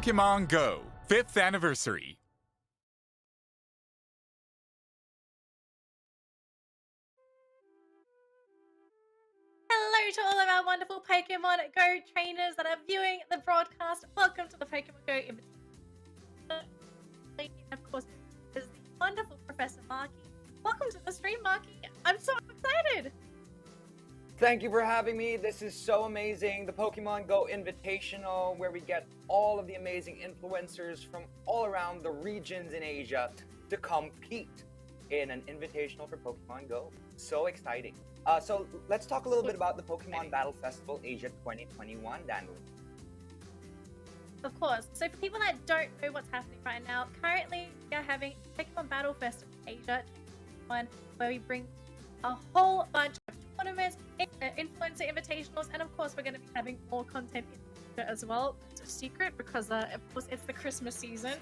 Pokémon GO 5th Anniversary. Hello to all of our wonderful Pokemon GO trainers that are viewing the broadcast. Welcome to the Pokemon GO Invitational. Of course, is the wonderful Professor Marky. Welcome to the stream, Marky. I'm so excited. Thank you for having me. This is so amazing. The Pokemon GO Invitational, where we get all of the amazing influencers from all around the regions in Asia to compete in an invitational for Pokemon GO. So exciting. So let's talk a little bit about the Pokemon Battle Festival Asia 2021, Daniel. Of course. So for people that don't know what's happening right now, currently we are having Pokemon Battle Festival Asia 2021, where we bring a whole bunch of tournaments, influencer invitationals, and of course we're going to be having more content in there as well. It's a secret because of course it's the Christmas season.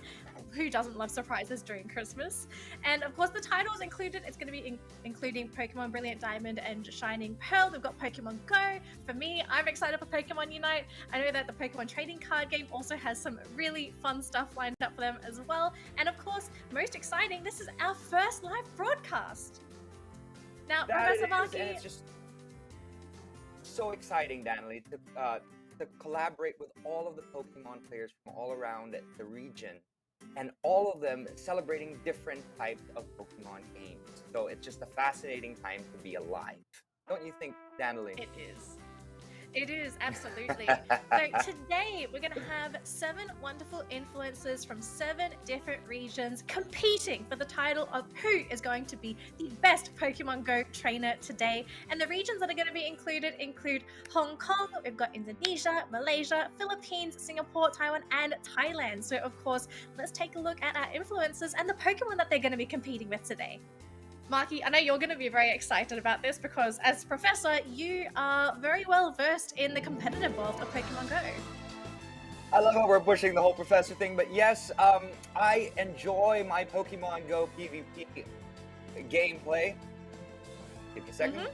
Who doesn't love surprises during Christmas? And of course the titles included, it's going to be including Pokemon Brilliant Diamond and Shining Pearl. We've got Pokemon Go. For me, I'm excited for Pokemon Unite. I know that the Pokemon trading card game also has some really fun stuff lined up for them as well. And of course, most exciting, this is our first live broadcast. Now, Professor Marky, and it's just so exciting, Danley, to collaborate with all of the Pokemon players from all around the region, and all of them celebrating different types of Pokemon games. So it's just a fascinating time to be alive. Don't you think, Danley? It is. It is, absolutely. So today we're going to have 7 wonderful influencers from 7 different regions competing for the title of who is going to be the best Pokemon GO trainer today. And the regions that are going to be include Hong Kong, we've got Indonesia, Malaysia, Philippines, Singapore, Taiwan, and Thailand. So of course, let's take a look at our influencers and the Pokemon that they're going to be competing with today. Marky, I know you're going to be very excited about this because as Professor, you are very well versed in the competitive world of Pokemon Go. I love how we're pushing the whole Professor thing, but yes, I enjoy my Pokemon Go PvP gameplay. Give me a second.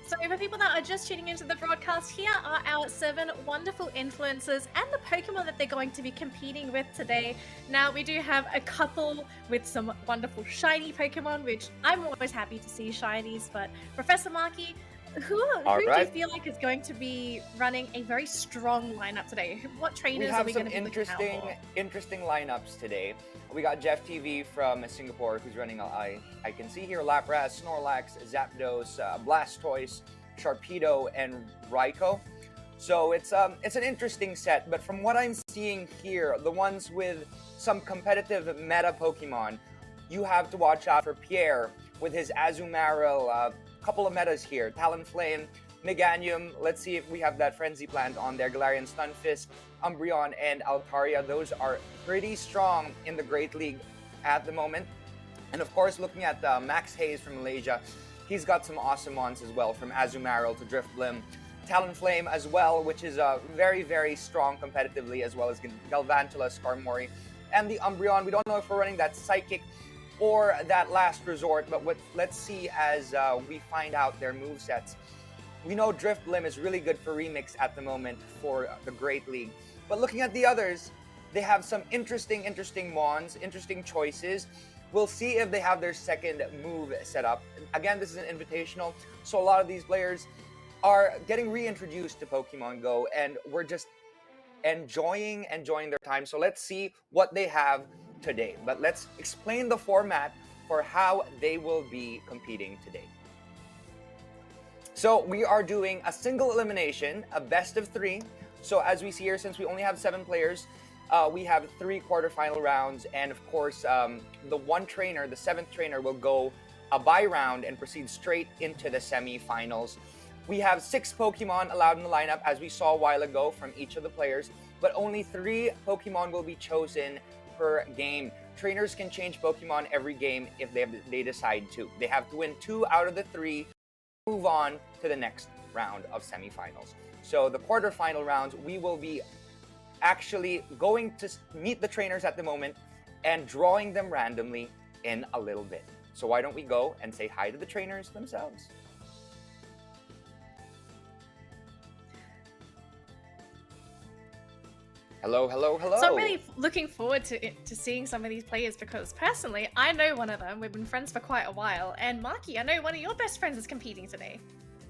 So for people that are just tuning into the broadcast, here are our 7 wonderful influencers and the Pokemon that they're going to be competing with today. Now, we do have a couple with some wonderful shiny Pokemon, which I'm always happy to see shinies, but Professor Marky, who do you feel like is going to be running a very strong lineup today? What trainers are we going to be looking out for? Interesting lineups today. We got Jeff TV from Singapore, who's running, I can see here, Lapras, Snorlax, Zapdos, Blastoise, Sharpedo, and Raikou. So it's an interesting set, but from what I'm seeing here, the ones with some competitive meta Pokemon, you have to watch out for Pierre with his Azumarill, couple of metas here, Talonflame, Meganium, let's see if we have that Frenzy Plant on there, Galarian Stunfisk, Umbreon, and Altaria. Those are pretty strong in the Great League at the moment. And of course, looking at Maxhaze from Malaysia, he's got some awesome ones as well, from Azumarill to Drifblim, Talonflame as well, which is very, very strong competitively, as well as Galvantula, Skarmory, and the Umbreon. We don't know if we're running that Psychic or that Last Resort, but let's see as we find out their movesets. We know Drifblim is really good for Remix at the moment for the Great League. But looking at the others, they have some interesting Mons, interesting choices. We'll see if they have their second move set up. Again, this is an invitational, so a lot of these players are getting reintroduced to Pokemon Go, and we're just enjoying their time. So let's see what they have today. But let's explain the format for how they will be competing today. So we are doing a single elimination, a best of 3. So as we see here, since we only have 7 players, we have 3 quarterfinal rounds, and of course, the 1 trainer, the 7th trainer, will go a bye round and proceed straight into the semi-finals. We have 6 Pokemon allowed in the lineup, as we saw a while ago from each of the players, but only 3 Pokemon will be chosen per game. Trainers can change Pokemon every game if they decide to. They have to win 2 out of the 3, move on to the next round of semifinals. So the quarterfinal rounds, we will be actually going to meet the trainers at the moment and drawing them randomly in a little bit. So why don't we go and say hi to the trainers themselves? Hello, hello, hello. So I'm really looking forward to seeing some of these players because personally, I know one of them. We've been friends for quite a while. And Marky, I know one of your best friends is competing today.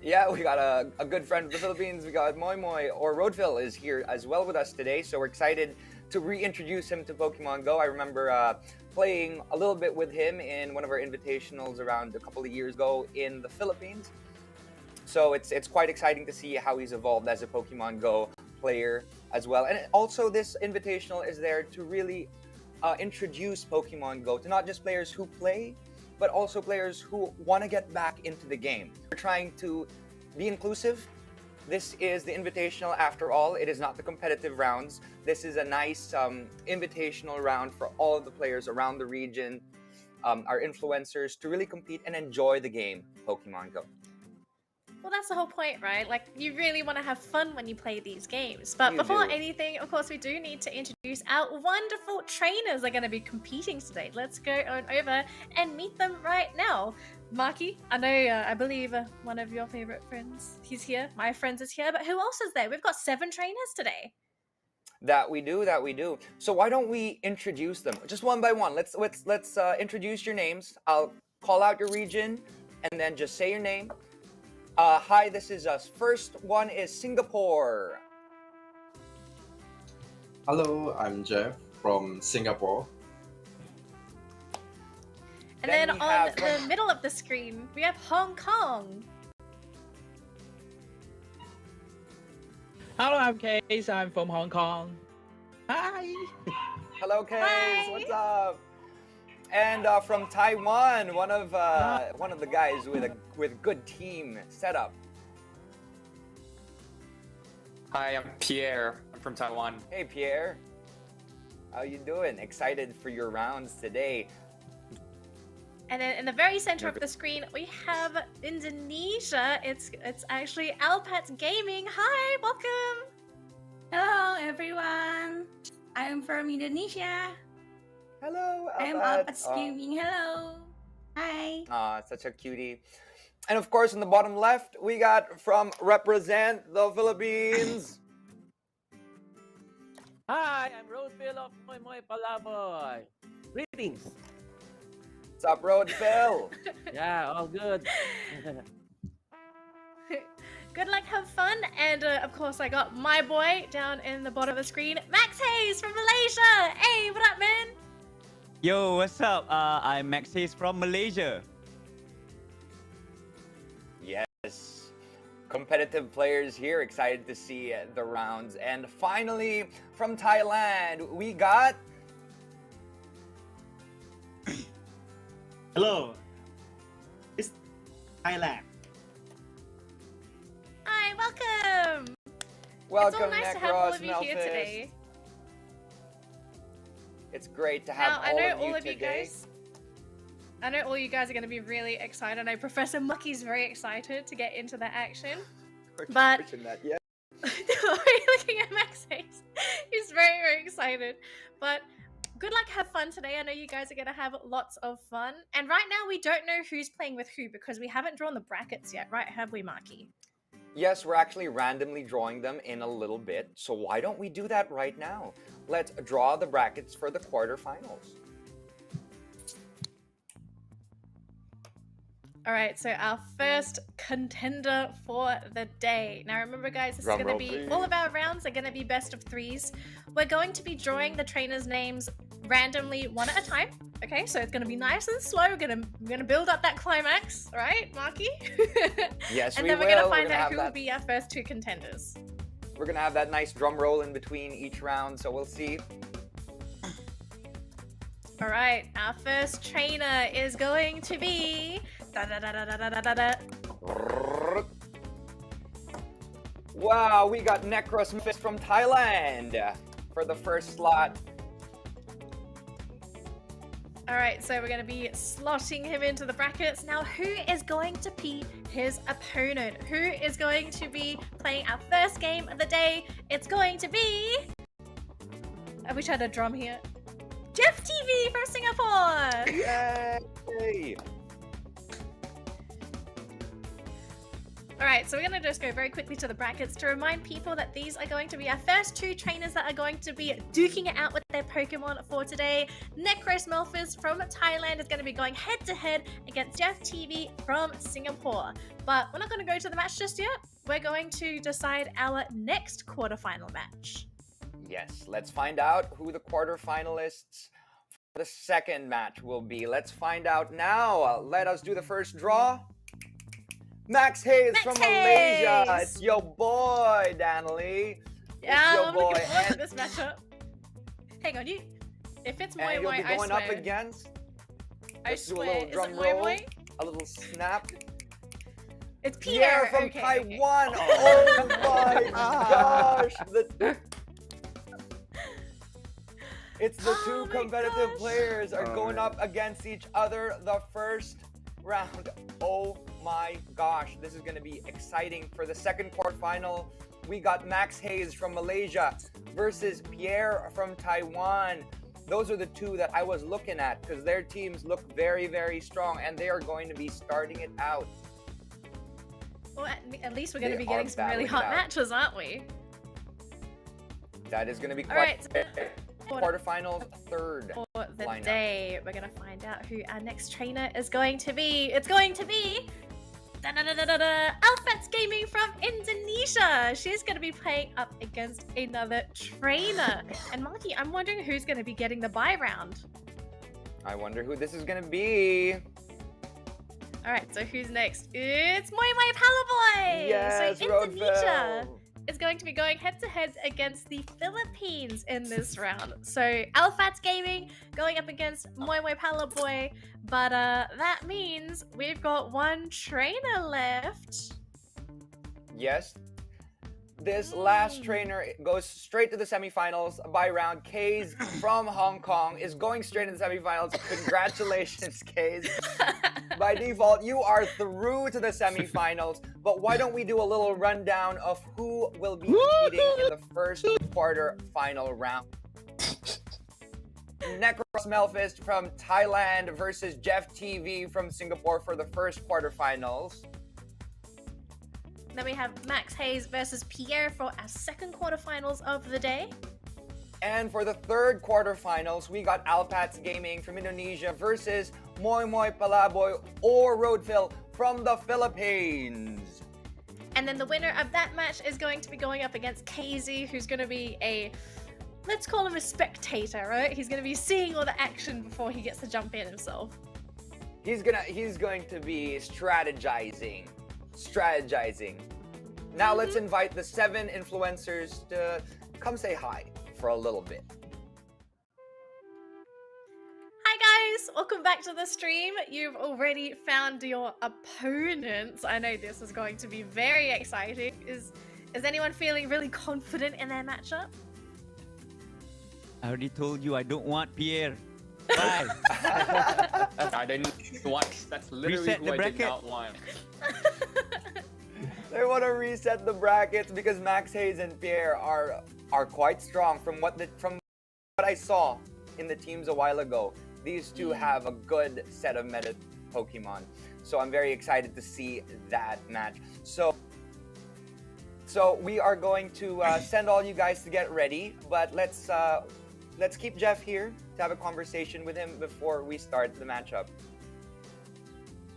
Yeah, we got a good friend of the Philippines. We got Moymoy, or Roadville is here as well with us today. So we're excited to reintroduce him to Pokemon Go. I remember playing a little bit with him in one of our invitationals around a couple of years ago in the Philippines. So it's quite exciting to see how he's evolved as a Pokemon Go player as well. And also this invitational is there to really introduce Pokemon Go to not just players who play, but also players who want to get back into the game. We're trying to be inclusive. This is the invitational after all. It is not the competitive rounds. This is a nice invitational round for all of the players around the region, our influencers, to really compete and enjoy the game, Pokemon Go. Well, that's the whole point, right? Like, you really want to have fun when you play these games. But before anything, of course, we do need to introduce our wonderful trainers that are going to be competing today. Let's go on over and meet them right now. Marky, I know, I believe one of your favorite friends, he's here. My friends is here, but who else is there? We've got 7 trainers today. That we do. So why don't we introduce them just one by one? Let's introduce your names. I'll call out your region, and then just say your name. Hi, this is us. First one is Singapore. Hello, I'm Jeff from Singapore. And then on the middle of the screen, we have Hong Kong. Hello, I'm KZee. I'm from Hong Kong. Hi. Hello, KZee. Hi. What's up? And from Taiwan, one of the guys with good team setup. Hi, I'm Pierre. I'm from Taiwan. Hey, Pierre. How you doing? Excited for your rounds today. And then in the very center of the screen, we have Indonesia. It's actually Alpats Gaming. Hi, welcome. Hello everyone, I'm from Indonesia. Hello, I'm Alpats Gaming. Hello. Hi. Aw, such a cutie. And of course, in the bottom left, we got from Represent the Philippines. Hi, I'm Roadville of Moymoy, Palaboy. Greetings. What's up, Roadville? Yeah, all good. Good luck, have fun. And of course, I got my boy down in the bottom of the screen, Maxhaze from Malaysia. Hey, what up, man? Yo, what's up? I'm Maxhaze from Malaysia. Yes. Competitive players here, excited to see the rounds. And finally, from Thailand, we got... Hello, it's Thailand. Hi, welcome. Welcome, it's all nice to have all of you Necross, here Melphist. today. It's great to have I know all of you today. guys. I know all you guys are going to be really excited. I know Professor Mucky's very excited to get into the action. But Yeah. looking at Maxhaze, he's very, very excited. But good luck, have fun today. I know you guys are going to have lots of fun. And right now, we don't know who's playing with who because we haven't drawn the brackets yet, right? Have we, Marky? Yes, we're actually randomly drawing them in a little bit. So why don't we do that right now? Let's draw the brackets for the quarterfinals. All right, so our first contender for the day. Now remember guys, this is going to be, all of our rounds are going to be best of 3s. We're going to be drawing the trainers' names randomly one at a time. Okay, so it's going to be nice and slow. We're going to build up that climax, all right, Marky? Yes, and then we're going to find out who will be our first 2 contenders. We're going to have that nice drum roll in between each round, so we'll see. All right, our first trainer is going to be... Wow, we got Necross from Thailand for the first slot. All right, so we're going to be slotting him into the brackets. Now, who is going to be his opponent? Who is going to be playing our first game of the day? It's going to be... I wish I had a drum here. Jeff TV from Singapore! Yay! Alright, so we're going to just go very quickly to the brackets to remind people that these are going to be our first two trainers that are going to be duking it out with their Pokemon for today. Necross Melphist from Thailand is going to be going head-to-head against Jeff TV from Singapore. But we're not going to go to the match just yet. We're going to decide our next quarterfinal match. Yes, let's find out who the quarterfinalists for the second match will be. Let's find out now. Let us do the first draw. Maxhaze from Malaysia. It's your boy, Danley. Yeah, I'm looking forward to this matchup. Hang on, if it's Moymoy, you'll be going I up swear. against. I Let's do a swear, little is drum it roll, Moymoy? a little snap. It's Pierre from okay, Taiwan. Okay. Oh my gosh! It's the two competitive players are going up against each other the first round. Oh my gosh, this is going to be exciting. For the second quarterfinal, we got Maxhaze from Malaysia versus Pierre from Taiwan. Those are the two that I was looking at because their teams look very, very strong and they are going to be starting it out. Well, at least we're going to be getting some really hot matches, aren't we? That is going to be quite Alright, so quarterfinals third for the lineup. day, we're going to find out who our next trainer is going to be. It's going to be Alpats Gaming from Indonesia. She's going to be playing up against another trainer. And Marky, I'm wondering who's going to be getting the bye round. I wonder who this is going to be. Alright, so who's next? It's Moymoy Palaboy! Yes, so Indonesia Roadville is going to be going head-to-head against the Philippines in this round. So Alpats Gaming going up against Moymoy Palaboy, but that means we've got one trainer left. Yes. This last trainer goes straight to the semifinals by round. KZee from Hong Kong is going straight into the semifinals. Congratulations, KZee. By default, you are through to the semifinals. But why don't we do a little rundown of who will be competing in the first quarter-final round? Necross Melphist from Thailand versus Jeff TV from Singapore for the first quarterfinals. Then we have Maxhaze versus Pierre for our second quarterfinals of the day. And for the third quarterfinals, we got Alpats Gaming from Indonesia versus Moymoy Palaboy or Roadville from the Philippines. And then the winner of that match is going to be going up against KZee, who's going to be a, let's call him a spectator, right? He's going to be seeing all the action before he gets to jump in himself. He's going to be strategizing. Now let's invite the 7 influencers to come say hi for a little bit. Hi guys, welcome back to the stream. You've already found your opponents. I know this is going to be very exciting. Is anyone feeling really confident in their matchup? I already told you I don't want Pierre. Bye. I didn't want. That's literally Reset who the I bracket. did not want. They want to reset the brackets because Maxhaze and Pierre are quite strong from what I saw in the teams a while ago. These two have a good set of meta Pokemon. So I'm very excited to see that match. So we are going to send all you guys to get ready, but let's keep Jeff here to have a conversation with him before we start the matchup.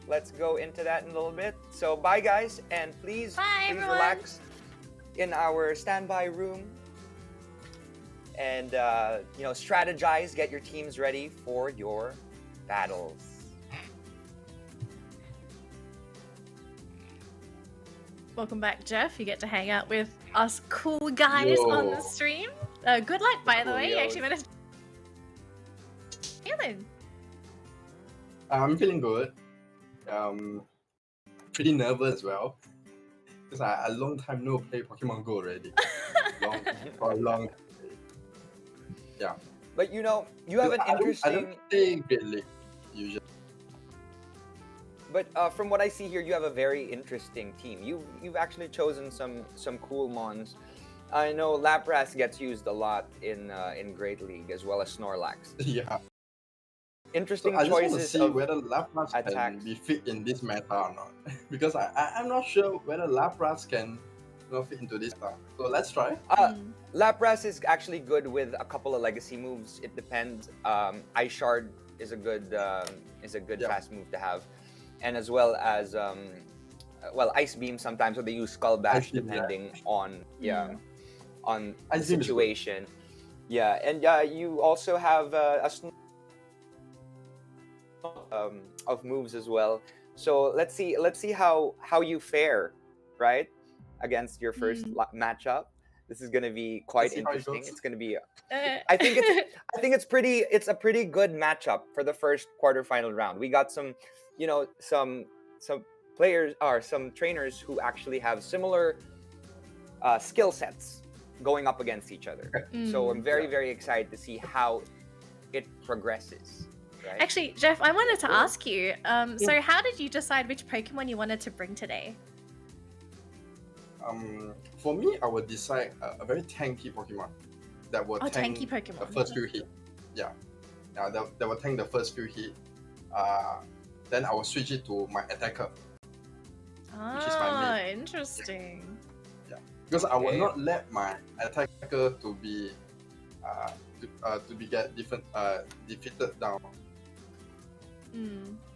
Let's go into that in a little bit. So bye guys, and please everyone. relax in our standby room and strategize, get your teams ready for your battles. Welcome back, Jeff. You get to hang out with us cool guys on the stream. Good luck, by the way. You actually managed. Feeling? I'm feeling good. Pretty nervous as well. Because I a long time no play Pokemon GO already. For a long time. Yeah. But you have an interesting. I don't play Great League usually. But from what I see here, you have a very interesting team. You've actually chosen some cool mons. I know Lapras gets used a lot in Great League as well as Snorlax. Yeah. interesting I just want to choices see of whether Lapras can attacks. be fit in this meta or not. Because I'm not sure whether Lapras can fit into this meta. So let's try. Lapras is actually good with a couple of legacy moves. It depends. Ice Shard is a good Yeah. fast move to have, and as well as Ice Beam sometimes, or they use Skull Bash Ice Beam, yeah. depending on on the Ice Beam is good. situation. Yeah, and you also have of moves as well. So let's see how you fare, right, against your first matchup. This is gonna be quite Let's see how it interesting. goes. It's gonna be. I think it's a pretty good matchup for the first quarterfinal round. We got some players or some trainers who actually have similar skill sets going up against each other. So I'm very excited to see how it progresses. Right? Actually, Jeff, I wanted to ask you. So how did you decide which Pokemon you wanted to bring today? For me, I would decide a very tanky Pokemon that will tank tanky Pokemon. the first few hits. Yeah, that will tank the first few hits. Then I will switch it to my attacker. Which is my main. Interesting. Yeah, because I will Okay. not let my attacker to be get defeated down.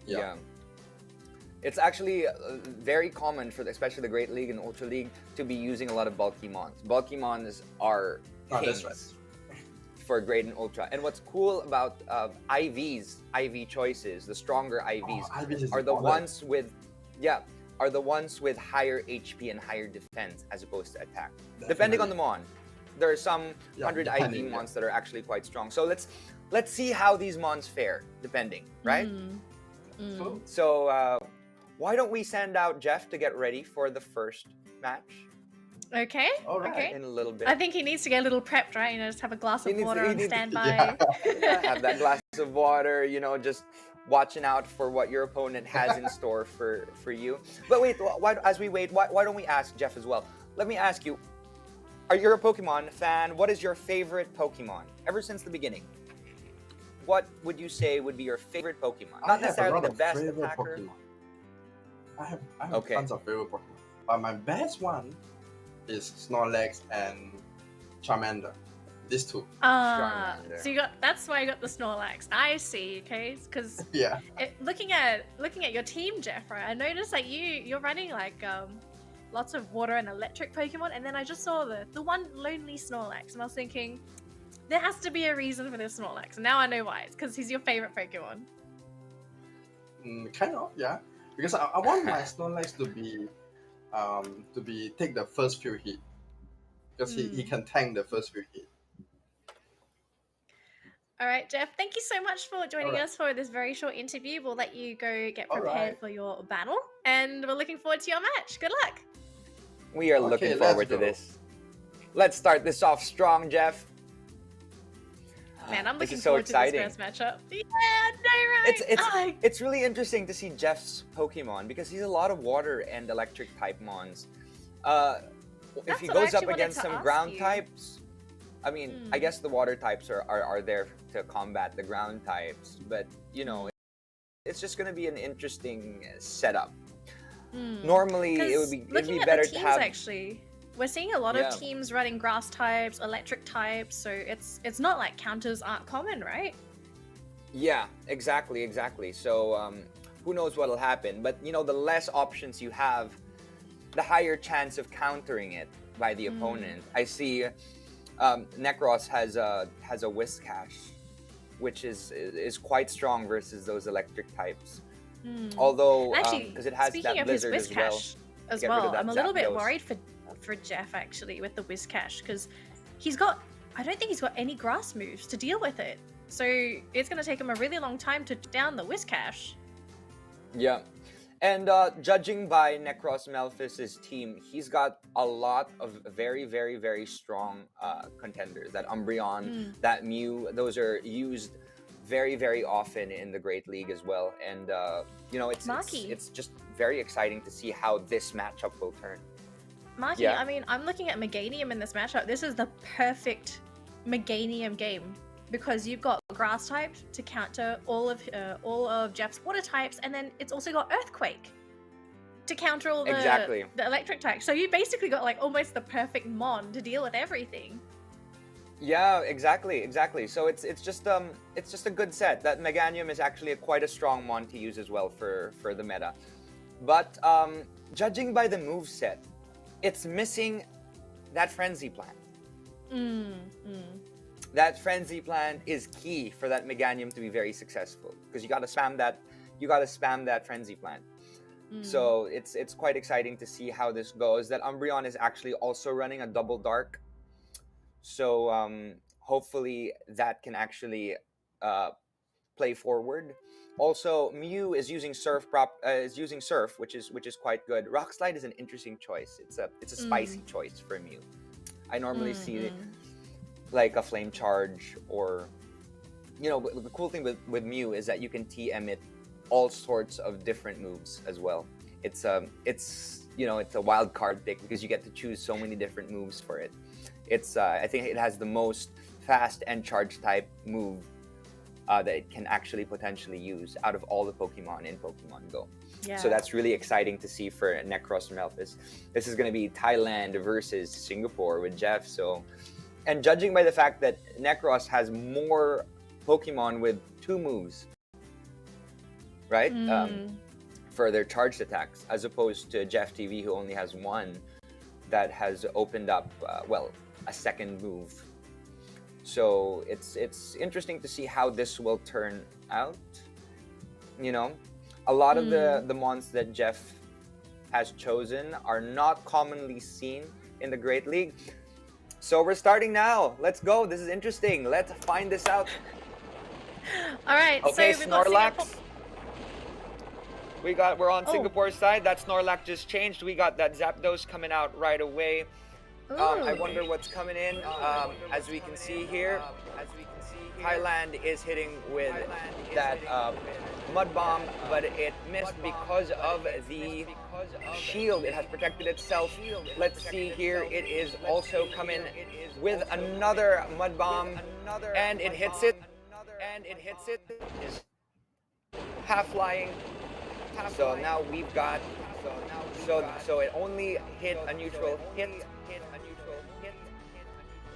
Yeah. It's actually very common for especially the Great League and Ultra League to be using a lot of bulky mons. Bulky mons are That's kings right. for Great and Ultra. And what's cool about IV choices, the stronger IVs, IVs is are the important. ones with higher HP and higher defense as opposed to attack. Depending on the mon. There are some 100 IV depending, mons that are actually quite strong. So let's see how these mons fare, depending, right? So why don't we send out Jeff to get ready for the first match Okay. All right. Okay. in a little bit? I think he needs to get a little prepped, right? Just have a glass of water on standby. Have that glass of water, just watching out for what your opponent has in store for you. But wait, why don't we ask Jeff as well? Let me ask you, are you a Pokemon fan? What is your favorite Pokemon ever since the beginning? What would you say would be your favorite Pokemon? Not necessarily the best attacker. Pokemon. I have Okay. tons of favorite Pokemon, but my best one is Snorlax and Charmander. These two. Charmander. So that's why you got the Snorlax. I see, okay? Because Yeah. looking at your team, Jeff, right? I noticed that you're running like lots of water and electric Pokemon, and then I just saw the one lonely Snorlax, and I was thinking there has to be a reason for this Snorlax. And now I know why. It's because he's your favorite Pokemon. Kind of, yeah. Because I want my Snorlax to be take the first few hits. Because he can tank the first few hits. All right, Jeff, thank you so much for joining All right. us for this very short interview. We'll let you go get All prepared right. for your battle, and we're looking forward to your match. Good luck. We are Okay, looking let's forward to go. this. Let's start this off strong, Jeff. Man, I'm This looking is so forward exciting. to this first matchup. Yeah, no, right? It's really interesting to see Jeff's Pokemon because he's a lot of water and electric type mons. If That's he what I goes up actually wanted against to some ask ground you. types, I mean, I guess the water types are there to combat the ground types, but it's just gonna be an interesting setup. Normally, it'd be better to have. Actually, we're seeing a lot of teams running grass types, electric types, so it's not like counters aren't common, right? Yeah, exactly. So who knows what'll happen? But the less options you have, the higher chance of countering it by the opponent. I see Necross has a Whiscash, which is quite strong versus those electric types. Although Actually, because it has speaking that of his blizzard as well. Whiscash as get rid of well, that I'm a little bit Zapdos. worried for Jeff actually with the Whiscash because I don't think he's got any grass moves to deal with it. So it's going to take him a really long time to down the Whiscash. Yeah. And judging by Necross Melphist's team, he's got a lot of very, very, very strong contenders. That Umbreon, that Mew, those are used very, very often in the Great League as well. And, it's just very exciting to see how this matchup will turn. Marky, Yeah. I mean, I'm looking at Meganium in this matchup. This is the perfect Meganium game. because you've got grass type to counter all of Jeff's water types, and then it's also got earthquake to counter all the electric types. So you basically got like almost the perfect mon to deal with everything. Yeah, exactly. So it's just a good set. That Meganium is actually quite a strong mon to use as well for the meta. But judging by the move set, it's missing that frenzy plant. That frenzy plant is key for that Meganium to be very successful, because you gotta spam that frenzy plant. So it's quite exciting to see how this goes. That Umbreon is actually also running a double dark. So hopefully that can actually play forward. Also, Mew is using Surf, which is quite good. Rock Slide is an interesting choice. It's a spicy choice for Mew. I normally see like a Flame Charge, or the cool thing with Mew is that you can TM it all sorts of different moves as well. It's a wild card pick because you get to choose so many different moves for it. I think it has the most fast and charge type move that it can actually potentially use out of all the Pokemon in Pokemon Go. Yeah. So that's really exciting to see for Necross and Melphist. This is going to be Thailand versus Singapore with Jeff. And judging by the fact that Necross has more Pokemon with 2 moves, right? For their charged attacks, as opposed to Jeff TV, who only has 1 that has opened up, a second move. So it's interesting to see how this will turn out. A lot of the mons that Jeff has chosen are not commonly seen in the Great League. So we're starting now. Let's go. This is interesting. Let's find this out. All right. Okay, so we've got Snorlax. We're on Singapore's side. That Snorlax just changed. We got that Zapdos coming out right away. I wonder what's coming in. As we can see here, Thailand is hitting with that Mud Bomb, but it missed because of the shield. It has protected itself. Let's see here. It is also coming with another Mud Bomb, and it hits it. Is half flying. So now we've got. So it only hit a neutral hit.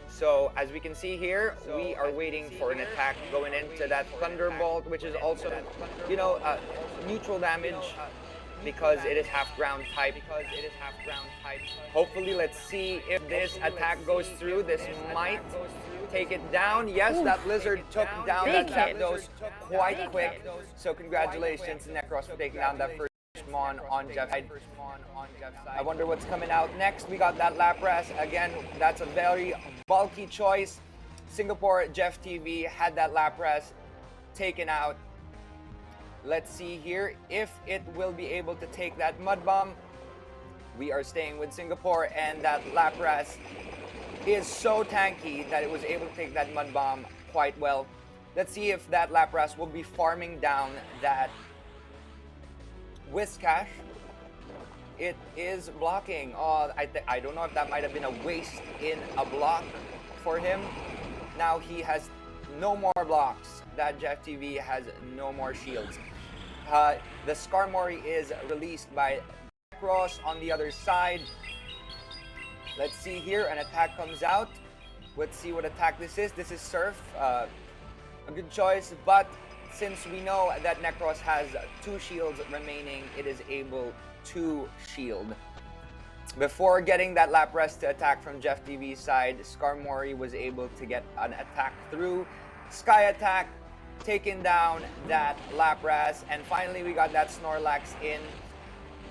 So as we can see here, we are waiting for an attack going into that Thunderbolt, which is also, neutral damage because it is half ground type. Hopefully, let's see if this attack goes through. This might take it down. Yes, that Blizzard took down that Zapdos quite quick. So congratulations to Necross for taking down that first mon on Jeff's side. I wonder what's coming out next. We got that Lapras. Again, that's a very bulky choice. Singapore Jeff TV had that Lapras taken out. Let's see here if it will be able to take that Mud Bomb. We are staying with Singapore, and that Lapras is so tanky that it was able to take that Mud Bomb quite well. Let's see if that Lapras will be farming down that Whiscash. It is blocking. I don't know if that might have been a waste in a block for him. Now he has no more blocks. That Jeff TV has no more shields. The Skarmory is released by Necross on the other side. Let's see here. An attack comes out. Let's see what attack this is. This is Surf. A good choice, but since we know that Necross has 2 shields remaining, it is able to shield. Before getting that Lapras to attack from Jeff TV's side, Skarmory was able to get an attack through. Sky Attack, taking down that Lapras, and finally we got that Snorlax in.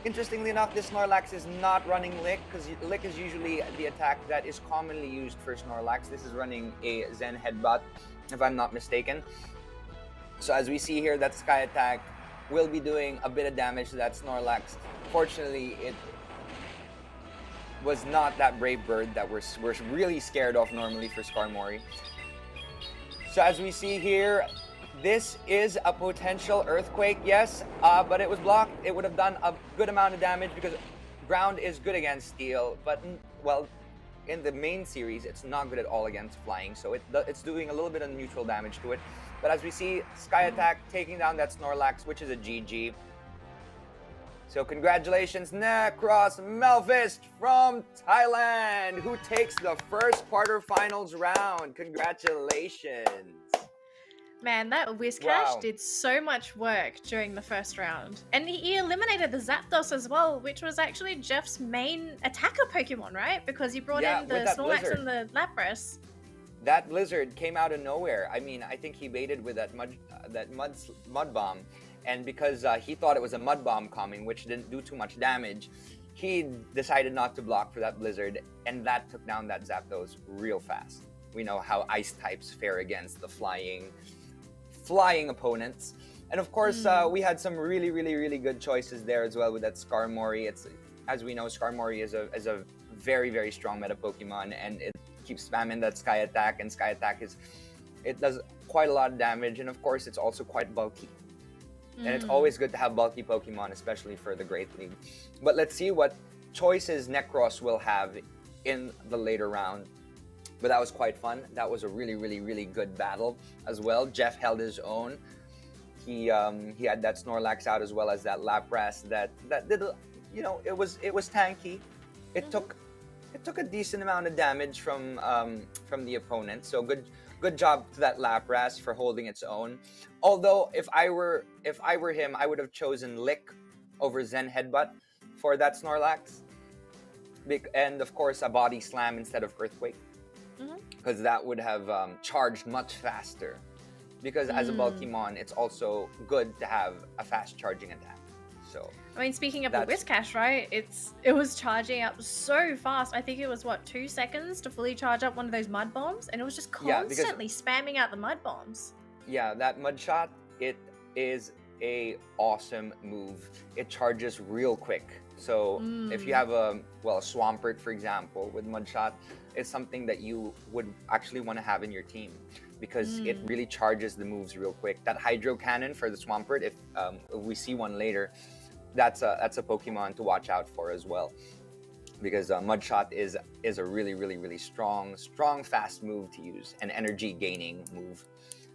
Interestingly enough, this Snorlax is not running Lick, because Lick is usually the attack that is commonly used for Snorlax. This is running a Zen Headbutt, if I'm not mistaken. So as we see here, that Sky Attack will be doing a bit of damage to that Snorlax. Fortunately, it was not that Brave Bird that we're really scared of normally for Skarmory. So as we see here, this is a potential Earthquake, yes, but it was blocked. It would have done a good amount of damage because ground is good against Steel, but, well, in the main series, it's not good at all against flying, so it's doing a little bit of neutral damage to it. But as we see, Sky Attack taking down that Snorlax, which is a GG. So congratulations, Necross Melphist from Thailand, who takes the first quarterfinals round. Congratulations. Man, that Whiscash did so much work during the first round. And he eliminated the Zapdos as well, which was actually Jeff's main attacker Pokemon, right? Because he brought in the Snorlax and the Lapras. That Blizzard came out of nowhere. I mean, I think he baited with that mud bomb. And because he thought it was a mud bomb coming, which didn't do too much damage, he decided not to block for that Blizzard, and that took down that Zapdos real fast. We know how ice types fare against the flying opponents. And of course, we had some really good choices there as well with that Skarmory. It's, as we know, Skarmory is a very, very strong meta Pokemon, and it keeps spamming that Sky Attack, and Sky Attack it does quite a lot of damage, and of course, it's also quite bulky. And it's always good to have bulky Pokemon, especially for the Great League. But let's see what choices Necross will have in the later round. But that was quite fun. That was a really good battle as well. Jeff held his own. He had that Snorlax out as well as that Lapras that did, you know, it was tanky. It took a decent amount of damage from the opponent. So good job to that Lapras for holding its own. Although if I were him, I would have chosen Lick over Zen Headbutt for that Snorlax. And of course a Body Slam instead of Earthquake. Because that would have charged much faster. Because as a Bulkymon, it's also good to have a fast charging attack. So I mean, speaking of the Whiscash, right? It was charging up so fast. I think it was 2 seconds to fully charge up one of those mud bombs, and it was just constantly spamming out the mud bombs. Yeah, that Mud Shot, it is a awesome move. It charges real quick. So if you have a Swampert, for example, with Mud Shot, it's something that you would actually want to have in your team because it really charges the moves real quick. That Hydro Cannon for the Swampert, if we see one later, that's a Pokemon to watch out for as well, because Mud Shot is a really strong, fast move to use, an energy gaining move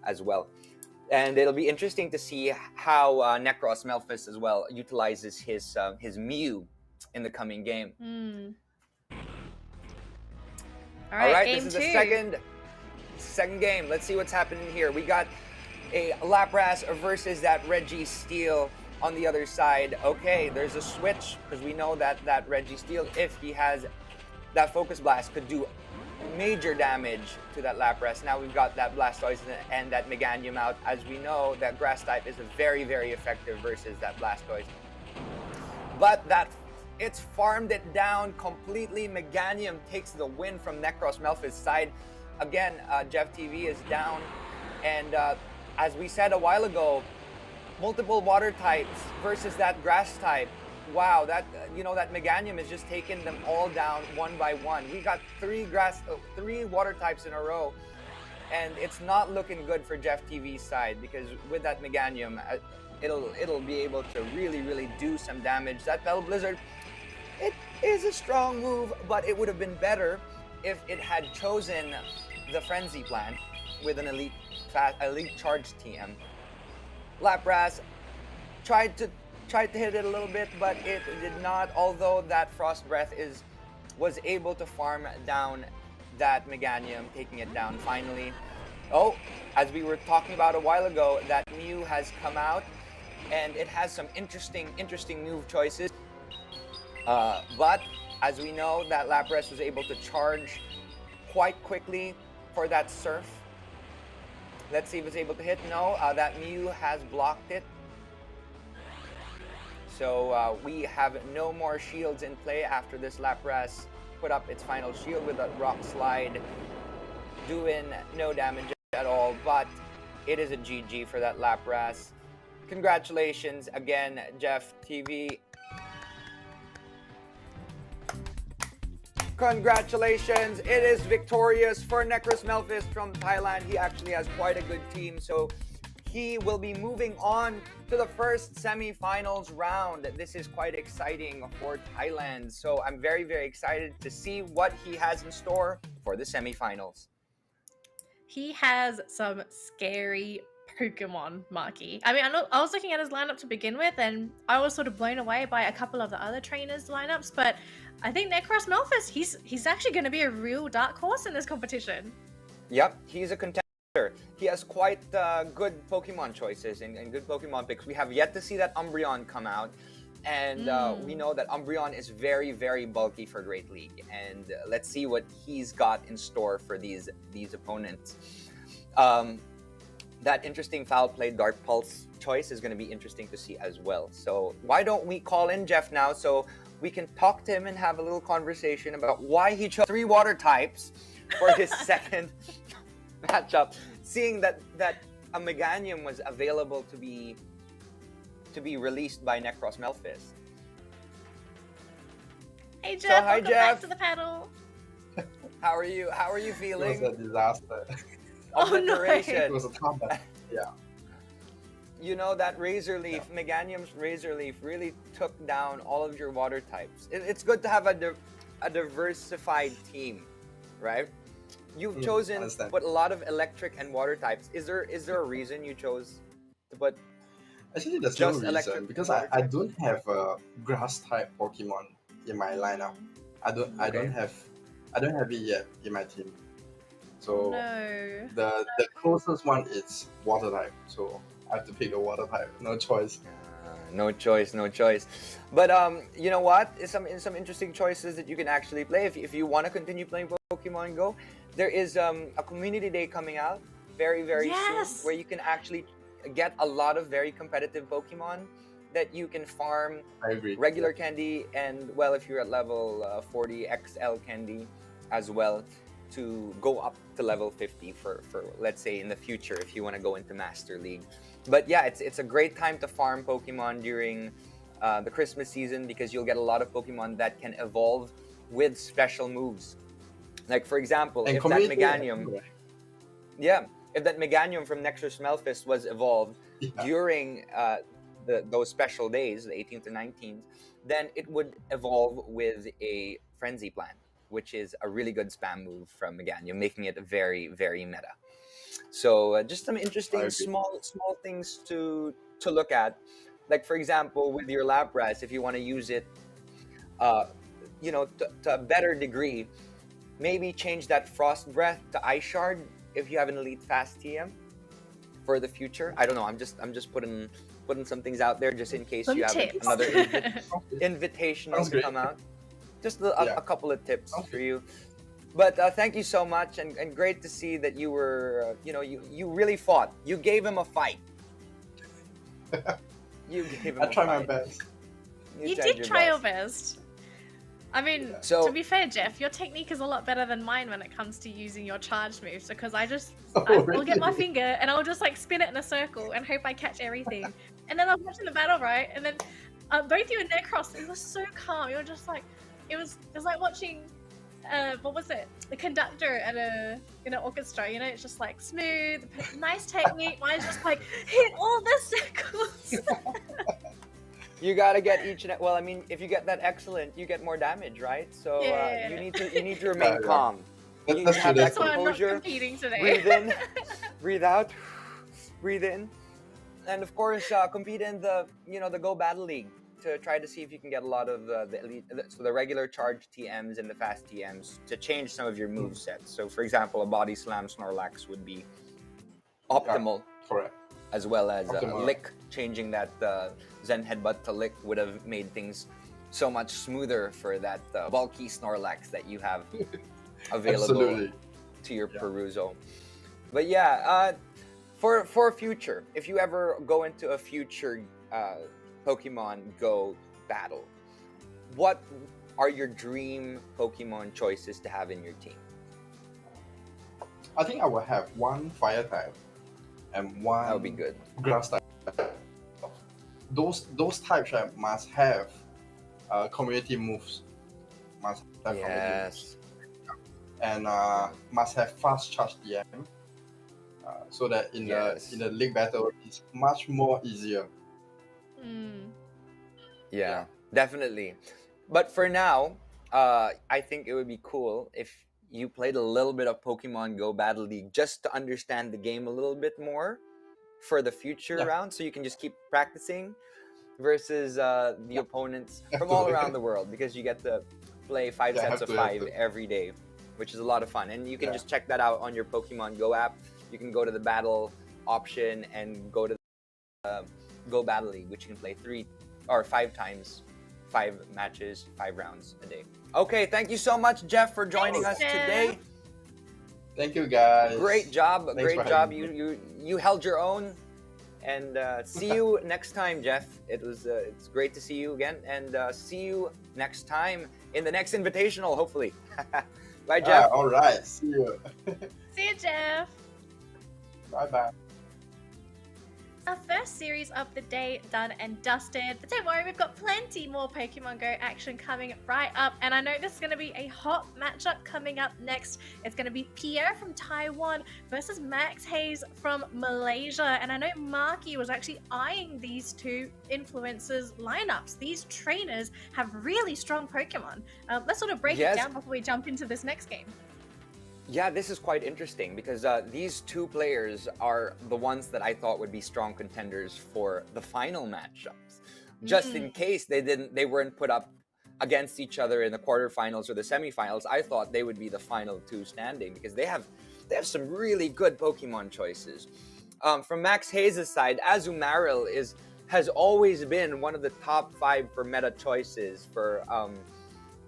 as well. And it'll be interesting to see how Necross Melphist as well utilizes his Mew in the coming game. All right, game this is two. the second game. Let's see what's happening here. We got a Lapras versus that Registeel on the other side. Okay, there's a switch because we know that Registeel, if he has that Focus Blast, could do major damage to that Lapras. Now we've got that Blastoise and that Meganium out. As we know, that Grass type is very effective versus that Blastoise. But it's farmed it down completely. Meganium takes the win from Necross Melphist's side. Again, Jeff TV is down. And as we said a while ago, multiple water types versus that grass type. Wow, that Meganium is just taking them all down one by one. We got three water types in a row, and it's not looking good for Jeff TV's side because with that Meganium, it'll be able to really do some damage. That Bell Blizzard, it is a strong move, but it would have been better if it had chosen the Frenzy plan with an elite charge TM. Lapras tried to hit it a little bit, but it did not, although that Frost Breath was able to farm down that Meganium, taking it down finally. Oh, as we were talking about a while ago, that Mew has come out, and it has some interesting move choices. But as we know, that Lapras was able to charge quite quickly for that Surf. Let's see if it's able to hit. No, that Mew has blocked it. So we have no more shields in play after this Lapras put up its final shield with a Rock Slide, doing no damage at all, but it is a GG for that Lapras. Congratulations again, Jeff TV. Congratulations, it is victorious for Necross Melphist from Thailand. He actually has quite a good team, so he will be moving on to the first semi-finals round. This is quite exciting for Thailand. So I'm very, very excited to see what he has in store for the semi-finals. He has some scary Pokemon, Marky. I mean, I was looking at his lineup to begin with, and I was sort of blown away by a couple of the other trainers' lineups. But I think Necross Melphist, he's actually going to be a real dark horse in this competition. Yep, he's a contender. He has quite good Pokemon choices and good Pokemon picks. We have yet to see that Umbreon come out. And we know that Umbreon is very, very bulky for Great League. And let's see what he's got in store for these opponents. That interesting foul play Dark Pulse choice is going to be interesting to see as well. So why don't we call in Jeff now so we can talk to him and have a little conversation about why he chose 3 water types for his second matchup, seeing that a Meganium was available to be released by Necross Melphist. Hey Jeff, hi, welcome Jeff. back to the panel. How are you? How are you It feeling? was a disaster. Oh, no. Obliteration. It was a combat. Yeah. You know that Razor Leaf, Meganium's Razor Leaf really took down all of your water types. It's good to have a diversified team, right? You've chosen to understand. put a lot of electric and water types. Is there a reason you chose to put Actually, there's no just reason electric because water I types? don't have a grass type Pokemon in my lineup. I don't have it yet in my team. So No. the closest one is water type. So I have to pick the water type. No choice. No choice. But you know what? Some interesting choices that you can actually play if you want to continue playing Pokemon Go. There is a community day coming out very, very soon where you can actually get a lot of very competitive Pokemon that you can farm I agree. regular candy and, well, if you're at level 40 XL candy as well, to go up to level 50 for let's say in the future if you want to go into Master League. But yeah, it's a great time to farm Pokemon during the Christmas season because you'll get a lot of Pokemon that can evolve with special moves. Like for example, And if that community- Meganium, if that Meganium from Necross Melphist was evolved during those special days, the 18th to 19th, then it would evolve with a Frenzy Plant, which is a really good spam move from Meganium, making it very, very meta. So just some interesting small things to look at. Like for example, with your Lapras, if you want to use it, to a better degree, maybe change that Frost Breath to Ice Shard if you have an elite fast TM for the future. I don't know. I'm just putting some things out there just in case Some you have tips. another invitational Sounds to great. come out. Just a couple of tips for you. But thank you so much, and great to see that you were, you really fought. You gave him a fight. You gave him I a try my fight. best. You tried did try your best. I mean, So- to be fair, Jeff, your technique is a lot better than mine when it comes to using your charged moves because I'll get my really? finger and I'll just like spin it in a circle and hope I catch everything. And then I'm watching the battle, right? And then both you and Necross, it was so calm. You were just like, it was like watching, what was it? The conductor at in an orchestra. It's just like smooth, nice technique. Mine's just like hit all the circles. You gotta get each and well. I mean, if you get that excellent, you get more damage, right? So Yeah. you need to remain Yeah. calm. You need That's to have true, that That's why I'm not composure. competing today. Breathe in, breathe out, breathe in, and of course compete in the the Go Battle League to try to see if you can get a lot of the elite, so the regular charge TMs and the fast TMs to change some of your move sets. So for example, a Body Slam Snorlax would be optimal, Correct. as well as Optimal. Lick. Changing that Zen Headbutt to Lick would have made things so much smoother for that bulky Snorlax that you have available Absolutely. to your perusal. But yeah, for future, if you ever go into a future Pokemon Go battle, what are your dream Pokemon choices to have in your team? I think I will have one fire type and one That would be good. grass type. Those types must have community moves. Must have community moves. Yes. And must have fast charge DM. so that in Yes. the league battle it's much more easier. Yeah, definitely. But for now, I think it would be cool if you played a little bit of Pokemon Go Battle League just to understand the game a little bit more for the future Yeah. round, so you can just keep practicing versus the opponents Have from to. all around the world, because you get to play 5 Yeah, sets have of to, have 5 to. every day, which is a lot of fun. And you can Yeah. just check that out on your Pokemon Go app. You can go to the battle option and go to Go Battle League, which you can play 3 or 5 times, 5 matches, 5 rounds a day. Okay, thank you so much, Jeff, for joining Thanks, us Jeff. today. Thank you guys. Great job, Thanks great for job. having You held your own. And see you next time, Jeff. It's great to see you again, and see you next time in the next invitational, hopefully. Bye, Jeff. All right. See you. See you, Jeff. Bye bye. Our first series of the day done and dusted, but don't worry, we've got plenty more Pokemon Go action coming right up, and I know this is going to be a hot matchup coming up next. It's going to be Pierre from Taiwan versus Maxhaze from Malaysia, and I know Marky was actually eyeing these two influencers lineups. These trainers have really strong Pokemon. Let's sort of break it Yes. down before we jump into this next game. Yeah, this is quite interesting because these two players are the ones that I thought would be strong contenders for the final matchups. Just in case they weren't put up against each other in the quarterfinals or the semifinals, I thought they would be the final two standing because they have some really good Pokemon choices. From Maxhaze's side, Azumarill has always been one of the top 5 for meta choices for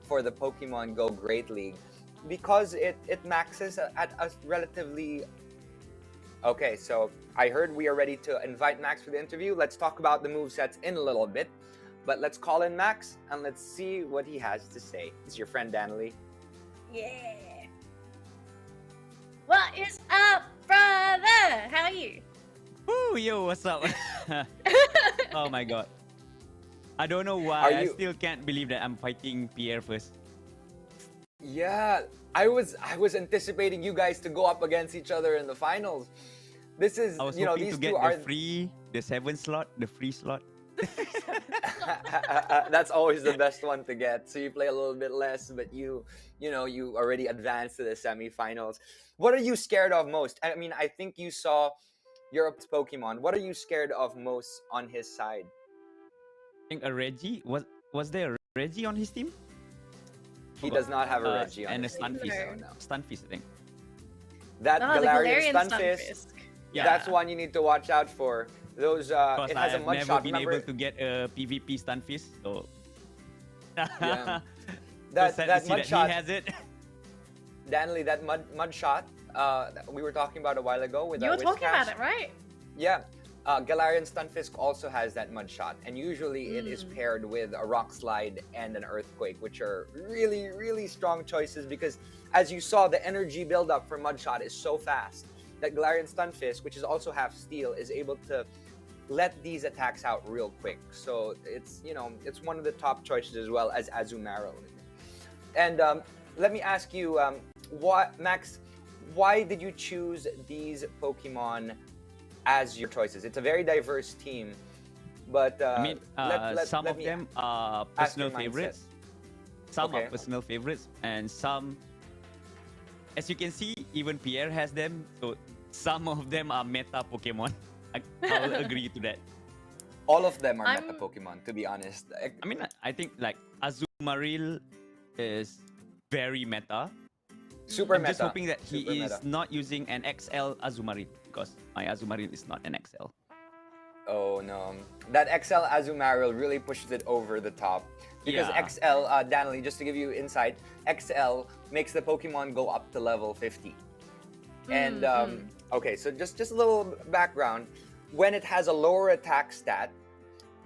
the Pokemon Go Great League, because it maxes at a relatively... Okay, so I heard we are ready to invite Max for the interview. Let's talk about the movesets in a little bit. But let's call in Max and let's see what he has to say. It's your friend Danley. Yeah. What is up, brother? How are you? Woo, yo, what's up? Oh my god. I don't know why. I still can't believe that I'm fighting Pierre first. Yeah, I was anticipating you guys to go up against each other in the finals. This is, I was you know, hoping these to get two are the 7 slot, the free slot. that's always the best one to get. So you play a little bit less, but you already advanced to the semifinals. What are you scared of most? I mean, I think you saw Europe's Pokemon. What are you scared of most on his side? I think a Reggie. Was there a Reggie on his team? He does not have a Reggie on and a his team. Stunfisk. No. Stunfisk, I think. That the Galarian Galarian Stunfisk. Yeah. That's one you need to watch out for. Those Because it has a I've mud never shot. been Remember? able to get a PvP Stunfisk, so... Yeah. That that mud shot. He has it. Danley, that mud shot. We were talking about a while ago with You were with talking Cash. about it, right? Yeah. Galarian Stunfisk also has that mud shot, and usually it is paired with a rock slide and an earthquake, which are really, really strong choices because, as you saw, the energy buildup for mud shot is so fast that Galarian Stunfisk, which is also half steel, is able to let these attacks out real quick. So it's one of the top choices as well as Azumarill. And let me ask you, Max, why did you choose these Pokemon as your choices? It's a very diverse team, but I mean, some of them are personal your mindset. favorites. Some Okay. are personal favorites, and some, as you can see, even Pierre has them. So some of them are meta Pokemon. I'll agree to that. All of them are meta Pokemon, to be honest. I mean, I think like Azumarill is very meta. Super I'm meta. just hoping that he Super is meta. not using an XL Azumarill because my Azumarill is not an XL. Oh no, that XL Azumarill really pushes it over the top. Because Yeah. XL, Danley, just to give you insight, XL makes the Pokemon go up to level 50. And okay, so just a little background. When it has a lower attack stat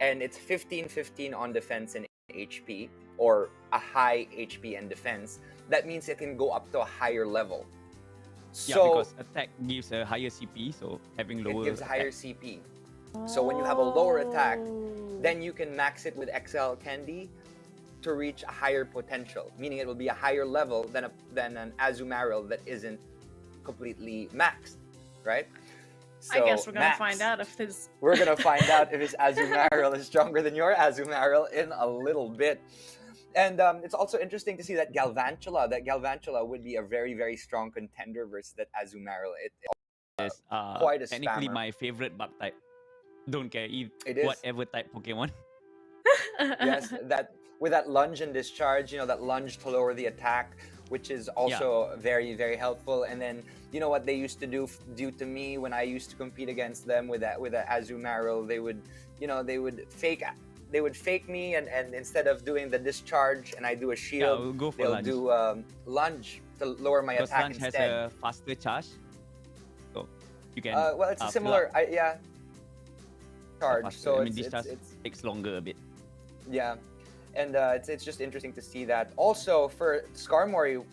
and it's 15-15 on defense and HP, or a high HP and defense, that means it can go up to a higher level. Yeah, So because attack gives a higher CP, so having lower it gives attack. higher CP. So when you have a lower attack, then you can max it with XL Candy to reach a higher potential, meaning it will be a higher level than an Azumarill that isn't completely maxed, right? I guess we're gonna Max, find out if there's. We're gonna find out if his Azumarill is stronger than your Azumarill in a little bit. And it's also interesting to see that Galvantula would be a very, very strong contender versus that Azumarill. It's quite a technically spammer. my favorite bug type. Don't care if It is. whatever type Pokemon. Yes, that with that lunge and discharge, that lunge to lower the attack, which is also very, very helpful. And then you know what they used to do to me when I used to compete against them with that Azumarill, they would fake me, and instead of doing the discharge and I do a shield, we'll go for they'll lunge. do lunge to lower my Because attack lunge instead. has a faster charge, so you can. Well, it's a fill similar, up charge. faster. So I mean, it's discharge takes longer a bit. yeah, and it's just interesting to see that. Also for Skarmory,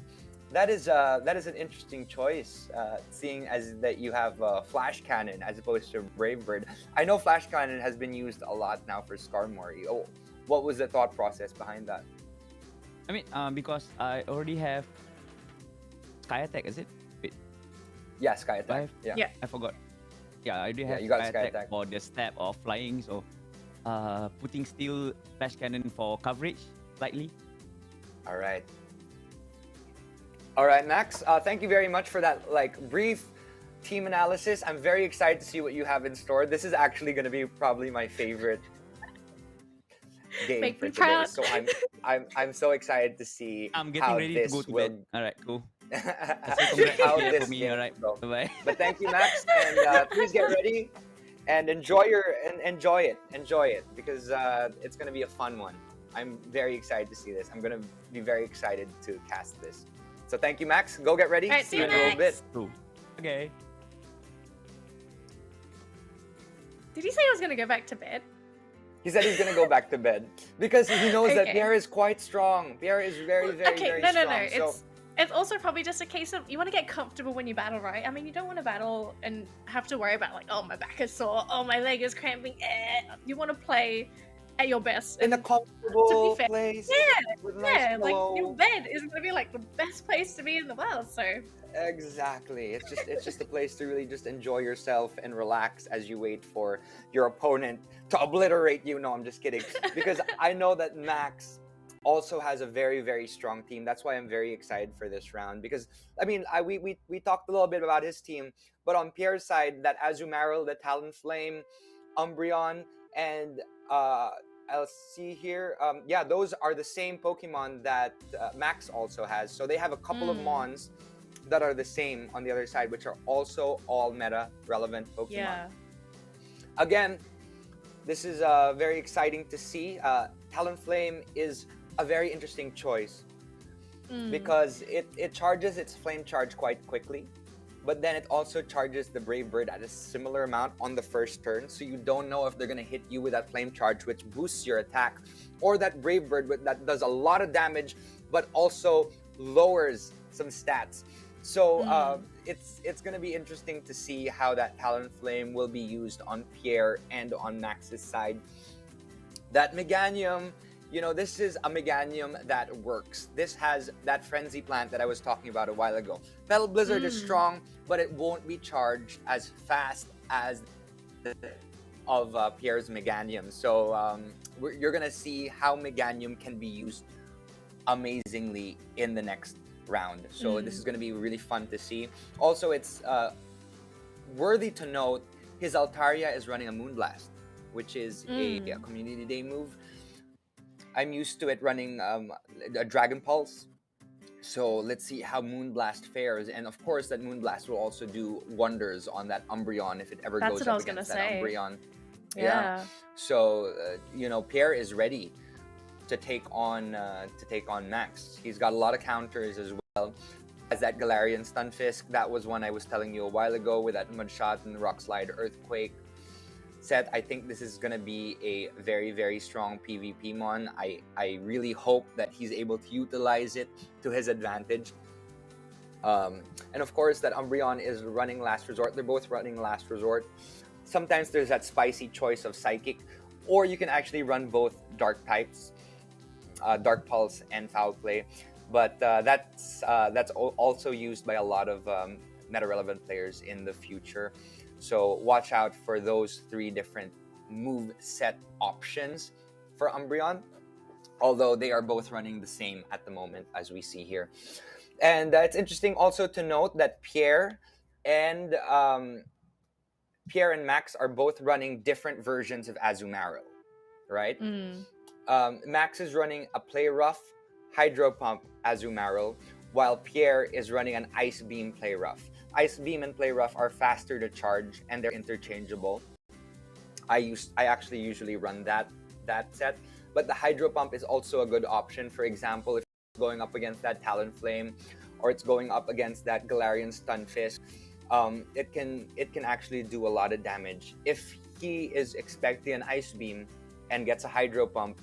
that is an interesting choice, seeing as that you have Flash Cannon as opposed to Brave Bird. I know Flash Cannon has been used a lot now for Skarmory. Oh, what was the thought process behind that? I mean, because I already have Sky Attack, is it? Wait, Yeah, Sky Attack. Five? Yeah. I forgot. Yeah, I already have you got Sky Sky Attack Attack. for the stab or flying, so putting still Flash Cannon for coverage slightly. All right, Max. Thank you very much for that brief team analysis. I'm very excited to see what you have in store. This is actually going to be probably my favorite game Make for me today. proud. So I'm so excited to see I'm getting how ready this to go to will bed. All right, cool. how How this for me, game all right. will go. Bye. But thank you, Max, and please get ready and enjoy it because it's going to be a fun one. I'm very excited to see this. I'm going to be very excited to cast this. So thank you, Max. Go get ready. All right, see you in a little bit. next. Cool. Okay. Did he say he was gonna go back to bed? He said he's going to go back to bed because he knows that Okay. Pierre is quite strong. Pierre is very, very, Okay, very no. strong. So, It's also probably just a case of you want to get comfortable when you battle, right? I mean, you don't want to battle and have to worry about oh, my back is sore, oh, my leg is cramping. You want to play at your best. in a And comfortable fair, place. yeah, with nice yeah, like pillow. your bed is gonna be the best place to be in the world. So Exactly. It's just a place to really just enjoy yourself and relax as you wait for your opponent to obliterate you. No, I'm just kidding. Because I know that Max also has a very, very strong team. That's why I'm very excited for this round. Because I mean, we talked a little bit about his team, but on Pierre's side, that Azumarill, the Talonflame, Umbreon, and I'll see here. Yeah, those are the same Pokemon that Max also has. So they have a couple of Mons that are the same on the other side, which are also all meta relevant Pokemon. yeah, Again, this is very exciting to see. Talonflame is a very interesting choice because it charges its flame charge quite quickly, but then it also charges the Brave Bird at a similar amount on the first turn, so you don't know if they're going to hit you with that flame charge, which boosts your attack, or that Brave Bird that does a lot of damage but also lowers some stats. So it's going to be interesting to see how that Talonflame will be used on Pierre and on Max's side. That Meganium, this is a Meganium that works. This has that Frenzy Plant that I was talking about a while ago. Petal Blizzard is strong, but it won't be charged as fast as of Pierre's Meganium. So you're going to see how Meganium can be used amazingly in the next round. So this is going to be really fun to see. Also, it's worthy to note his Altaria is running a Moonblast, which is a Community Day move. I'm used to it running a Dragon Pulse. So let's see how Moonblast fares. And of course, that Moonblast will also do wonders on that Umbreon if it ever That's goes what I up was gonna against that say. Umbreon. yeah. So Pierre is ready to take on Max. He's got a lot of counters as well. As that Galarian Stunfisk, that was one I was telling you a while ago with that Mudshot and Rock Slide Earthquake set. I think this is gonna be a very, very strong PvP mon. I really hope that he's able to utilize it to his advantage. And of course, that Umbreon is running Last Resort. They're both running Last Resort. Sometimes there's that spicy choice of Psychic, or you can actually run both Dark types, Dark Pulse and Foul Play. But that's also used by a lot of meta-relevant players in the future. So watch out for those 3 different move set options for Umbreon, although they are both running the same at the moment as we see here. And it's interesting also to note that Pierre and Max are both running different versions of Azumarill, right? Max is running a Play Rough Hydro Pump Azumarill, while Pierre is running an Ice Beam Play Rough. Ice Beam and Play Rough are faster to charge and they're interchangeable. I actually usually run that set, but the Hydro Pump is also a good option. For example, if it's going up against that Talonflame or it's going up against that Galarian Stunfisk, it can actually do a lot of damage. If he is expecting an Ice Beam and gets a Hydro Pump,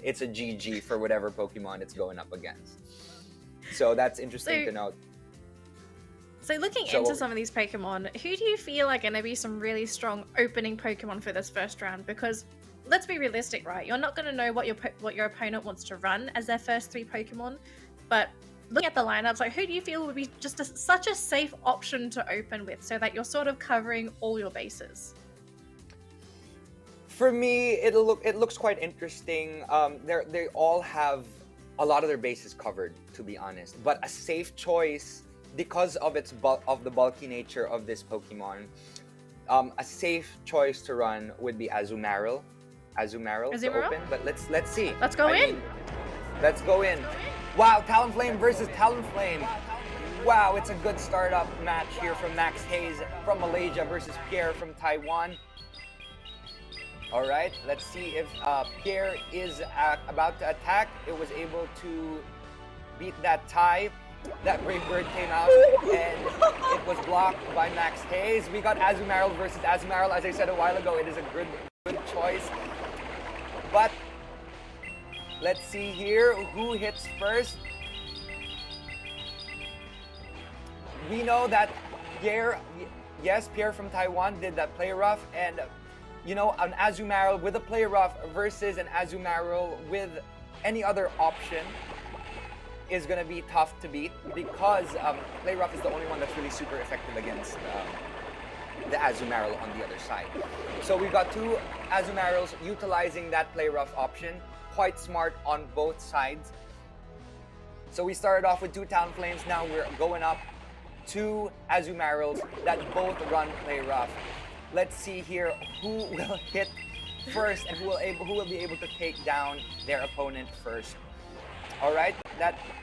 it's a GG for whatever Pokemon it's going up against. So that's interesting to note. So looking into some of these Pokemon, who do you feel are going to be some really strong opening Pokemon for this first round? Because let's be realistic, right? You're not going to know what your opponent wants to run as their first 3 Pokemon. But looking at the lineups, like who do you feel would be just such a safe option to open with, so that you're sort of covering all your bases? For me, it looks quite interesting. They all have a lot of their bases covered, to be honest. But a safe choice, because of the bulky nature of this Pokemon, a safe choice to run would be Azumarill to open. But let's see. Let's go in. Let's go in. Wow, Talonflame versus Talonflame. Wow, it's a good startup match here from Maxhaze from Malaysia versus Pierre from Taiwan. All right, let's see if Pierre is about to attack. It was able to beat that tie. That Brave Bird came out and it was blocked by Maxhaze. We got Azumarill versus Azumarill. As I said a while ago, it is a good choice. But let's see here who hits first. We know that Pierre from Taiwan did that Play Rough, and you know, an Azumarill with a Play Rough versus an Azumarill with any other option is going to be tough to beat, because Play Rough is the only one that's really super effective against the Azumarill on the other side. So we've got 2 Azumarills utilizing that Play Rough option. Quite smart on both sides. So we started off with 2 Talonflames. Now we're going up 2 Azumarills that both run Play Rough. Let's see here who will hit first and who will be able to take down their opponent first. All right,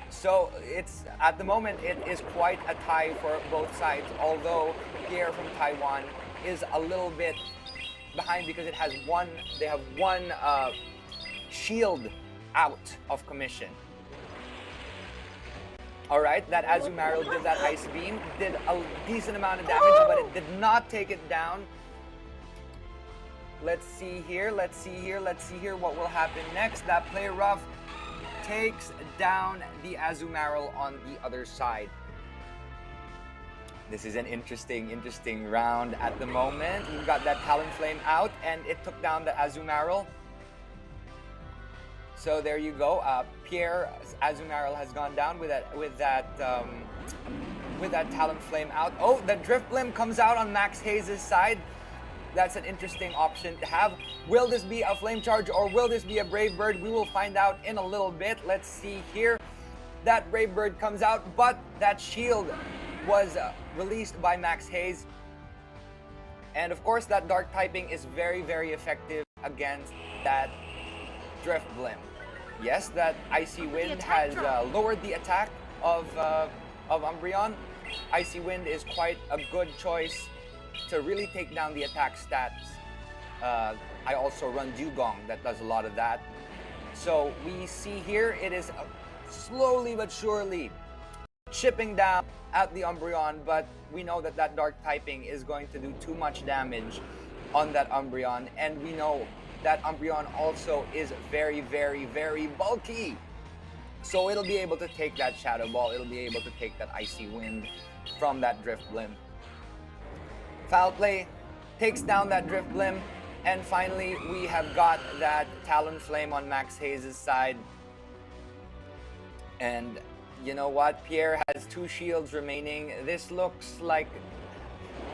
so it's at the moment it is quite a tie for both sides, although Pierre from Taiwan is a little bit behind because they have one shield out of commission. All right, that Azumarill did that Ice Beam, did a decent amount of damage, but it did not take it down. Let's see here what will happen next. That Play Rough takes down the Azumarill on the other side. This is an interesting round at the moment. We've got that Talonflame out, and it took down the Azumarill. So there you go. Pierre's Azumarill has gone down with that Talonflame out. Oh, the Drift Blim comes out on Maxhaze's side. That's an interesting option to have. Will this be a Flame Charge or will this be a Brave Bird? We will find out in a little bit. Let's see here. That Brave Bird comes out, but that shield was released by Maxhaze. And of course, that Dark typing is very, very effective against that Drift Blim. Yes, that Icy Wind has lowered the attack of Umbreon. Icy Wind is quite a good choice to really take down the attack stats. I also run Dugong that does a lot of that. So we see here it is slowly but surely chipping down at the Umbreon, but we know that that Dark typing is going to do too much damage on that Umbreon, and we know that Umbreon also is very, very, very bulky. So it'll be able to take that Shadow Ball, it'll be able to take that Icy Wind from that Drift Blim. Foul Play takes down that Drift Blim, and finally we have got that Talonflame on Maxhaze's side. And you know what? Pierre has 2 shields remaining. This looks like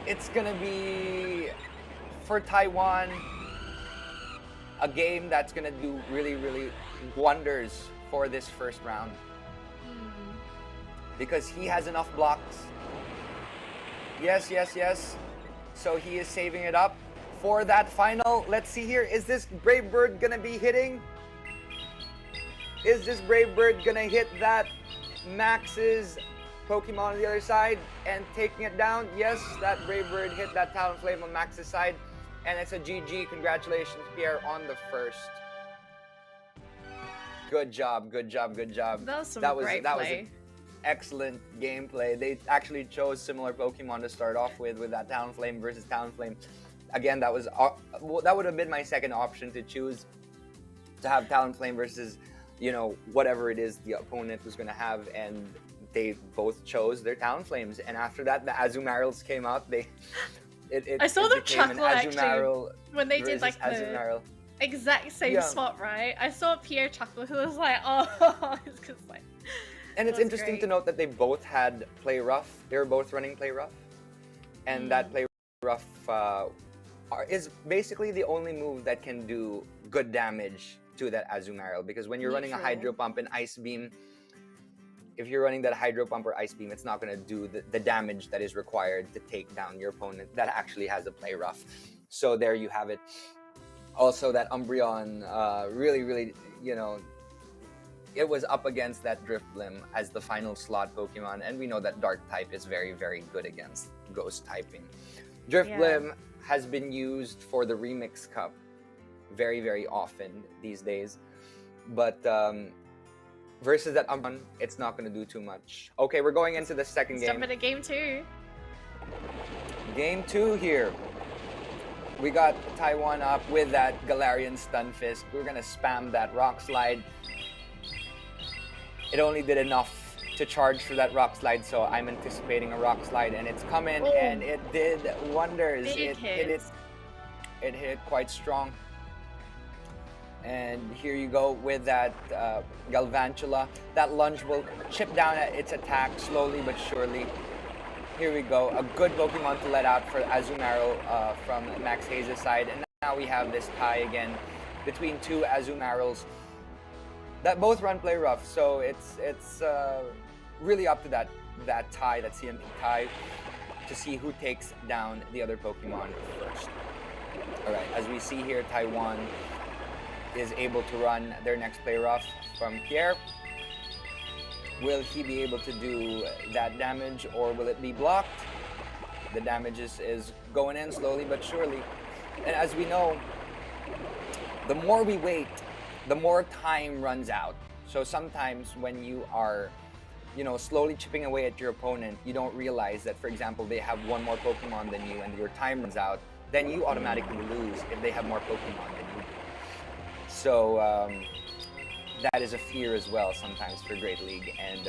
it's gonna be, for Taiwan, a game that's gonna do really, really wonders for this first round. Because he has enough blocks. Yes, yes, yes. So he is saving it up for that final. Let's see here. Is this Brave Bird gonna be hitting? Is this Brave Bird gonna hit that Max's Pokemon on the other side and taking it down? Yes, that Brave Bird hit that Talonflame on Max's side. And it's a GG. Congratulations, Pierre, on the first. Good job, good job, good job. That was some that great play. was excellent gameplay. They actually chose similar Pokemon to start off with that Talonflame versus Talonflame. Again, that would have been my second option to choose, to have Talonflame versus, you know, whatever it is the opponent was going to have, and they both chose their Talonflames. And after that, the Azumarill came out. I saw them chuckle actually when they did like the Azumarill. exact same spot, right? I saw Pierre chuckle, who was like, "Oh," it's because like. And it's interesting to note that they both had Play Rough. They were both running Play Rough, and that Play Rough is basically the only move that can do good damage to that Azumarill. Because when you're running a Hydro Pump and Ice Beam, if you're running that Hydro Pump or Ice Beam, it's not going to do the damage that is required to take down your opponent that actually has a Play Rough. So there you have it. Also, that Umbreon really, really, you know, it was up against that Drifblim as the final slot Pokemon, and we know that Dark type is very, very good against Ghost typing. Drifblim has been used for the Remix Cup very, very often these days, but versus that Umbreon, it's not going to do too much. Okay, we're going into the second game. Jump into game 2. Game 2 here. We got Taiwan up with that Galarian Stunfisk. We're going to spam that Rock Slide. It only did enough to charge through that Rock Slide, so I'm anticipating a Rock Slide, and it's coming, and it did wonders. It hit quite strong. And here you go with that Galvantula. That lunge will chip down at its attack slowly but surely. Here we go. A good Pokemon to let out for Azumarill from Maxhaze's side. And now we have this tie again between two Azumarills that both run Play Rough. So it's really up to that tie, that CMP tie, to see who takes down the other Pokemon first. Alright, as we see here, Taiwan is able to run their next Play Rough from Pierre. Will he be able to do that damage, or will it be blocked? The damage is going in slowly but surely. And as we know, the more we wait, the more time runs out. So sometimes when you are, you know, slowly chipping away at your opponent, you don't realize that, for example, they have one more Pokemon than you and your time runs out, then you automatically lose if they have more Pokemon than you do. So that is a fear as well sometimes for Great League and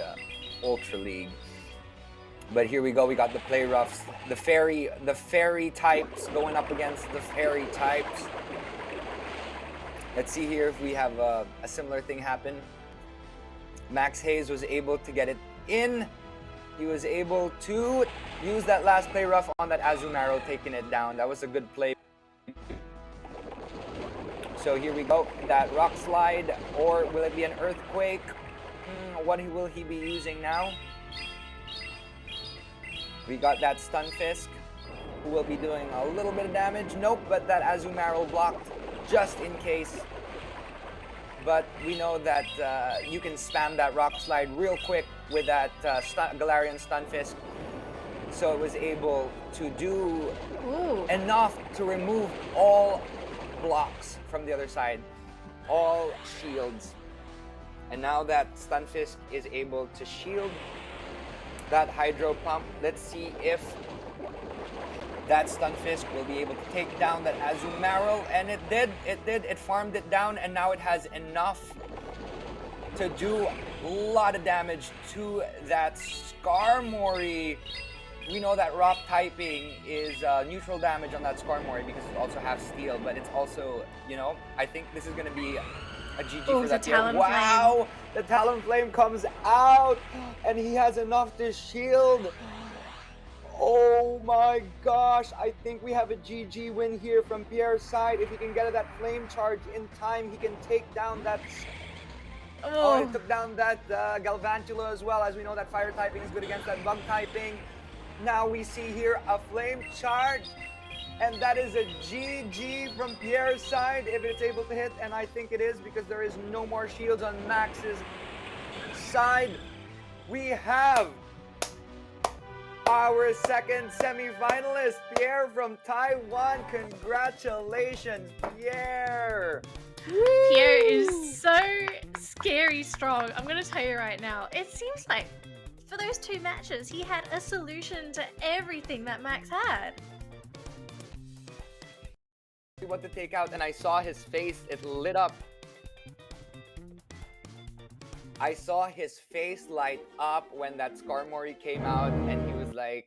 Ultra League. But here we go, we got the Play Roughs, the fairy types going up against the fairy types. Let's see here if we have a similar thing happen. Maxhaze was able to get it in. He was able to use that last Play Rough on that Azumarill, taking it down. That was a good play. So here we go, that Rock Slide, or will it be an Earthquake? What will he be using now? We got that Stunfisk, who will be doing a little bit of damage. Nope, but that Azumarill blocked just in case. But we know that you can spam that Rock Slide real quick with that Galarian Stunfisk. So it was able to do enough to remove all blocks from the other side, all shields. And now that Stunfisk is able to shield that Hydro Pump, let's see if that Stunfisk will be able to take down that Azumarill, and it did, it farmed it down, and now it has enough to do a lot of damage to that Skarmory. We know that rock typing is neutral damage on that Skarmory because it also has steel, but it's also, you know, I think this is going to be a GG for that. Wow! The Talonflame comes out, and he has enough to shield. Oh my gosh, I think we have a GG win here from Pierre's side. If he can get that flame charge in time, he can take down that... Oh, he took down that Galvantula as well. As we know, that fire typing is good against that bug typing. Now we see here a flame charge. And that is a GG from Pierre's side, if it's able to hit. And I think it is, because there is no more shields on Max's side. We have our second semi-finalist, Pierre from Taiwan. Congratulations, Pierre! Pierre is so scary strong. I'm gonna tell you right now. It seems like for those 2 matches, he had a solution to everything that Max had. What to take out, and I saw his face, it lit up. I saw his face light up when that Skarmory came out, and he was like,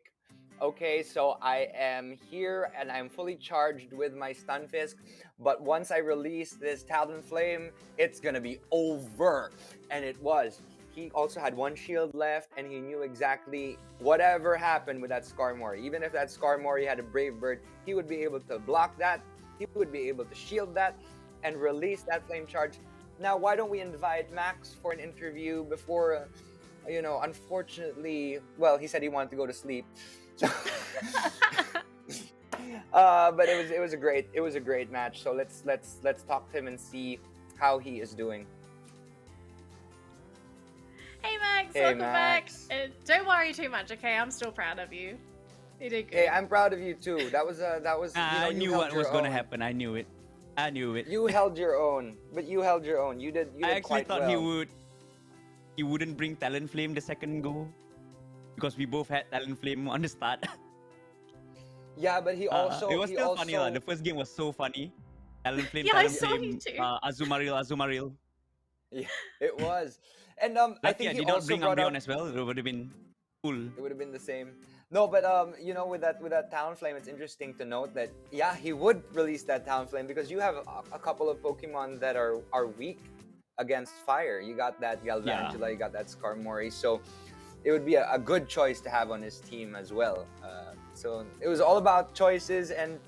okay, so I am here and I'm fully charged with my Stunfisk, but once I release this Talonflame, it's gonna be over. And it was. He also had 1 shield left, and he knew exactly whatever happened with that Skarmory. Even if that Skarmory had a Brave Bird, he would be able to block that, he would be able to shield that, and release that flame charge. Now, why don't we invite Max for an interview before, you know, unfortunately, well, he said he wanted to go to sleep. So but it was a great match. So let's talk to him and see how he is doing. Hey Max, Hey, welcome Max. back. Don't worry too much, okay? I'm still proud of you. You did good. Hey, I'm proud of you too. That was I knew what was going to happen. I knew it. You held your own, but you held your own. You did I actually quite thought well. he wouldn't bring Talonflame the second go, because we both had Talonflame on the start. Yeah, but he also it was still funny. The first game was so funny. Talonflame, Yeah, I saw you Talonflame, too. Azumarill. Yeah, it was. And I think I he did not also bring brought Umbreon up, as well. It would have been cool. it would have been the same. No, but you know, with that Talonflame, it's interesting to note that yeah, he would release that Talonflame because you have a couple of Pokemon that are weak against fire. You got that Galvantula, you got that Skarmory, so it would be a good choice to have on his team as well. So it was all about choices, and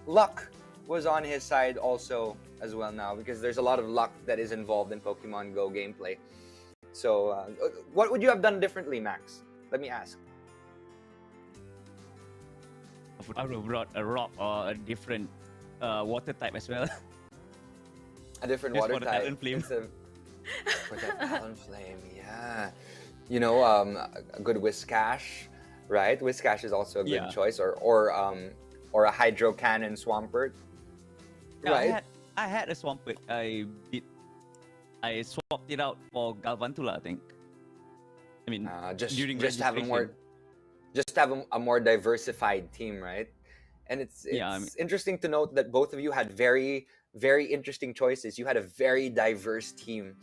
luck was on his side also as well now, because there's a lot of luck that is involved in Pokemon Go gameplay. So what would you have done differently, Max? Let me ask. I would have brought a rock or a different water type as well. A different Just water for the type. Talonflame. For that Talonflame, yeah. You know, a good Whiscash, right? Whiscash is also a good choice, or a Hydro Cannon Swampert, right? I had a Swampert. I swapped it out for Galvantula, I think. I mean, during just have a more diversified team, right? And it's interesting to note that both of you had very, very interesting choices. You had a very diverse team.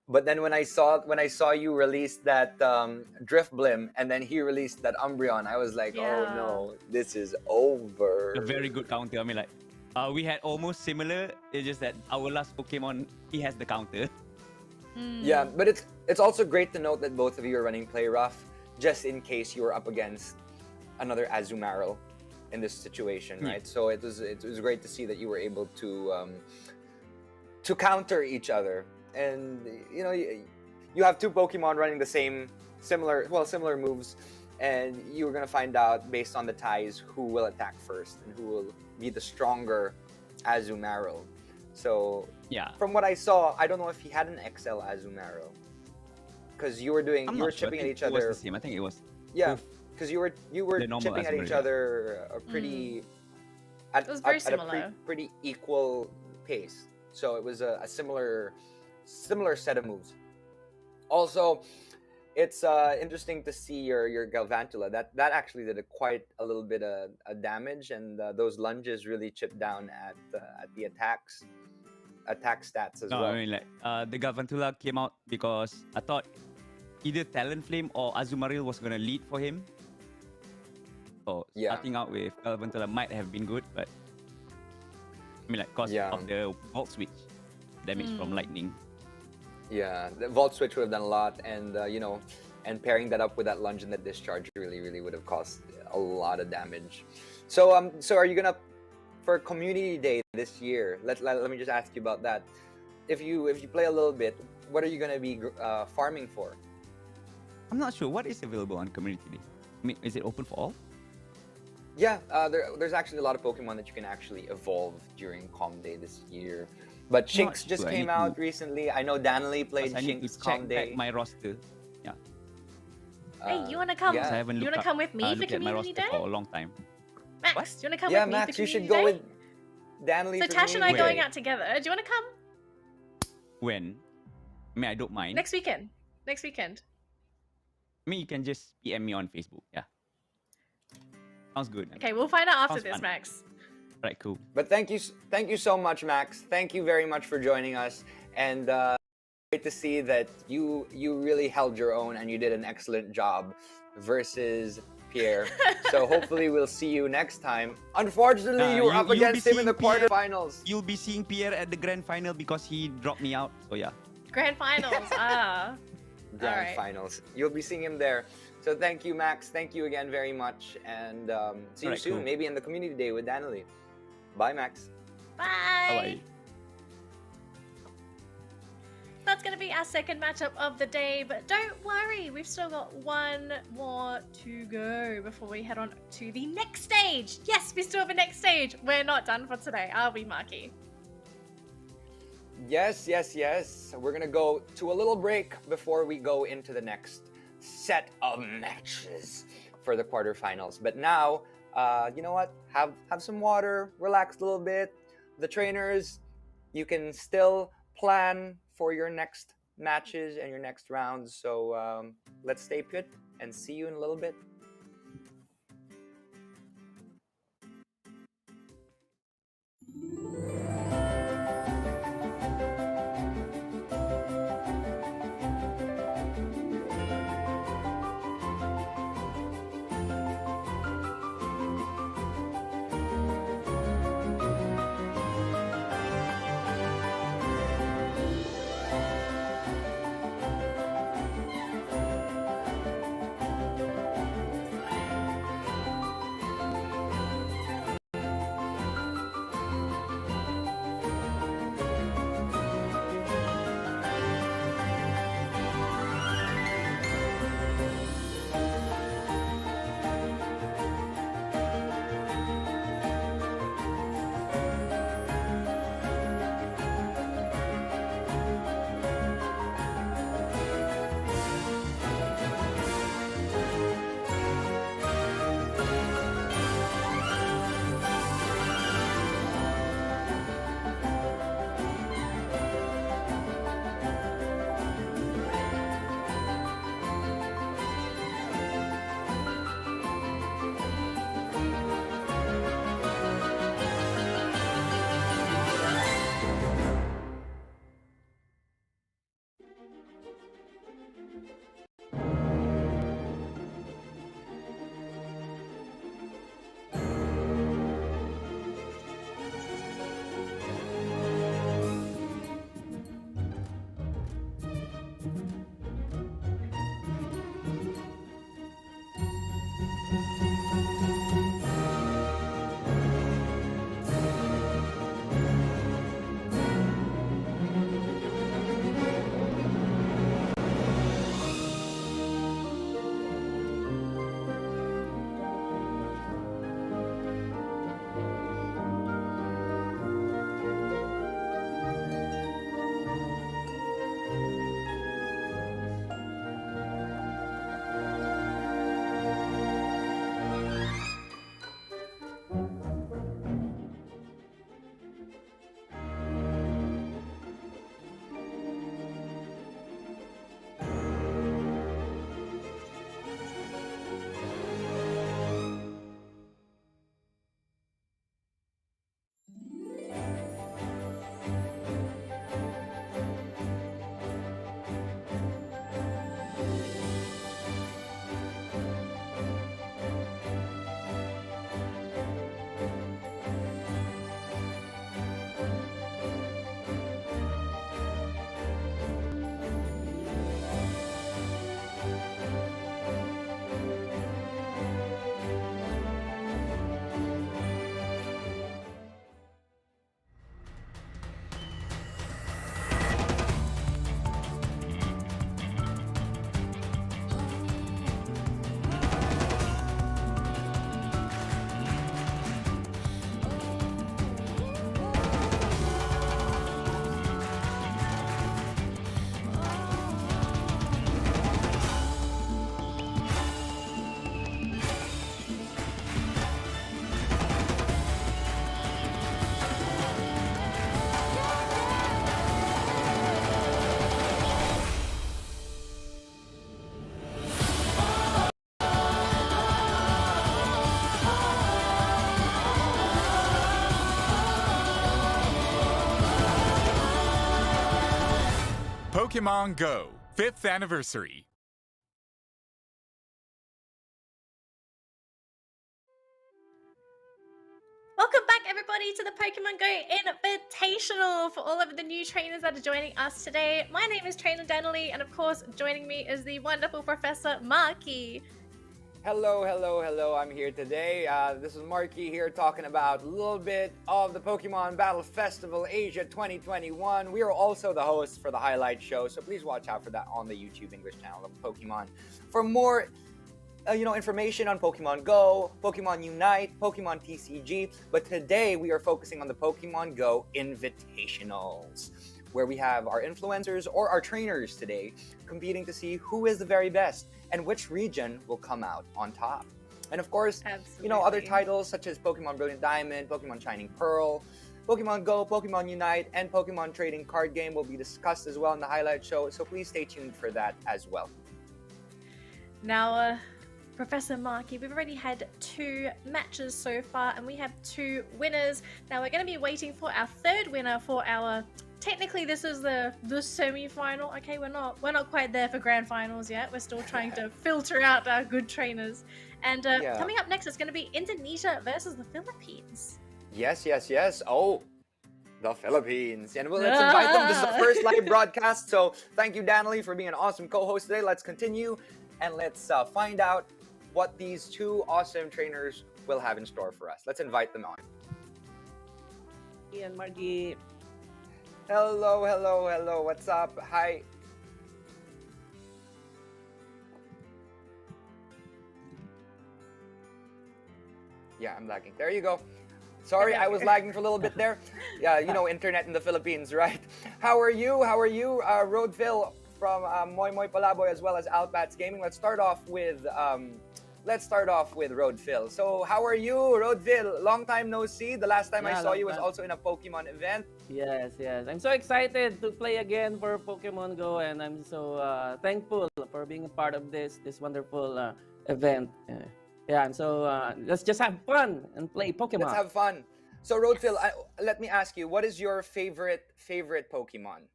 But then when I saw you release that Drifblim, and then he released that Umbreon, I was like, oh no, this is over. A very good counter. I mean, like, we had almost similar. It's just that our last Pokemon, he has the counter. Yeah, but it's also great to note that both of you are running Play Rough, just in case you were up against another Azumarill in this situation, right? So it was great to see that you were able to counter each other. And you know, you have 2 Pokemon running the similar moves, and you were gonna find out based on the ties who will attack first and who will be the stronger Azumarill. So from what I saw, I don't know if he had an XL Azumarill, because you were chipping at each other. It was the same. I think it was. Yeah, because you were chipping at each other at a pretty equal pace. So it was a similar set of moves. Also, it's interesting to see your Galvantula. That actually did quite a little bit of damage, and those lunges really chipped down at the attack stats as well. I mean, like, the Galvantula came out because I thought either Talonflame or Azumarill was gonna lead for him. So starting out with Galvantula might have been good, but I mean, like, cause of the Volt Switch damage from lightning. Yeah, the Volt Switch would have done a lot, and you know, and pairing that up with that lunge and the discharge really would have caused a lot of damage. So so are you gonna, for Community Day this year, let me just ask you about that. If you play a little bit, what are you gonna be farming for? I'm not sure what is available on Community Day. I mean, is it open for all? Yeah, there's actually a lot of Pokemon that you can actually evolve during Com Day this year. But Shinx just came out recently. I know Danley played I need to Shinx check Com Day. back my roster. Yeah. Hey, you wanna come? yeah. I haven't You looked wanna come with me for looked at my Community roster Day? for a long time. Max, What? do you wanna come Yeah, with me Max, for you should Community go Day? with Danley. So for Tash and I Community going Day. out together. Do you wanna come? When? I mean, I don't mind. Next weekend. Next weekend. I mean, you can just PM me on Facebook. Yeah. Sounds good. Okay, we'll find out after Sounds this, fun. Max. Right, cool. But thank you so much, Max. Thank you very much for joining us, and great to see that you really held your own and you did an excellent job versus Pierre. So hopefully we'll see you next time. Unfortunately, you were up you'll be against him in the seeing Pierre- quarterfinals. You'll be seeing Pierre at the grand final because he dropped me out. So yeah. Grand finals. Grand Alright. finals. You'll be seeing him there. So thank you, Max. Thank you again very much, and see you Alright, soon. cool. Maybe in the Community Day with Danley. Bye, Max. Bye. Bye. That's going to be our second matchup of the day, but don't worry, we've still got one more to go before we head on to the next stage. Yes, we still have a next stage. We're not done for today, are we, Marky? Yes. We're gonna go to a little break before we go into the next set of matches for the quarterfinals. But now, you know what? Have some water, relax a little bit. The trainers, you can still plan for your next matches and your next rounds. So let's stay put and see you in a little bit. Pokémon GO 5th Anniversary. Welcome back, everybody, to the Pokemon GO Invitational for all of the new trainers that are joining us today. My name is Trainer Danily, and of course, joining me is the wonderful Professor Marky. Hello, hello, hello. I'm here today. This is Marky here talking about a little bit of the Pokemon Battle Festival Asia 2021. We are also the hosts for the highlight show, so please watch out for that on the YouTube English channel of Pokemon. For more information on Pokemon Go, Pokemon Unite, Pokemon TCG, but today we are focusing on the Pokemon Go Invitationals, where we have our influencers or our trainers today competing to see who is the very best and which region will come out on top. And of course, other titles such as Pokemon Brilliant Diamond, Pokemon Shining Pearl, Pokemon Go, Pokemon Unite, and Pokemon Trading Card Game will be discussed as well in the highlight show, so please stay tuned for that as well. Now, Professor Marky, we've already had 2 matches so far, and we have 2 winners. Now we're going to be waiting for our 3rd winner for our. Technically, this is the semi-final. Okay, we're not quite there for grand finals yet. We're still trying to filter out our good trainers. And coming up next is going to be Indonesia versus the Philippines. Yes. Oh, the Philippines. And let's invite them. This is the first live broadcast. So thank you, Danily, for being an awesome co-host today. Let's continue and let's find out what these 2 awesome trainers will have in store for us. Let's invite them on. Ian, Marky. Hello, hello, hello. What's up? Hi. Yeah, I'm lagging. There you go. Sorry, I was lagging for a little bit there. Yeah, internet in the Philippines, right? How are you? Roadville from Moymoy, Palaboy, as well as Alpats Gaming. Let's start off with Roadville. So, how are you, Roadville? Long time no see. The last time I saw you was also in a Pokemon event. Yes. I'm so excited to play again for Pokemon Go, and I'm so thankful for being a part of this wonderful event. And so let's just have fun and play Pokemon. Let's have fun. So, Roadville, let me ask you, what is your favorite Pokemon?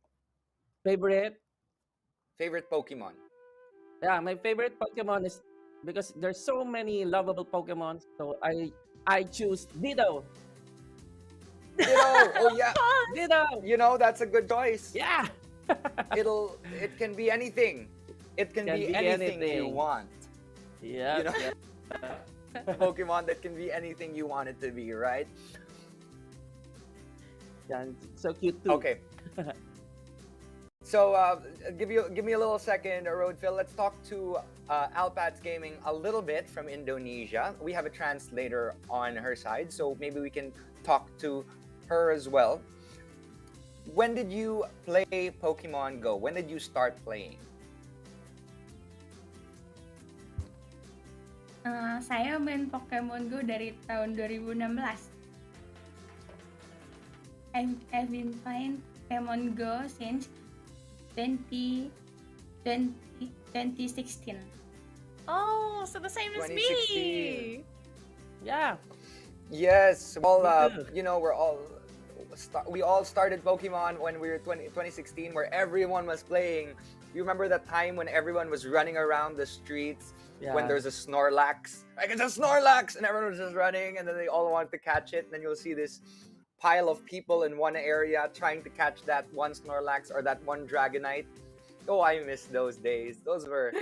Favorite Pokemon? Yeah, my favorite Pokemon is, because there's so many lovable Pokemon, so I choose Ditto. Oh yeah, Ditto. That's a good choice. Yeah. It can be anything. It can be anything you want. Yeah. Pokemon that can be anything you want it to be, right? Yeah, so cute too. Okay. So give me a little second, Roadville. Let's talk to Alpats Gaming a little bit from Indonesia. We have a translator on her side, so maybe we can talk to her as well. When did you play Pokemon Go? When did you start playing? Saya main Pokemon Go dari tahun 2016. I've been playing Pokemon Go since 2016. Oh, so the same as me. Yeah. Yes. Well, we all started Pokemon when we were 2016, where everyone was playing. You remember that time when everyone was running around the streets when there's a Snorlax? Like, it's a Snorlax! And everyone was just running, and then they all wanted to catch it. And then you'll see this pile of people in one area trying to catch that one Snorlax or that one Dragonite. Oh, I miss those days. Those were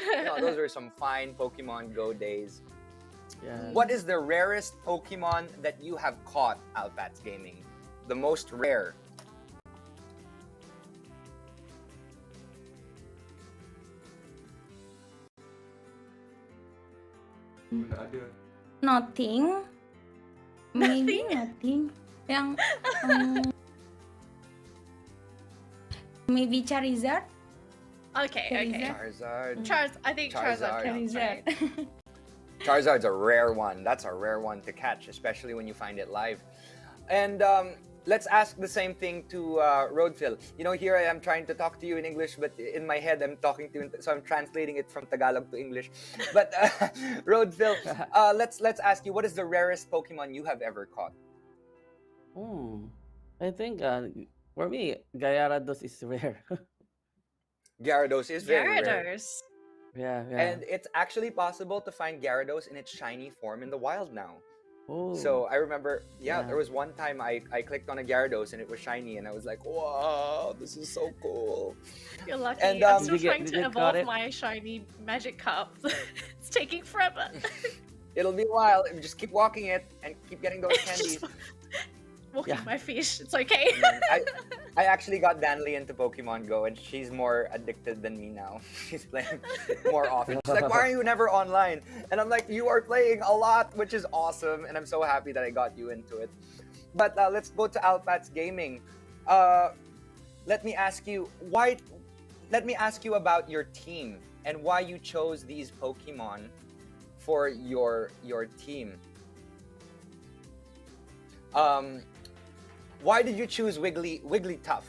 some fine Pokemon Go days. Yeah. What is the rarest Pokemon that you have caught, Alpats Gaming? The most rare? Nothing. Maybe nothing. Yang maybe Charizard. Okay. Charizard. I think Charizard. Charizard. Charizard's a rare one. That's a rare one to catch, especially when you find it live. And let's ask the same thing to Roadville. Here I am trying to talk to you in English, but in my head I'm talking to you, so I'm translating it from Tagalog to English. But Roadville, let's ask you, what is the rarest Pokemon you have ever caught? I think for me, Gyarados is rare. Gyarados is very rare. Gyarados. Yeah, yeah. And it's actually possible to find Gyarados in its shiny form in the wild now. Oh. So I remember, Yeah. there was one time I clicked on a Gyarados and it was shiny, and I was like, wow, this is so cool. You're lucky. And, I'm still Did you get- trying did to you evolve got it? my shiny magic cup. It's taking forever. It'll be a while. Just keep walking it and keep getting those candies. Walking Yeah. my fish. It's okay. I actually got Danley into Pokemon Go, and she's more addicted than me now. She's playing more often. She's like, why are you never online? And I'm like, you are playing a lot, which is awesome, and I'm so happy that I got you into it. But let's go to Alpats Gaming. Let me ask you about your team and why you chose these Pokemon for your team. Why did you choose Wigglytuff?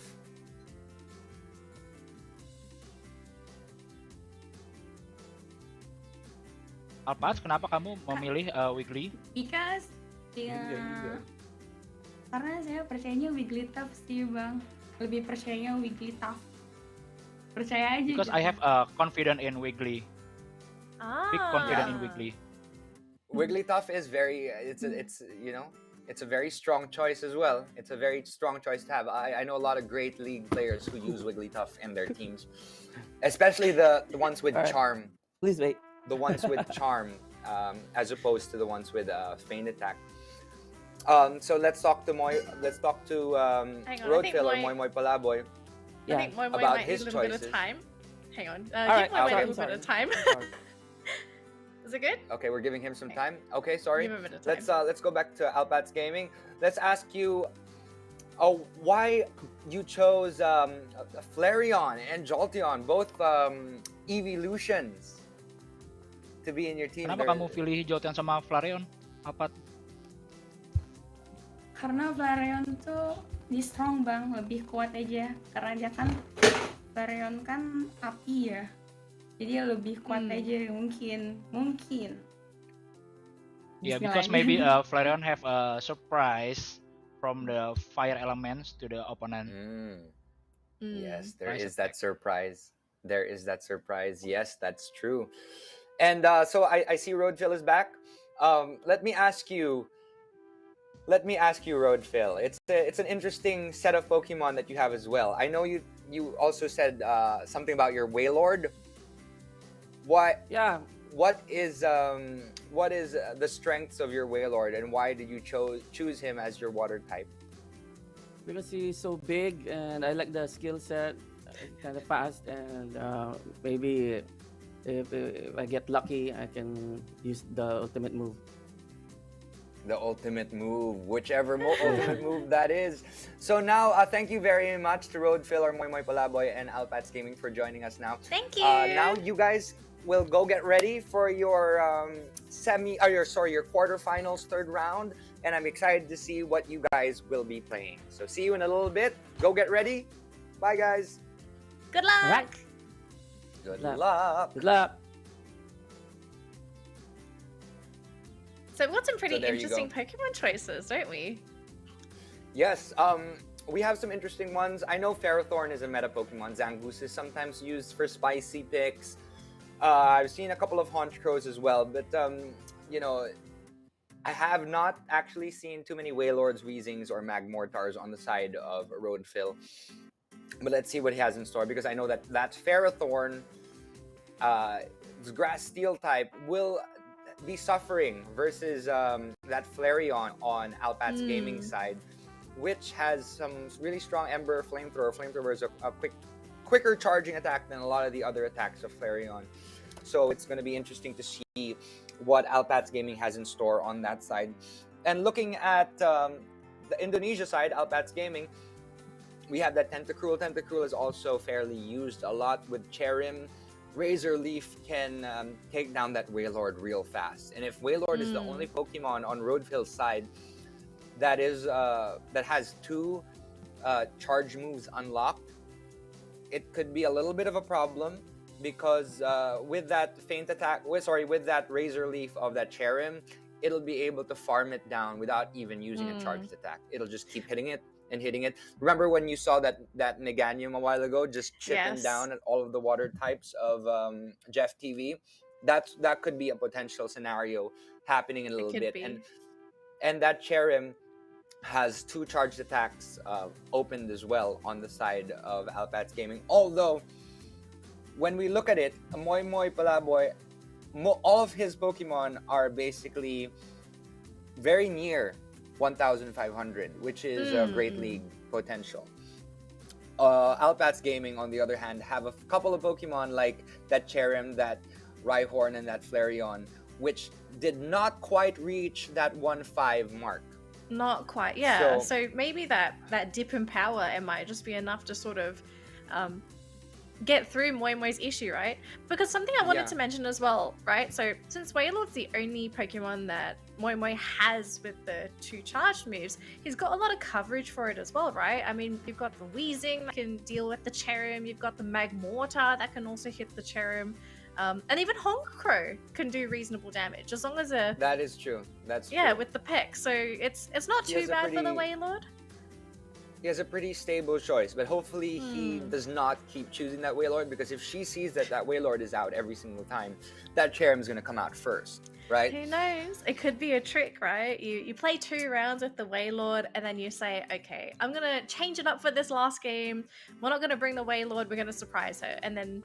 Alpats, kenapa kamu memilih Wiggly? Because karena saya percayanya Wigglytuff sih bang, lebih percayanya Wigglytuff. Percaya aja. Because gitu. I have confidence in Wiggly. Big confidence in Wiggly. Wigglytuff is very it's a very strong choice as well. It's a very strong choice to have. I know a lot of great league players who use Wigglytuff in their teams, especially the ones with Alright. charm. Please wait. The ones with charm, as opposed to the ones with feint attack. So let's talk to Hang on, Roadfill or I think Moymoy Palaboy. I think Moymoy about might need his a little bit of choices. time. Hang on. Alright, Give Moymoy a sorry, little bit of time. Sorry. Is it good? Okay, we're giving him some time. Okay, sorry. Give him a bit of time. Let's go back to Alpats Gaming. Let's ask you, why you chose Flareon and Jolteon, both evolutions, to be in your team. Kenapa kamu pilih Jolteon sama Flareon? Alpat? Karena Flareon tuh di strong bang, lebih kuat aja. Karena dia kan Flareon kan api ya, jadi dia lebih kuat aja mungkin. Yeah, because maybe Flareon have a surprise from the fire elements to the opponent. Yes, there Nice is that surprise. There is that surprise. Yes, that's true. And so I see Roadfill is back. Let me ask you, Roadfill. It's an interesting set of Pokemon that you have as well. I know you also said something about your Wailord. Yeah. What is the strengths of your Wailord, and why did you choose him as your water type? Because he's so big and I like the skill set, kind of fast, and maybe if I get lucky, I can use the ultimate move. The ultimate move, whichever ultimate move that is. So now, thank you very much to Roadfill or Moymoy Palaboy and Alpats Gaming for joining us now. Thank you. Now you guys will go get ready for your your quarterfinals, third round, and I'm excited to see what you guys will be playing. So see you in a little bit. Go get ready. Bye, guys. Good luck. Alright. Good luck. luck. Good luck. So we've got some pretty there you interesting go. Pokemon choices, don't we? Yes, we have some interesting ones. I know Ferrothorn is a meta Pokemon. Zangoose is sometimes used for spicy picks. I've seen a couple of Honchkrows as well, but I have not actually seen too many Wailords, Weezings, or Magmortars on the side of Roadfill. But let's see what he has in store, because I know that Ferrothorn, Grass Steel type, will be suffering versus that Flareon on Alpats Gaming side, which has some really strong Ember, Flamethrower. Flamethrower is a quicker charging attack than a lot of the other attacks of Flareon. So it's going to be interesting to see what Alpats Gaming has in store on that side. And looking at the Indonesia side, Alpats Gaming, we have that Tentacruel. Tentacruel is also fairly used a lot with Cherim. Razor Leaf can take down that Wailord real fast. And if Wailord is the only Pokemon on Roadfill's side that has two charge moves unlocked, it could be a little bit of a problem, because with that with that Razor Leaf of that Cherim, it'll be able to farm it down without even using a charged attack. It'll just keep hitting it and hitting it. Remember when you saw that Meganium a while ago just chipping Yes. down at all of the water types of Jeff TV? That could be a potential scenario happening in a little could bit. be. And that Cherrim has 2 charged attacks opened as well on the side of Alpats Gaming. Although, when we look at it, Moymoy, Palaboy, all of his Pokemon are basically very near 1,500, which is a Great League potential. Alpats Gaming, on the other hand, have a couple of Pokemon like that Cherrim, that Rhyhorn, and that Flareon, which did not quite reach that 1.5 mark. Not quite, yeah. So maybe that dip in power, it might just be enough to sort of get through Moymoy's issue, right? Because something I wanted to mention as well, right? So since Wailord's the only Pokemon that Moymoy has with the 2 charged moves, he's got a lot of coverage for it as well, right? I mean, you've got the Weezing that can deal with the Cherrim, you've got the Magmortar that can also hit the Cherrim, and even Honk-Crow can do reasonable damage as long as That is true. That's yeah, true. with the peck. So it's not too bad for the Wailord. He has a pretty stable choice, but hopefully he does not keep choosing that Wailord, because if she sees that Wailord is out every single time, that Cherrim's gonna come out first, right? Who knows? It could be a trick, right? You play 2 rounds with the Wailord, and then you say, okay, I'm gonna change it up for this last game. We're not gonna bring the Wailord, we're gonna surprise her. And then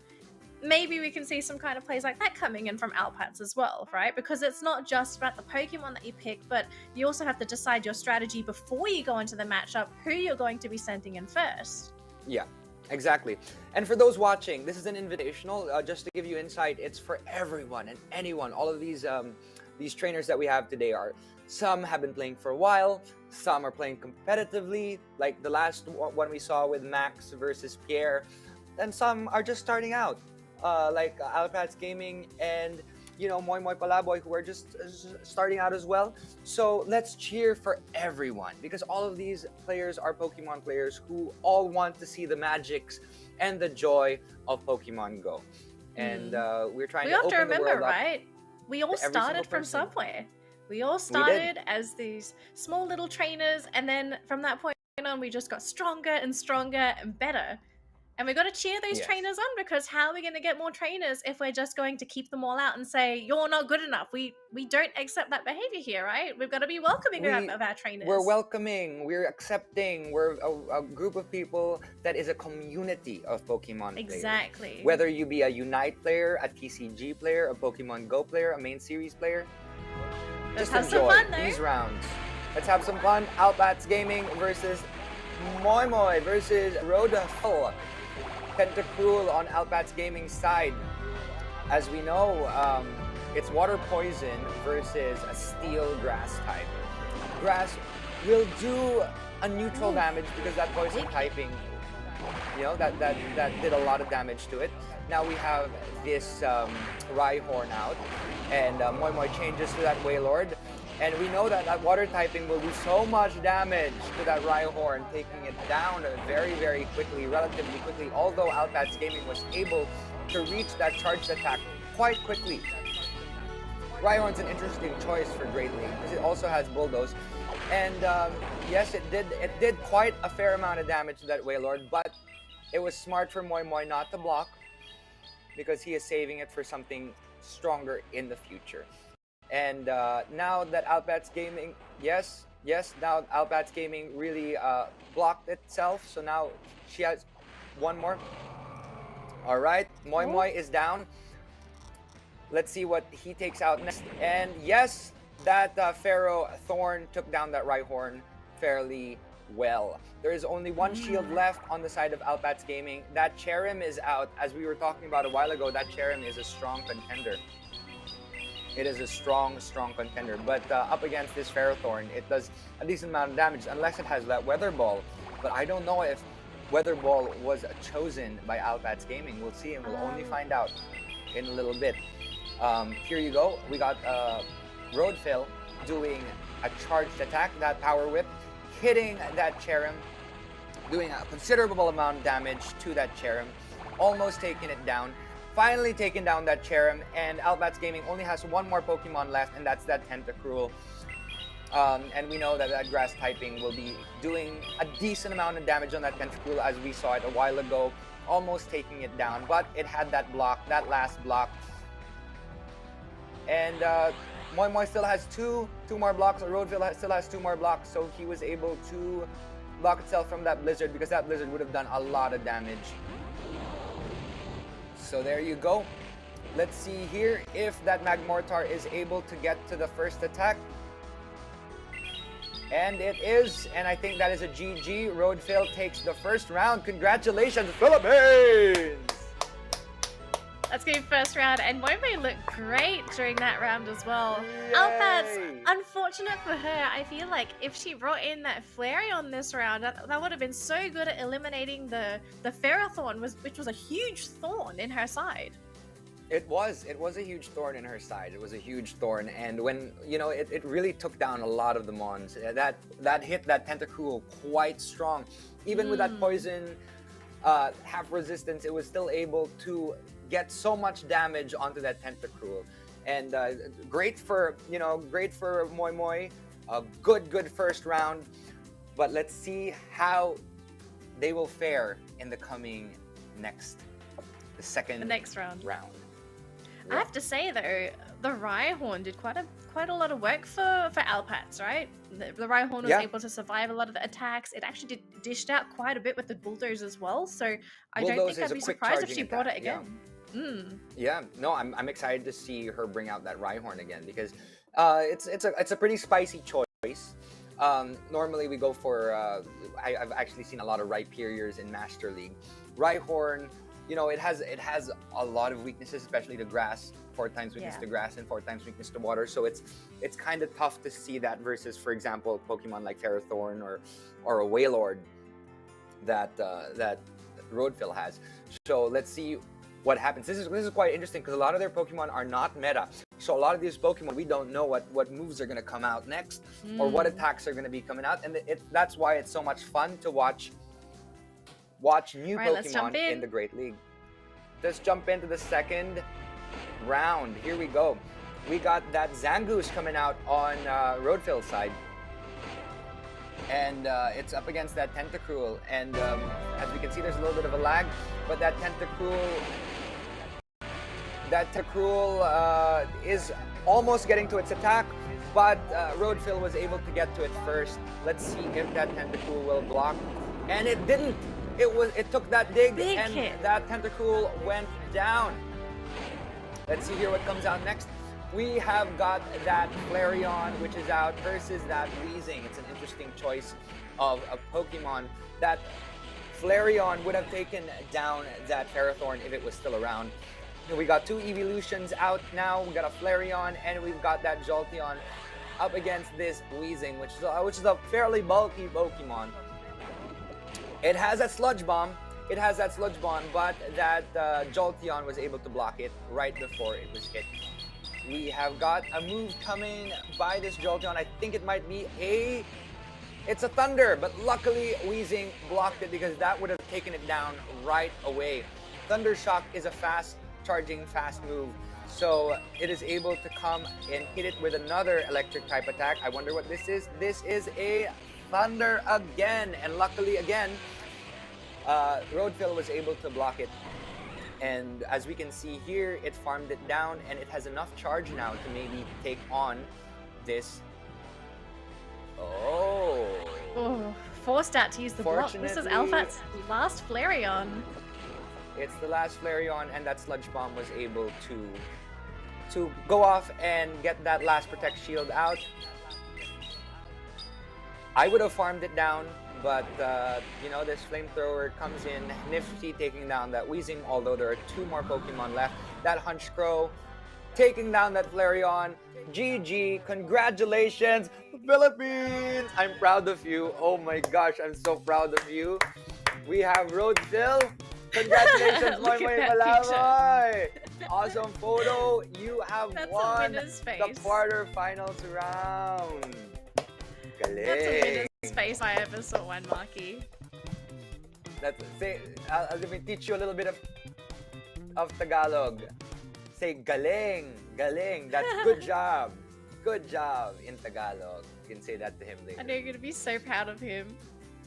maybe we can see some kind of plays like that coming in from Alpats as well, right? Because it's not just about the Pokemon that you pick, but you also have to decide your strategy before you go into the matchup, who you're going to be sending in first. Yeah, exactly. And for those watching, this is an invitational. Just to give you insight, it's for everyone and anyone. All of these trainers that we have today some have been playing for a while, some are playing competitively, like the last one we saw with Max versus Pierre, and some are just starting out. Like Alpats Gaming and Moymoy, Palaboy, who are just starting out as well. So let's cheer for everyone, because all of these players are Pokemon players who all want to see the magics and the joy of Pokemon Go. And we're trying to open the world up. We have to remember, right? We all started from somewhere. We all started as these small little trainers, and then from that point on, we just got stronger and stronger and better. And we've got to cheer those trainers on, because how are we going to get more trainers if we're just going to keep them all out and say, you're not good enough? We don't accept that behavior here, right? We've got to be welcoming of our trainers. We're welcoming, we're accepting, we're a group of people that is a community of Pokemon players. Exactly. Whether you be a Unite player, a TCG player, a Pokemon Go player, a main series player, Let's just have enjoy some fun, though. these rounds. Let's have some fun. Alpats Gaming versus Moymoy versus Rodafel. Tentacruel on Alpats Gaming's side. As we know, it's water poison versus a steel grass type. Grass will do a neutral damage because that poison typing, that did a lot of damage to it. Now we have this Rhyhorn out, and Moymoy changes to that Wailord. And we know that water typing will do so much damage to that Rhyhorn, taking it down very, very quickly, relatively quickly, although Alpats Gaming was able to reach that charged attack quite quickly. Rhyhorn's an interesting choice for Great League, because it also has Bulldoze. And yes, it did quite a fair amount of damage to that Wailord, but it was smart for Moymoy not to block, because he is saving it for something stronger in the future. And now that Alpats Gaming, now Alpats Gaming really blocked itself. So now she has one more. All right, Moymoy is down. Let's see what he takes out next. And yes, that Pharaoh Thorn took down that Rhyhorn fairly well. There is only one shield left on the side of Alpats Gaming. That Cherrim is out. As we were talking about a while ago, that Cherrim is a strong contender. It is a strong contender, but up against this Ferrothorn, it does a decent amount of damage, unless it has that Weather Ball. But I don't know if Weather Ball was chosen by Alpats Gaming. We'll see, and we'll only find out in a little bit. Here you go. We got Rodafel doing a charged attack, that Power Whip, hitting that Cherrim, doing a considerable amount of damage to that Cherrim, almost taking it down. Finally taking down that Cherrim, and Alpats Gaming only has one more Pokemon left, and that's that Tentacruel. And we know that that grass typing will be doing a decent amount of damage on that Tentacruel, as we saw it a while ago, almost taking it down. But it had that block, that last block. And Moymoy still has two more blocks. Roadville still has 2 more blocks, so he was able to block itself from that Blizzard, because that Blizzard would have done a lot of damage. So there you go. Let's see here if that Magmortar is able to get to the first attack. And it is, and I think that is a GG. Roadville takes the first round. Congratulations, Philippines! That's going first round, and Moymoy looked great during that round as well. Alpats, unfortunate for her. I feel like if she brought in that Flareon this round, that would have been so good at eliminating the Ferrothorn, which was a huge thorn in her side. It was a huge thorn in her side. It was a huge thorn, and when, you know, it really took down a lot of the Mons. That hit that Tentacruel quite strong. Even with that poison half resistance, it was still able to get so much damage onto that Tentacruel. And great for Moymoy. A good first round. But let's see how they will fare in the coming the second round. I have to say though, the Rhyhorn did quite a lot of work for Alpats, right? The Rhyhorn was able to survive a lot of the attacks. It actually dished out quite a bit with the Bulldoze as well. So I don't think I'd be surprised if she brought it again. Yeah, no, I'm excited to see her bring out that Rhyhorn again, because it's a pretty spicy choice. Normally we go for I've actually seen a lot of Rhyperiors in Master League. Rhyhorn, you know, it has a lot of weaknesses, especially to grass. 4 times weakness to grass and 4 times weakness to water. So it's kind of tough to see that versus, for example, Pokemon like Ferrothorn or a Wailord that Roadville has. So let's see what happens. This is quite interesting, because a lot of their Pokemon are not meta. So a lot of these Pokemon, we don't know what moves are going to come out next or what attacks are going to be coming out, and that's why it's so much fun to watch new Pokemon in the Great League. Let's jump into the second round. Here we go. We got that Zangoose coming out on Roadville's side. And it's up against that Tentacruel. And as we can see, there's a little bit of a lag. But that Tentacruel is almost getting to its attack. But Roadville was able to get to it first. Let's see if that Tentacruel will block. And it didn't. It took that dig, and that Tentacruel went down. Let's see here what comes out next. We have got that Flareon, which is out, versus that Weezing. It's an interesting choice of a Pokemon. That Flareon would have taken down that Ferrothorn if it was still around. We got 2 evolutions out now. We got a Flareon, and we've got that Jolteon up against this Weezing, which is a fairly bulky Pokemon. It has that Sludge Bomb. But that Jolteon was able to block it right before it was hit. We have got a move coming by this Jolteon. I think it might be it's a Thunder, but luckily Weezing blocked it, because that would have taken it down right away. Thunder Shock is a fast move, so it is able to come and hit it with another electric type attack. I wonder what this is. This is a Thunder again, and luckily again, Roadville was able to block it. And as we can see here, it farmed it down, and it has enough charge now to maybe take on this. Forced out to use the block. This is Alphat's last Flareon. It's the last Flareon, and that Sludge Bomb was able to go off and get that last Protect Shield out. I would have farmed it down, but this Flamethrower comes in nifty, taking down that Weezing, although there are 2 more Pokemon left. That Honchkrow taking down that Flareon. GG, congratulations, Philippines! I'm proud of you. Oh my gosh, I'm so proud of you. We have Roadville. Congratulations, Moymoy Palaboy! Awesome photo. You have won the quarterfinals round. That's the winner's face I ever saw, one Marky. Let me teach you a little bit of Tagalog. Say galing, galing. That's good job. Good job in Tagalog. can say that to him later. I know you're going to be so proud of him.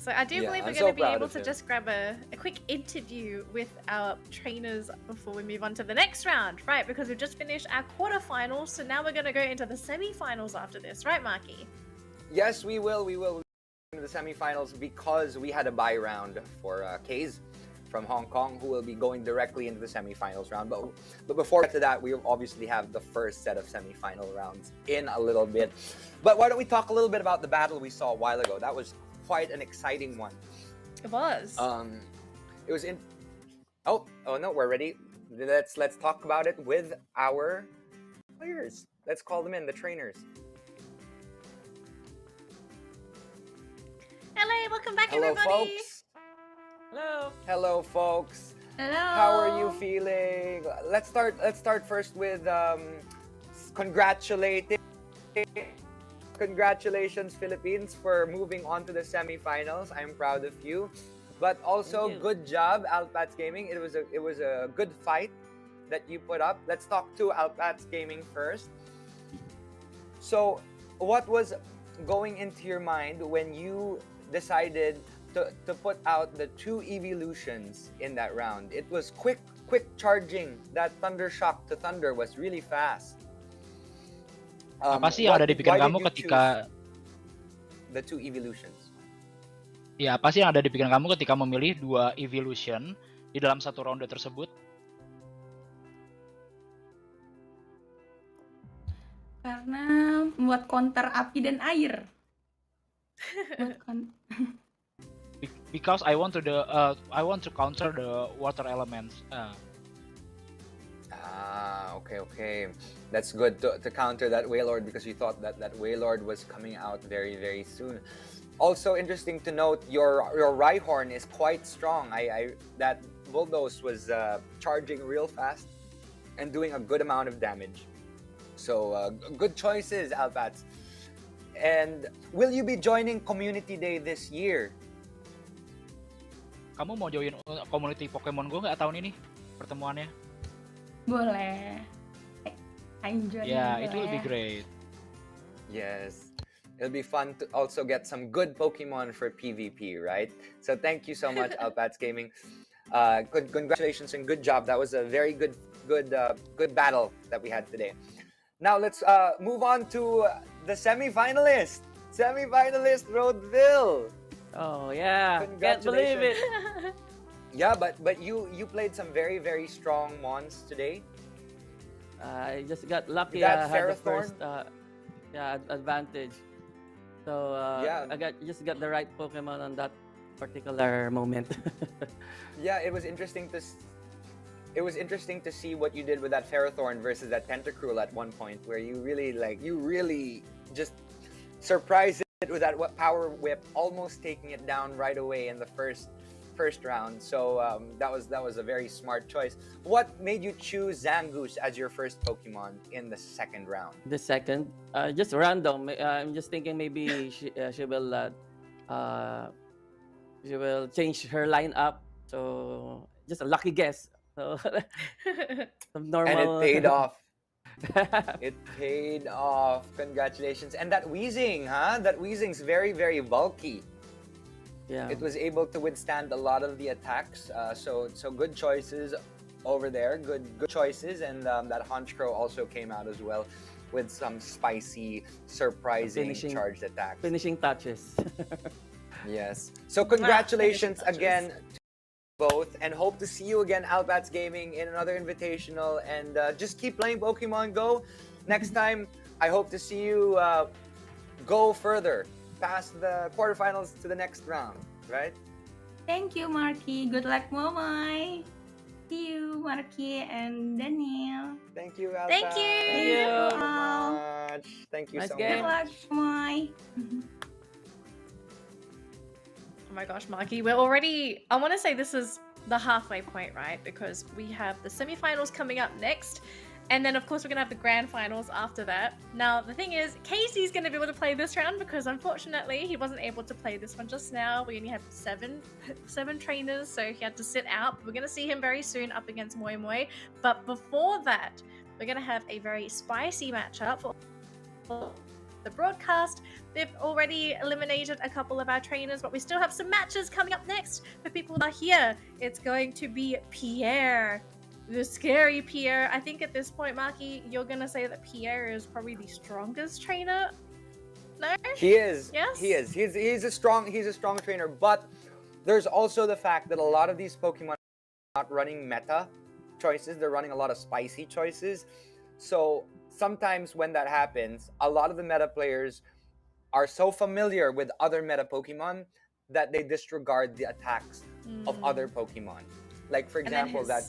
So I do Yeah, believe we're I'm going so to be proud able of to him. just grab a quick interview with our trainers before we move on to the next round, right? Because we've just finished our quarterfinals, so now we're going to go into the semi-finals after this, right, Marky? Yes, we will. We will into the semifinals because we had a bye round for KZee from Hong Kong, who will be going directly into the semifinals round. But before we get to that, we obviously have the first set of semifinal rounds in a little bit. But why don't we talk a little bit about the battle we saw a while ago? That was quite an exciting one. It was. It was in. Oh no, we're ready. Let's talk about it with our players. Let's call them in, the trainers. Hello, welcome back, Hello, everybody. folks. Hello. Hello, folks. Hello. How are you feeling? Let's start first with congratulations, Philippines, for moving on to the semifinals. I'm proud of you. But also, good job, Alpats Gaming. It was a good fight that you put up. Let's talk to Alpats Gaming first. So, what was going into your mind when you decided to put out the 2 evolutions in that round? It was quick charging. That Thunder Shock to Thunder was really fast. Apa sih yang ada di pikiran kamu ketika the 2 evolutions? Ya, apa sih yang ada di pikiran kamu ketika memilih 2 evolution di dalam satu ronde tersebut? Karena membuat counter api dan air. Because I want to counter the water elements. Okay. That's good to counter that Wailord because you thought that Wailord was coming out very, very soon. Also interesting to note, your Rhyhorn is quite strong. That Bulldoze was charging real fast and doing a good amount of damage. So good choices, Alpats. And will you be joining Community Day this year? Kamu mau join community Pokemon GO nggak tahun ini pertemuannya? Boleh. I'm joining. Yeah, it will be great. Yes. It'll be fun to also get some good Pokemon for PvP, right? So thank you so much, Alpats Gaming. Congratulations and good job. That was a very good battle that we had today. Now let's move on to the semi-finalist. Semi-finalist Roadville. Oh yeah, can't believe it. Yeah, but you played some very, very strong mons today. I just got lucky. You I got had the Ferrothorn? first advantage. So I just got the right Pokemon on that particular moment. Yeah, it was interesting to see what you did with that Ferrothorn versus that Tentacruel at one point, where you really just surprised it with that Power Whip, almost taking it down right away in the first round. So that was a very smart choice. What made you choose Zangoose as your first Pokemon in the second round? The second, just random. I'm just thinking maybe she will change her lineup. So just a lucky guess. So some normal. And it paid off. It paid off. Congratulations. And that Weezing, huh? That Weezing's very, very bulky. Yeah. It was able to withstand a lot of the attacks. So good choices over there. Good choices. And that Honchkrow also came out as well with some spicy, surprising charged attacks. Finishing touches. Yes. So congratulations again to both, and hope to see you again, Alpats Gaming, in another invitational. And just keep playing Pokemon Go. Next time, I hope to see you go further past the quarterfinals to the next round, right? Thank you, Marky. Good luck, Moymoy. See you, Marky and Daniel. Thank you, Alpats. Thank you. Thank you so much. Thank you Nice so game. Good much. luck, Moy. Oh my gosh, Marky, we're already, I want to say this is the halfway point, right? Because we have the semi-finals coming up next, and then of course we're going to have the grand finals after that. Now, the thing is, KZee's going to be able to play this round because unfortunately he wasn't able to play this one just now. We only have seven trainers, so he had to sit out. We're going to see him very soon up against Moymoy. But before that, we're going to have a very spicy matchup for the broadcast. They've already eliminated a couple of our trainers, but we still have some matches coming up next for people that are here. It's going to be Pierre, the scary Pierre. I think at this point, Marky, you're gonna say that Pierre is probably the strongest trainer. No? He is. Yes? He is. He's a strong trainer, but there's also the fact that a lot of these Pokemon are not running meta choices. They're running a lot of spicy choices. So sometimes when that happens, a lot of the meta players are so familiar with other meta Pokemon that they disregard the attacks of other Pokemon. Like for example, that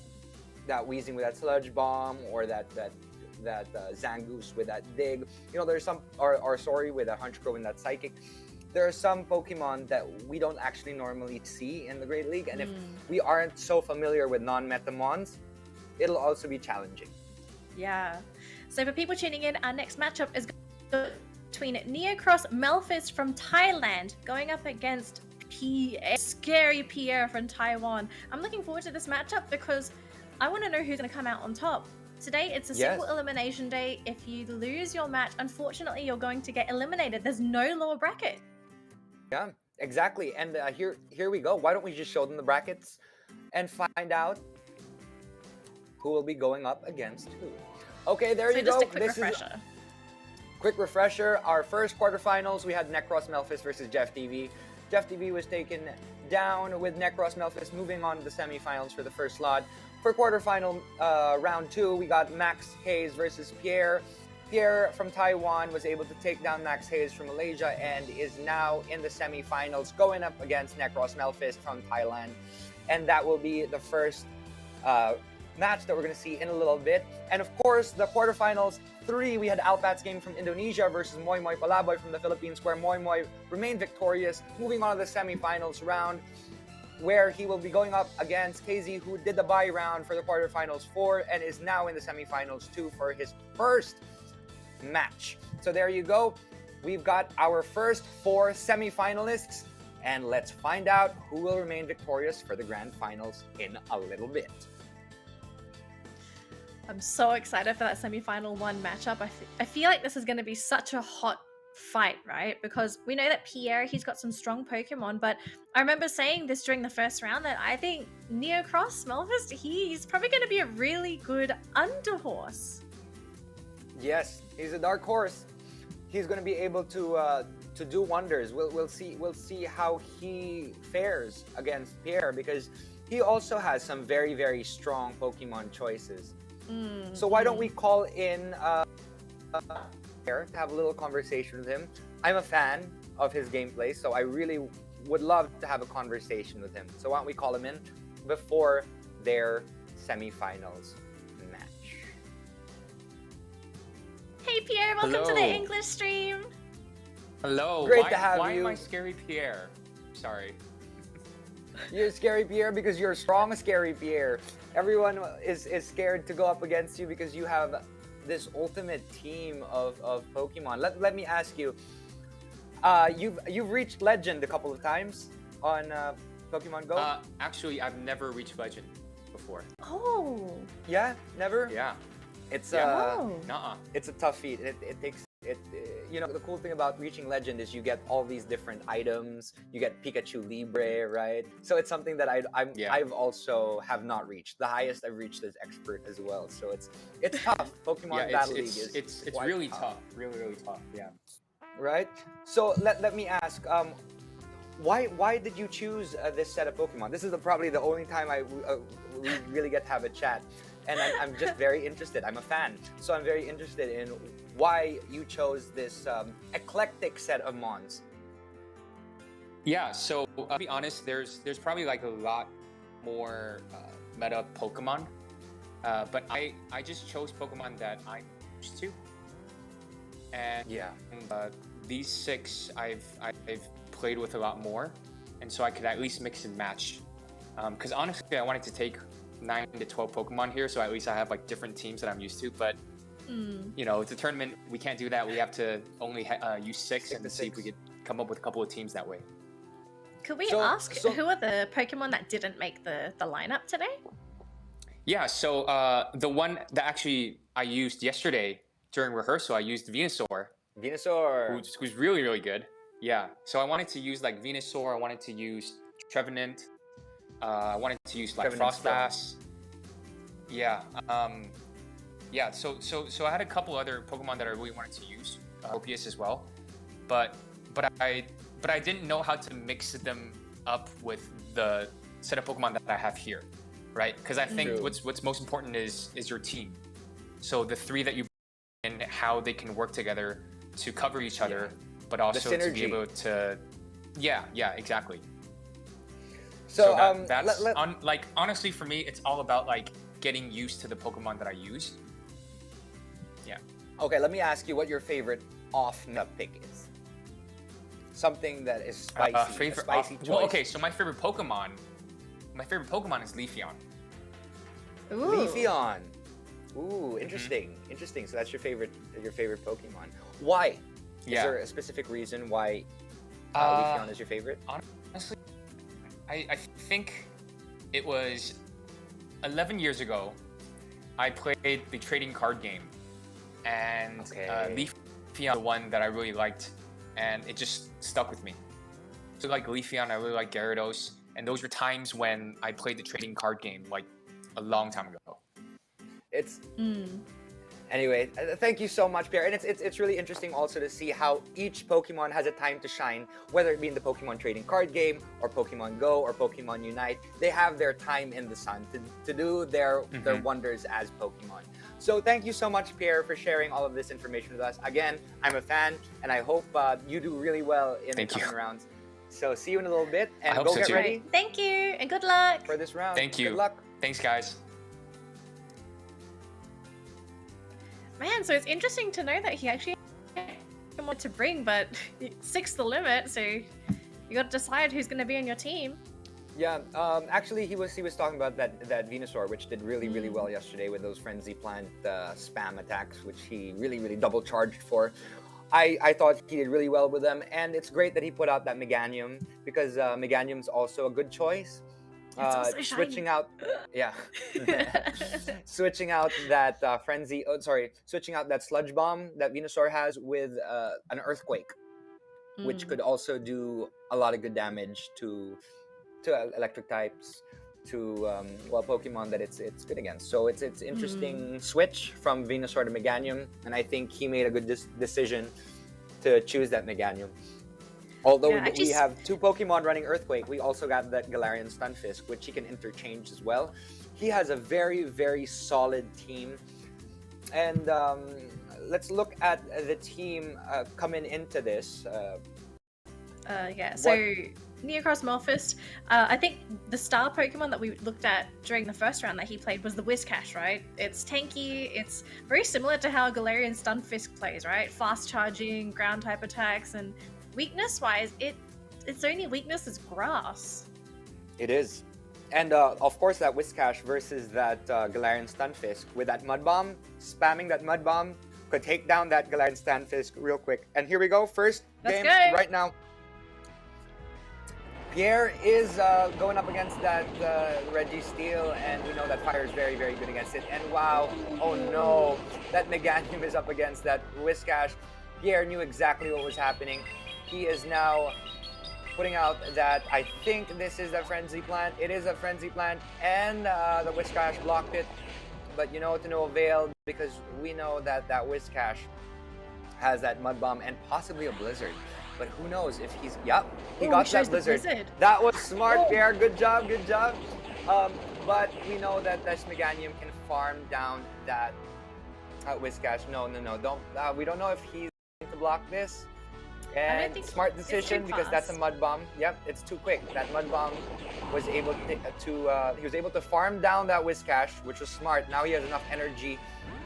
Weezing with that Sludge Bomb, or that Zangoose with that Dig. You know, there's some, or sorry, with a Honchkrow in that Psychic. There are some Pokemon that we don't actually normally see in the Great League, and if we aren't so familiar with non-meta mons, it'll also be challenging. Yeah. So for people tuning in, our next matchup is between Necross Melphist from Thailand going up against Pierre, scary Pierre from Taiwan. I'm looking forward to this matchup because I want to know who's going to come out on top. Today, it's a single elimination day. If you lose your match, unfortunately, you're going to get eliminated. There's no lower bracket. Yeah, exactly. And here we go. Why don't we just show them the brackets and find out who will be going up against who? Okay, there you go. Just a quick refresher. Quick refresher. Our first quarterfinals, we had Necross Melphist versus Jeff TV. Jeff TV was taken down, with Necross Melphist moving on to the semifinals for the first slot. For quarterfinal round 2, we got Maxhaze versus Pierre. Pierre from Taiwan was able to take down Maxhaze from Malaysia and is now in the semifinals going up against Necross Melphist from Thailand. And that will be the first match that we're going to see in a little bit. And of course, the quarterfinals 3, we had Alpats game from Indonesia versus Moymoy Palaboy from the Philippines, where Moymoy remained victorious, moving on to the semifinals round, where he will be going up against KZee, who did the bye round for the quarterfinals 4 and is now in the semifinals 2 for his first match. So there you go. We've got our first 4 semifinalists, and let's find out who will remain victorious for the grand finals in a little bit. I'm so excited for that semi-final 1 matchup. I feel like this is going to be such a hot fight, right? Because we know that Pierre, he's got some strong Pokemon, but I remember saying this during the first round that I think Necross Melphist, he's probably going to be a really good underhorse. Yes, he's a dark horse. He's going to be able to do wonders. We'll see how he fares against Pierre, because he also has some very, very strong Pokemon choices. So why don't we call in Pierre to have a little conversation with him? I'm a fan of his gameplay, so I really would love to have a conversation with him. So why don't we call him in before their semifinals match? Hey Pierre, welcome to the English stream. Hello. Great to have you. Why am I scary Pierre? Sorry. You're scary Pierre because you're strong, scary Pierre. Everyone is scared to go up against you because you have this ultimate team of Pokemon. Let me ask you, you've reached Legend a couple of times on Pokemon Go? Actually, I've never reached Legend before. Oh. Yeah, never? Yeah. It's Nuh-uh. it's a tough feat. It takes you know, the cool thing about reaching Legend is you get all these different items. You get Pikachu Libre, right? So it's something that I've also have not reached. The highest I've reached is Expert as well. So it's tough. Pokemon Battle League is it's really tough. Really tough. Yeah. Right. So let me ask, why did you choose this set of Pokemon? This is probably the only time we really get to have a chat, and I'm just very interested. I'm a fan, so I'm very interested in why you chose this eclectic set of mons. Yeah, so I'll be honest, there's probably like a lot more meta Pokemon, but I just chose Pokemon that I'm used to, and these 6 I've played with a lot more, and so I could at least mix and match. Because honestly, I wanted to take 9 to 12 Pokemon here, so at least I have like different teams that I'm used to, but. You know, it's a tournament. We can't do that. We have to only use 6 and see if we could come up with a couple of teams that way. Could we ask who are the Pokemon that didn't make the lineup today? Yeah, so the one that actually I used yesterday during rehearsal, I used Venusaur. Venusaur. who's really, really good. Yeah. So I wanted to use like Venusaur. I wanted to use Trevenant. I wanted to use like Trevenant's Frostbass. Yeah. Yeah. So I had a couple other Pokemon that I really wanted to use, Orpheus as well, but I didn't know how to mix them up with the set of Pokemon that I have here, right? Because I think what's most important is your team. So the three that you and how they can work together to cover each other, but also to be able to, yeah, exactly. So, that's like honestly for me, it's all about like getting used to the Pokemon that I use. Yeah. Okay, let me ask you what your favorite off-meta pick is. Something that is spicy. A spicy choice. Well, okay, so my favorite Pokemon is Leafeon. Ooh. Leafeon. Ooh, interesting. Interesting. So that's your favorite Pokemon. Why? Is there a specific reason why Leafeon is your favorite? Honestly, I think it was 11 years ago. I played the trading card game, and Leafeon, the one that I really liked, and it just stuck with me. So like Leafeon, I really like Gyarados, and those were times when I played the trading card game like a long time ago. It's anyway. Thank you so much, Pierre. And it's really interesting also to see how each Pokemon has a time to shine, whether it be in the Pokemon trading card game or Pokemon Go or Pokemon Unite. They have their time in the sun to do their wonders as Pokemon. So thank you so much, Pierre, for sharing all of this information with us. Again, I'm a fan, and I hope you do really well in the coming rounds. So see you in a little bit, and go get ready. Thank you, and good luck for this round. Thank you. Good luck. Thanks, guys. Man, so it's interesting to know that he actually wanted to bring, but 6's the limit, so you got to decide who's going to be on your team. Yeah, actually, he was talking about that Venusaur, which did really well yesterday with those Frenzy Plant spam attacks, which he really double charged for. I thought he did really well with them, and it's great that he put out that Meganium, because Meganium's also a good choice. Switching out, switching out that switching out that Sludge Bomb that Venusaur has with an Earthquake, which could also do a lot of good damage to electric types, to Pokemon that it's good against. So it's interesting switch from Venusaur to Meganium, and I think he made a good decision to choose that Meganium. Although we have two Pokemon running Earthquake, we also got that Galarian Stunfisk, which he can interchange as well. He has a very solid team. And let's look at the team coming into this. So Necross, Melphist. I think the star Pokemon that we looked at during the first round that he played was the Whiscash, right? It's tanky. It's very similar to how Galarian Stunfisk plays, right? Fast charging, ground type attacks, and weakness-wise, its only weakness is grass. It is. And of course, that Whiscash versus that Galarian Stunfisk with that Mud Bomb, spamming that Mud Bomb could take down that Galarian Stunfisk real quick. And here we go, first game right now. Pierre is going up against that Registeel, and we know that fire is very good against it. And wow, oh no, that Meganium is up against that Whiscash. Pierre knew exactly what was happening. He is now putting out that, I think this is a Frenzy Plant. It is a Frenzy Plant, and the Whiscash blocked it. But you know, to no avail, because we know that that Whiscash has that Mud Bomb and possibly a Blizzard. But who knows if he's... Yep, he got that Blizzard. That was smart, Pierre. Good job. But we know that this Meganium can farm down that Whiscash. No. Don't. We don't know if he's going to block this. And smart decision, because that's a Mud Bomb. Yep, it's too quick. That Mud Bomb was able he was able to farm down that Whiscash, which was smart. Now he has enough energy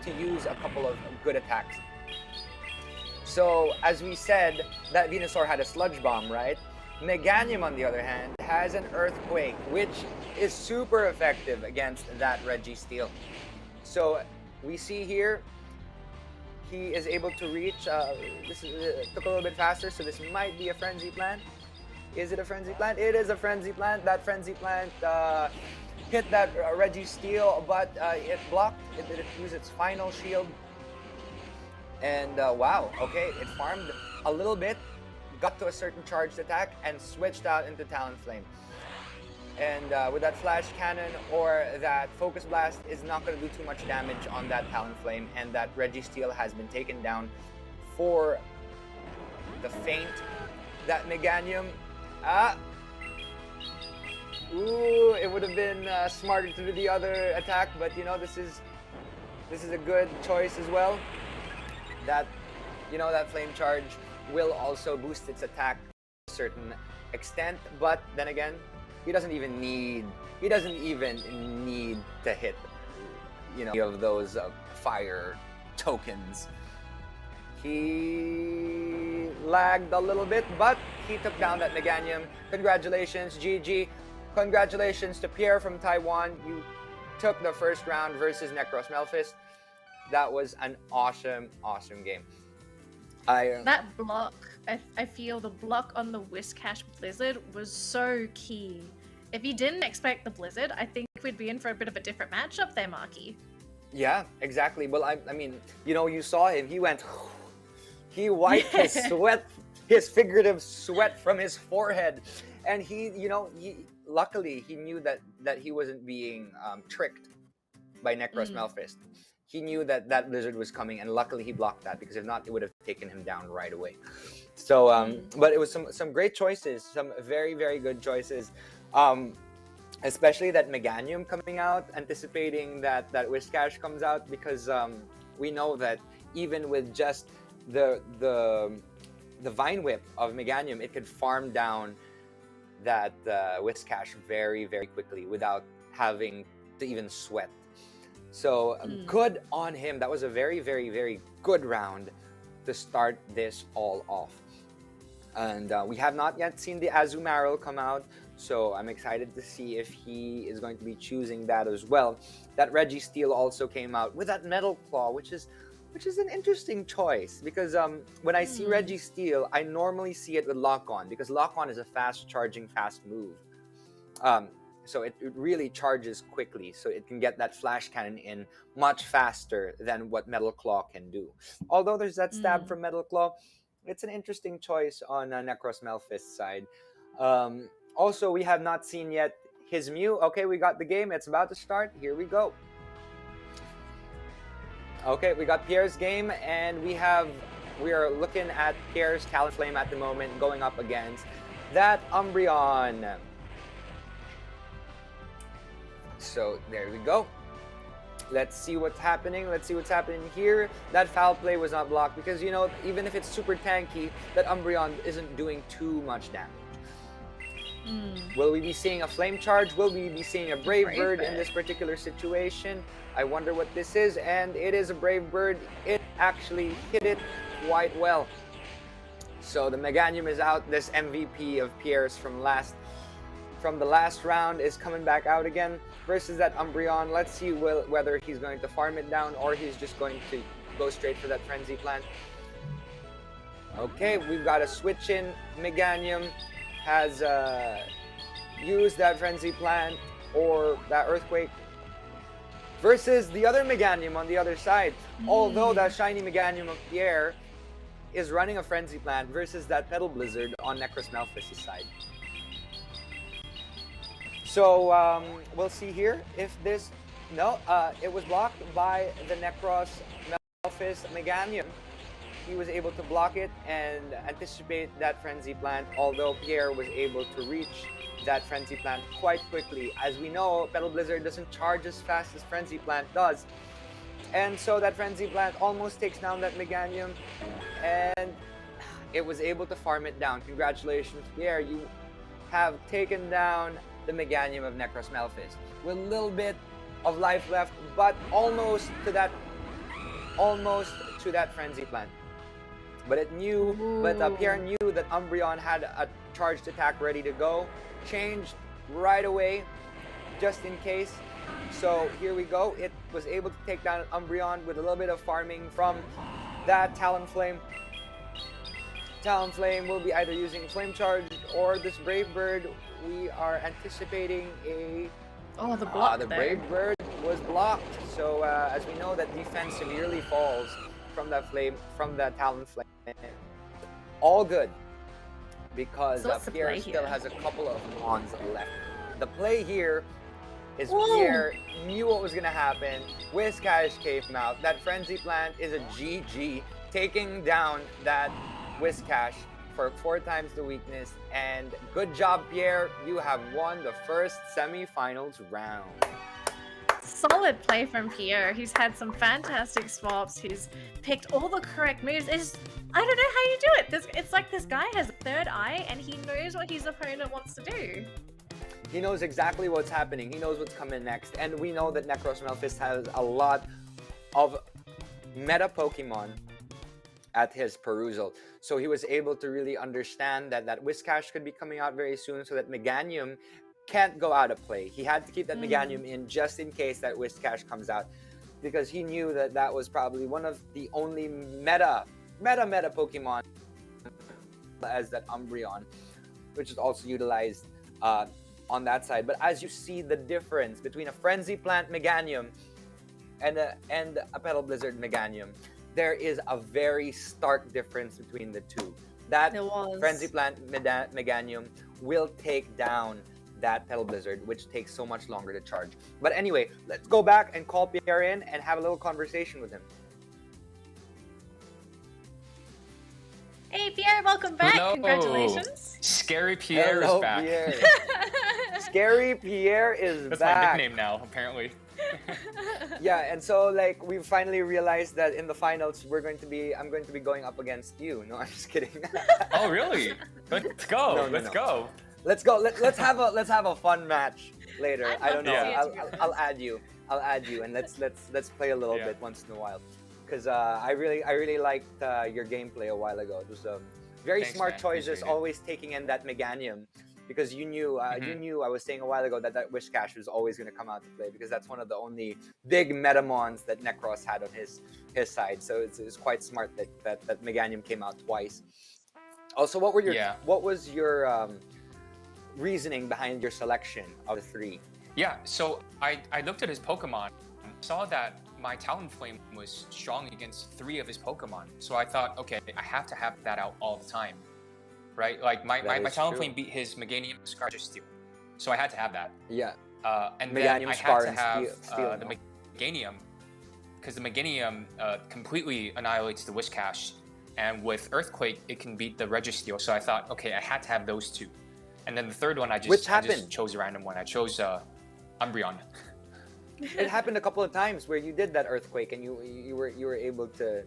to use a couple of good attacks. So, as we said, that Venusaur had a Sludge Bomb, right? Meganium, on the other hand, has an Earthquake, which is super effective against that Registeel. So, we see here, he is able to reach, this took a little bit faster, so this might be a Frenzy Plant. Is it a Frenzy Plant? It is a Frenzy Plant. That Frenzy Plant hit that Registeel, but it blocked. It didn't use its final shield. And wow, okay, it farmed a little bit, got to a certain charged attack, and switched out into Talonflame. And with that Flash Cannon or that Focus Blast is not going to do too much damage on that Talonflame, and that Registeel has been taken down for the feint. That Meganium, ooh, it would have been smarter to do the other attack, but you know, this is a good choice as well. That, you know, that Flame Charge will also boost its attack to a certain extent, but then again, he doesn't even need to hit, you know, of those fire tokens. He lagged a little bit, but he took down that Meganium. Congratulations, GG. Congratulations to Pierre from Taiwan. You took the first round versus Necross Melphist. That was an awesome game. That block, I feel the block on the Whiscash Blizzard was so key. If you didn't expect the Blizzard, I think we'd be in for a bit of a different matchup there, Marky. Yeah, exactly. Well, I mean, you know, you saw him. He went, he wiped his sweat, his figurative sweat from his forehead. And he, you know, luckily he knew that he wasn't being tricked by Necross Melphist. He knew that Blizzard was coming, and luckily he blocked that, because if not, it would have taken him down right away. So, but it was some great choices, some very, very good choices. Especially that Meganium coming out, anticipating that Whiscash comes out, because we know that even with just the Vine Whip of Meganium, it could farm down that Whiscash very, very quickly without having to even sweat. So good on him. That was a very, very, very good round to start this all off. And we have not yet seen the Azumarill come out, so I'm excited to see if he is going to be choosing that as well. That Registeel also came out with that Metal Claw, which is an interesting choice, because when I see Registeel, I normally see it with Lock On, because Lock On is a fast charging, fast move. So it really charges quickly, so it can get that Flash Cannon in much faster than what Metal Claw can do. Although there's that stab from Metal Claw, it's an interesting choice on Necross Melphist's side. Also, we have not seen yet his Mew. Okay, we got the game. It's about to start. Here we go. Okay, we got Pierre's game, and we are looking at Pierre's Talonflame at the moment going up against that Umbreon. So there we go. Let's see what's happening. Let's see what's happening here. That foul play was not blocked, because, you know, even if it's super tanky, that Umbreon isn't doing too much damage. Will we be seeing a Flame Charge? Will we be seeing a Brave Bird in this particular situation? I wonder what this is, and it is a Brave Bird. It actually hit it quite well. So the Meganium is out. This MVP of Pierre's from the last round is coming back out again versus that Umbreon. Let's see whether he's going to farm it down, or he's just going to go straight for that Frenzy Plant. Okay, we've got a switch in. Meganium has used that Frenzy Plant or that Earthquake versus the other Meganium on the other side. Although that shiny Meganium of Pierre is running a Frenzy Plant versus that Petal Blizzard on Necross Melphist's side. So we'll see here if this... No, it was blocked by the Necross Melphist Meganium. He was able to block it and anticipate that Frenzy Plant, although Pierre was able to reach that Frenzy Plant quite quickly. As we know, Petal Blizzard doesn't charge as fast as Frenzy Plant does. And so that Frenzy Plant almost takes down that Meganium, and it was able to farm it down. Congratulations, Pierre. You have taken down the Meganium of Necross Melphist with a little bit of life left, but almost to that Frenzy Plant. But Pierre knew that Umbreon had a charged attack ready to go. Changed right away, just in case. So here we go. It was able to take down Umbreon with a little bit of farming from that Talonflame. Talonflame will be either using Flame Charge or this Brave Bird. We are anticipating a... Oh, the block the Brave Bird was blocked. So as we know, that defense severely falls Talon Flame, all good because So what's the Pierre play still here? has a couple of mons left. The play here is Whoa. Pierre knew what was gonna happen. Whiscash came out. That Frenzy Plant is a GG, taking down that Whiscash for 4 times the weakness. And good job, Pierre. You have won the first semifinals round. Solid play from Pierre. He's had some fantastic swaps. He's picked all the correct moves. I don't know how you do it. It's like this guy has a third eye and he knows what his opponent wants to do. He knows exactly what's happening. He knows what's coming next. And we know that Necross Melphist has a lot of meta Pokemon at his perusal. So he was able to really understand that Whiscash could be coming out very soon, so that Meganium can't go out of play. He had to keep that Meganium in just in case that Whiscash comes out, because he knew that was probably one of the only meta Pokemon as that Umbreon, which is also utilized on that side. But as you see the difference between a Frenzy Plant Meganium and a Petal Blizzard Meganium, there is a very stark difference between the two. That Frenzy Plant Meganium will take down that Petal Blizzard, which takes so much longer to charge. But anyway, let's go back and call Pierre in and have a little conversation with him. Hey Pierre, welcome back. Hello. Congratulations. Scary Pierre Hello, is back. Pierre. Scary Pierre is That's back. my nickname now, apparently. Yeah, and so like we finally realized that in the finals I'm going to be going up against you. No, I'm just kidding. Oh really? Let's go. No, Let's go. Let's go. Let's have a fun match later. I don't know. Yeah. I'll add you. And let's play a little bit once in a while, because I really liked your gameplay a while ago. It was very Thanks, smart man. choices, Appreciate it. always taking in that Meganium, because you knew I was saying a while ago that Whiscash was always going to come out to play, because that's one of the only big metamons that Necross had on his side. So it's quite smart that Meganium came out twice. Also, what was your reasoning behind your selection of the 3? Yeah, so I looked at his Pokemon, saw that my Talonflame was strong against 3 of his Pokemon. So I thought, okay, I have to have that out all the time, right? Like my Talonflame beat his Meganium Scar Steel, so I had to have that. Yeah. And Meganium then I Scar had to have and Steel, the Meganium, because the Meganium completely annihilates the Whiscash, and with Earthquake it can beat the Registeel. So I thought, okay, I had to have those 2. And then the third one, I just chose a random one. I chose Umbreon. It happened a couple of times where you did that Earthquake and you were able to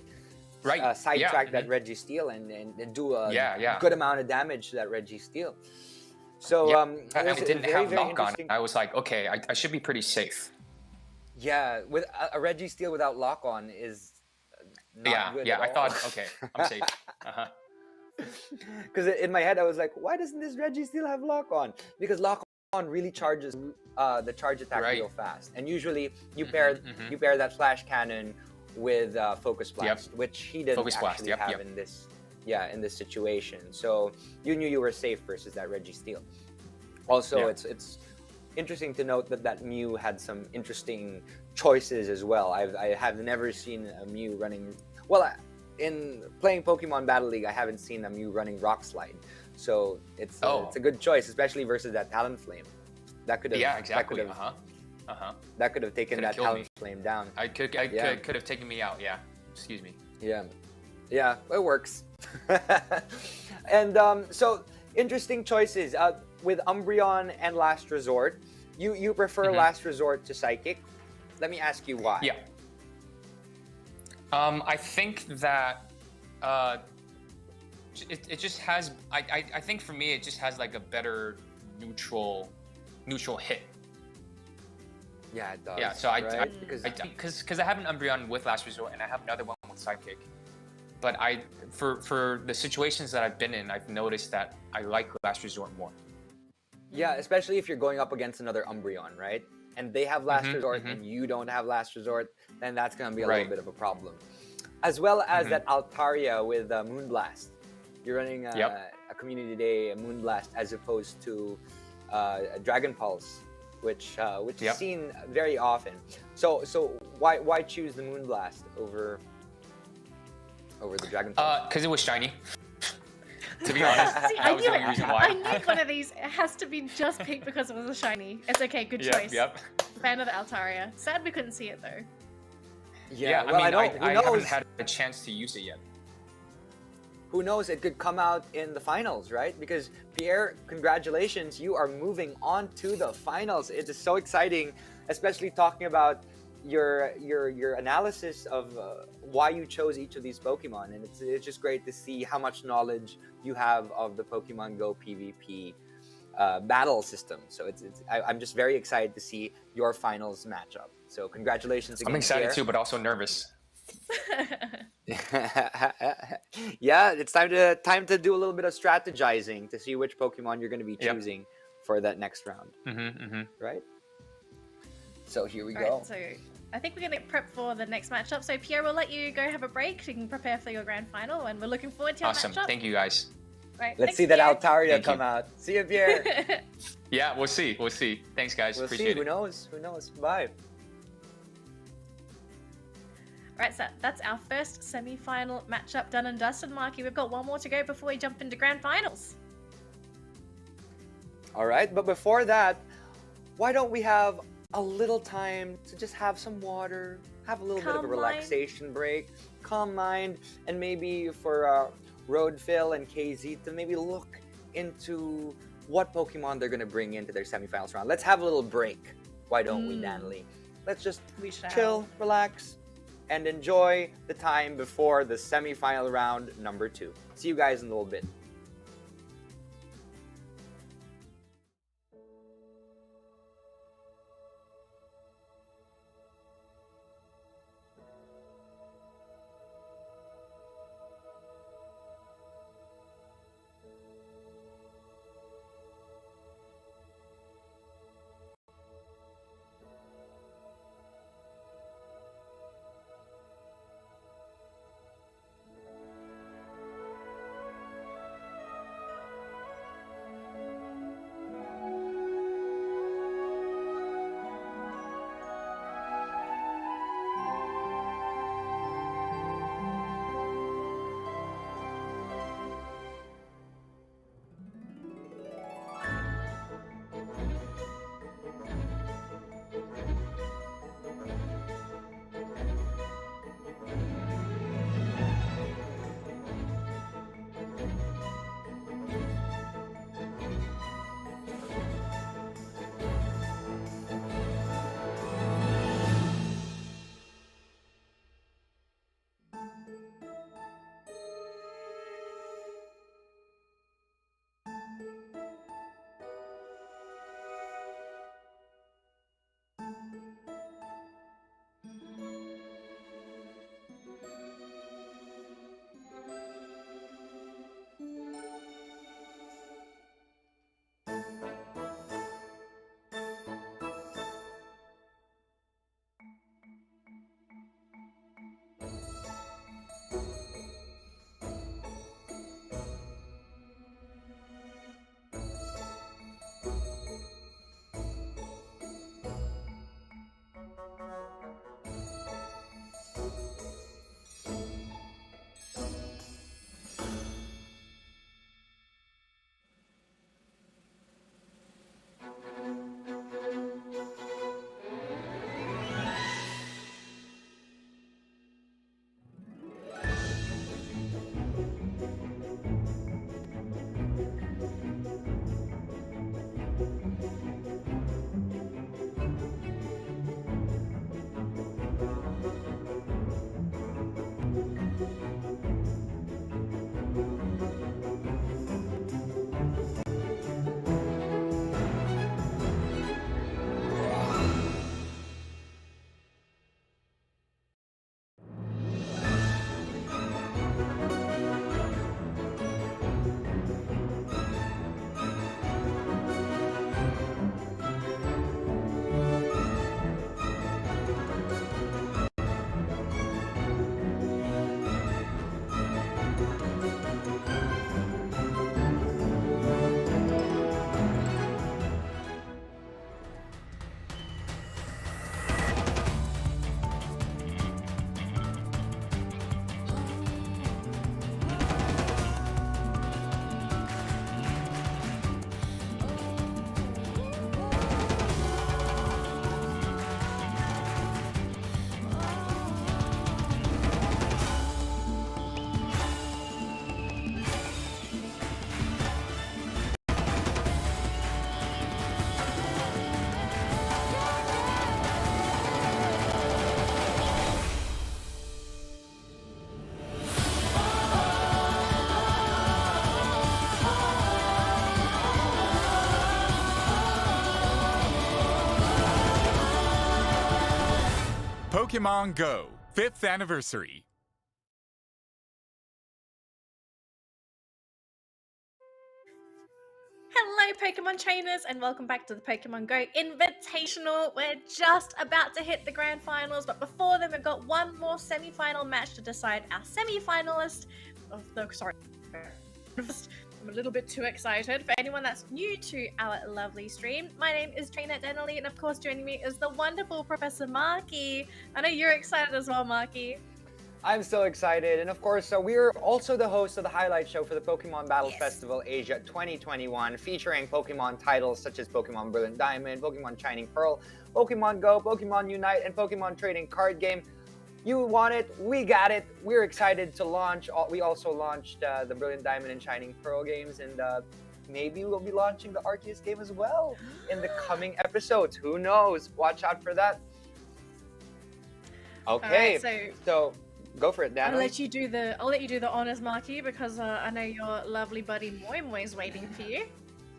sidetrack that Registeel and do a good amount of damage to that Registeel. So and it didn't have knock on. I was like, okay, I should be pretty safe. Yeah, with a Registeel without lock on is not good at all. I thought, okay, I'm safe. Because in my head I was like, why doesn't this Registeel have lock on? Because lock on really charges the charge attack real fast, and usually you pair that Flash Cannon with Focus Blast, which he didn't actually have in this situation. So you knew you were safe versus that Registeel. Also, it's interesting to note that Mew had some interesting choices as well. I have never seen a Mew running in playing Pokemon Battle League. I haven't seen a Mew running Rock Slide, so it's a good choice, especially versus that Talonflame. That could have that could have taken that Talonflame down. I could have taken me out. Yeah, excuse me. Yeah, it works. And so interesting choices with Umbreon and Last Resort. You prefer Last Resort to Psychic. Let me ask you why. Yeah. I think that it just has. I think for me it just has like a better neutral hit. Yeah, it does. Yeah, so right? because I have an Umbreon with Last Resort and I have another one with Psychic. But for the situations that I've been in, I've noticed that I like Last Resort more. Yeah, especially if you're going up against another Umbreon, right? And they have Last Resort and you don't have Last Resort, then that's going to be a little bit of a problem. As well as that Altaria with Moonblast. You're running a Community Day a Moonblast as opposed to a Dragon Pulse, which is seen very often. So why choose the Moonblast over over the Dragonfly? Because it was shiny. To be honest, See, that was the only reason why. I knew one of these. It has to be just pink because it was a shiny. It's okay, good choice. Yep. Fan of the Altaria. Sad we couldn't see it though. Yeah, well, I mean, who I knows? haven't had a chance to use it yet. Who knows? It could come out in the finals, right? Because Pierre, congratulations, you are moving on to the finals. It is so exciting, especially talking about your analysis of why you chose each of these Pokemon, and it's just great to see how much knowledge you have of the Pokemon Go PvP battle system. So I'm just very excited to see your finals matchup. So congratulations again. I'm excited Pierre. too, but also nervous. Yeah, it's time to do a little bit of strategizing to see which Pokemon you're going to be choosing for that next round. Right? So here we go. Right, so I think we're going to get prepped for the next matchup. So Pierre, we'll let you go have a break so you can prepare for your grand final, and we're looking forward to your Awesome. matchup. Thank you, guys. Right, Let's thanks, see that Pierre. Altaria Thank come you. out. See you, Pierre. Yeah, we'll see. We'll see. Thanks, guys. We'll see. Appreciate Who it. knows? Who knows? Bye. Right, so that's our first semi-final matchup done and dusted, Marky. We've got one more to go before we jump into grand finals. All right, but before that, why don't we have a little time to just have some water, have a little bit of a Calm relaxation break, calm mind, and maybe for Roadfill and KZee to maybe look into what Pokemon they're going to bring into their semifinals round. Let's have a little break. Why don't we, Natalie? Let's just We shall. chill, relax, and enjoy the time before the semifinal round number 2. See you guys in a little bit. Pokémon GO 5th Anniversary. Hello, Pokemon trainers, and welcome back to the Pokemon GO Invitational. We're just about to hit the grand finals, but before then, we've got one more semi-final match to decide our semi-finalist. Sorry, I'm a little bit too excited. For anyone that's new to our lovely stream, my name is Trainer Denali, and of course, joining me is the wonderful Professor Marky. I know you're excited as well, Marky. I'm so excited, and of course, we're also the host of the highlight show for the Pokemon Battle Festival Asia 2021, featuring Pokemon titles such as Pokemon Brilliant Diamond, Pokemon Shining Pearl, Pokemon Go, Pokemon Unite, and Pokemon Trading Card Game. You want it, we got it. We're excited to launch. We also launched the Brilliant Diamond and Shining Pearl games, and maybe we'll be launching the Arceus game as well in the coming episodes. Who knows? Watch out for that. Okay, so go for it, Dan. I'll let you do the honors, Marky, because I know your lovely buddy Moymoy is waiting for you.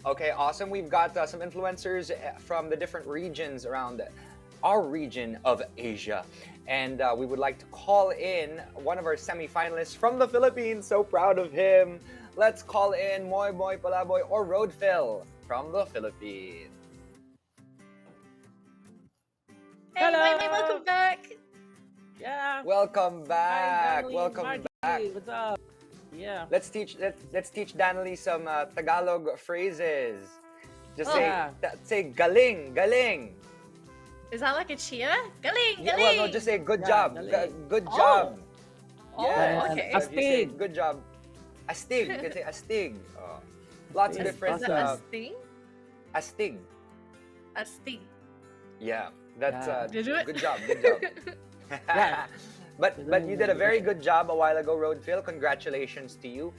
Okay, awesome. We've got some influencers from the different regions around our region of Asia. And we would like to call in one of our semi-finalists from the Philippines. So proud of him. Let's call in Moymoy, Palaboy, or Roadfill from the Philippines. Hey, Moymoy, welcome back. Yeah. Welcome back. Hi, Welcome Marky. back. What's up? Yeah. Let's teach Danley some Tagalog phrases. Just say galing, galing. Is that like a cheer? Galing, galing. Yeah, well, no, just say good job. Good Oh. job. Oh, Yes. okay. If you say good job. Astig. You can say astig. Lots of different. Is that a sting? Astig. A sting. Yeah, that's Did you do it? good job. Good job. Yeah. But you did a very good job a while ago, Roadfill. Congratulations to you.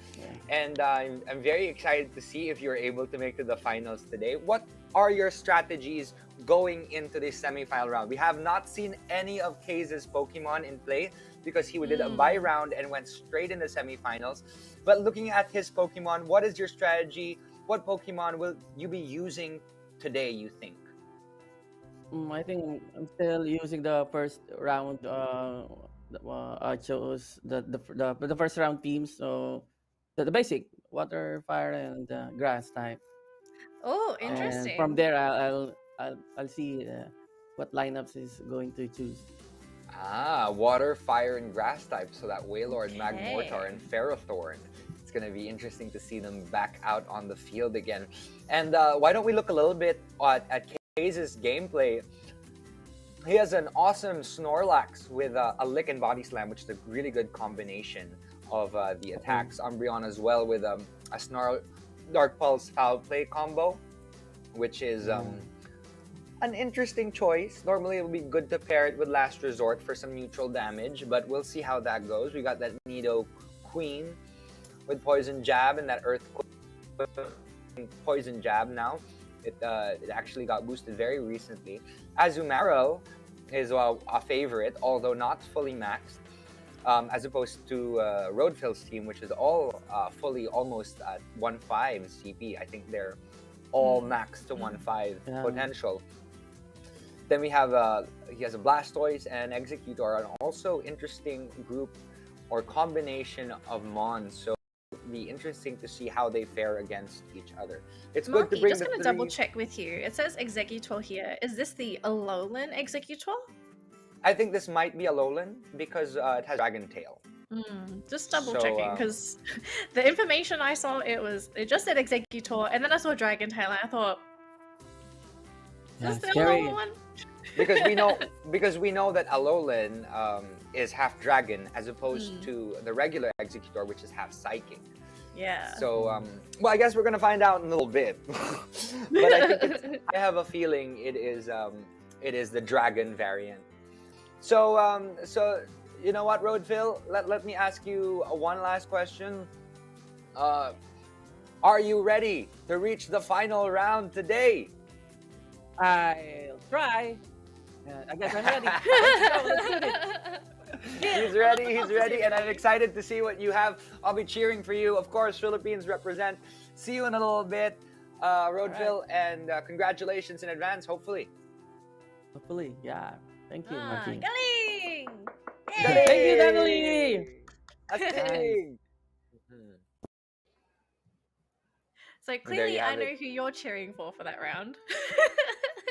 And I'm very excited to see if you're able to make to the finals today. What are your strategies going into this semi-final round? We have not seen any of KZee's Pokemon in play because he did a bye round and went straight into semi-finals. But looking at his Pokemon, what is your strategy? What Pokemon will you be using today, you think? I think I'm still using the first round. I chose the first round teams. So the basic water, fire, and grass type. Oh, interesting. And from there, I'll see what lineups is going to choose. Water, fire, and grass types. So that Wailord, Magmortar, and Ferrothorn. It's going to be interesting to see them back out on the field again. And why don't we look a little bit at KZee's gameplay? He has an awesome Snorlax with a Lick and Body Slam, which is a really good combination of the attacks. Umbreon as well with a Snarl Dark Pulse Foul Play combo, which is an interesting choice. Normally, it would be good to pair it with Last Resort for some neutral damage, but we'll see how that goes. We got that Nido Queen with Poison Jab and that Earth Poison Jab now. It actually got boosted very recently. Azumarill is a favorite, although not fully maxed, as opposed to Roadfill's team, which is all fully almost at 1.5 CP. I think they're all maxed to 1.5 potential. Then we have he has a Blastoise and Executor, and also interesting group or combination of Mons. So be interesting to see how they fare against each other. It's Marky, good to bring just the gonna three... double check with you. It says Executor here. Is this the Alolan Executor? I think this might be a Alolan because it has Dragon Tail. Just double checking because the information I saw it just said Executor, and then I saw Dragon Tail, and I thought, is this the Alolan one? because we know that Alolan is half Dragon as opposed to the regular Executor, which is half Psychic. Yeah. So, well, I guess we're gonna find out in a little bit. But I have a feeling it is the Dragon variant. So, you know what, Roadfill? Let me ask you one last question. Are you ready to reach the final round today? I'll try. I guess I'm ready. Let's do it. He's ready, and I'm excited to see what you have. I'll be cheering for you. Of course, Philippines represent. See you in a little bit, Roadfill, and congratulations in advance, hopefully. Hopefully, yeah. Thank you, Marky. Galing! Astig! So clearly, I know who you're cheering for that round.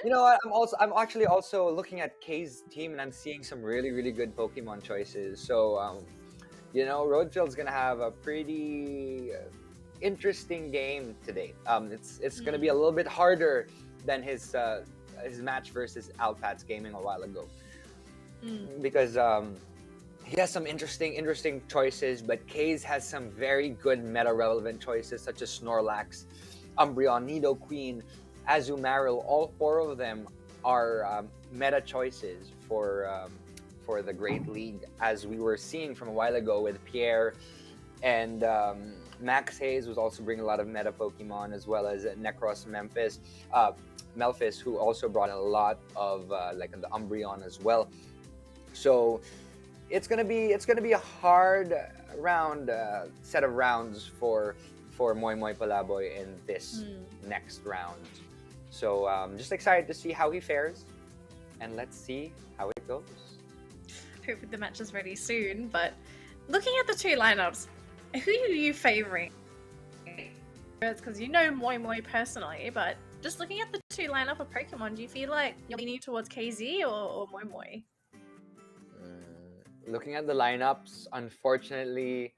You know what? I'm actually also looking at Kay's team, and I'm seeing some really good Pokemon choices. So, you know, Roadfield's gonna have a pretty interesting game today. It's gonna be a little bit harder than his match versus Alpats gaming a while ago, because he has some interesting choices, but Kay's has some very good meta-relevant choices, such as Snorlax, Umbreon, Nidoqueen, Azumarill. All 4 of them are meta choices for the Great League, as we were seeing from a while ago with Pierre, and Maxhaze was also bringing a lot of meta Pokemon, as well as Necross, Melphist, who also brought a lot of like the Umbreon as well. So it's gonna be a hard round set of rounds for Moymoy Palaboy in this next round. So just excited to see how he fares, and let's see how it goes. Hope the match is ready soon. But looking at the 2 lineups, who are you favoring? Because you know Moymoy personally, but just looking at the 2 lineup of Pokemon, do you feel like you're leaning towards KZee or Moymoy? Looking at the lineups, unfortunately,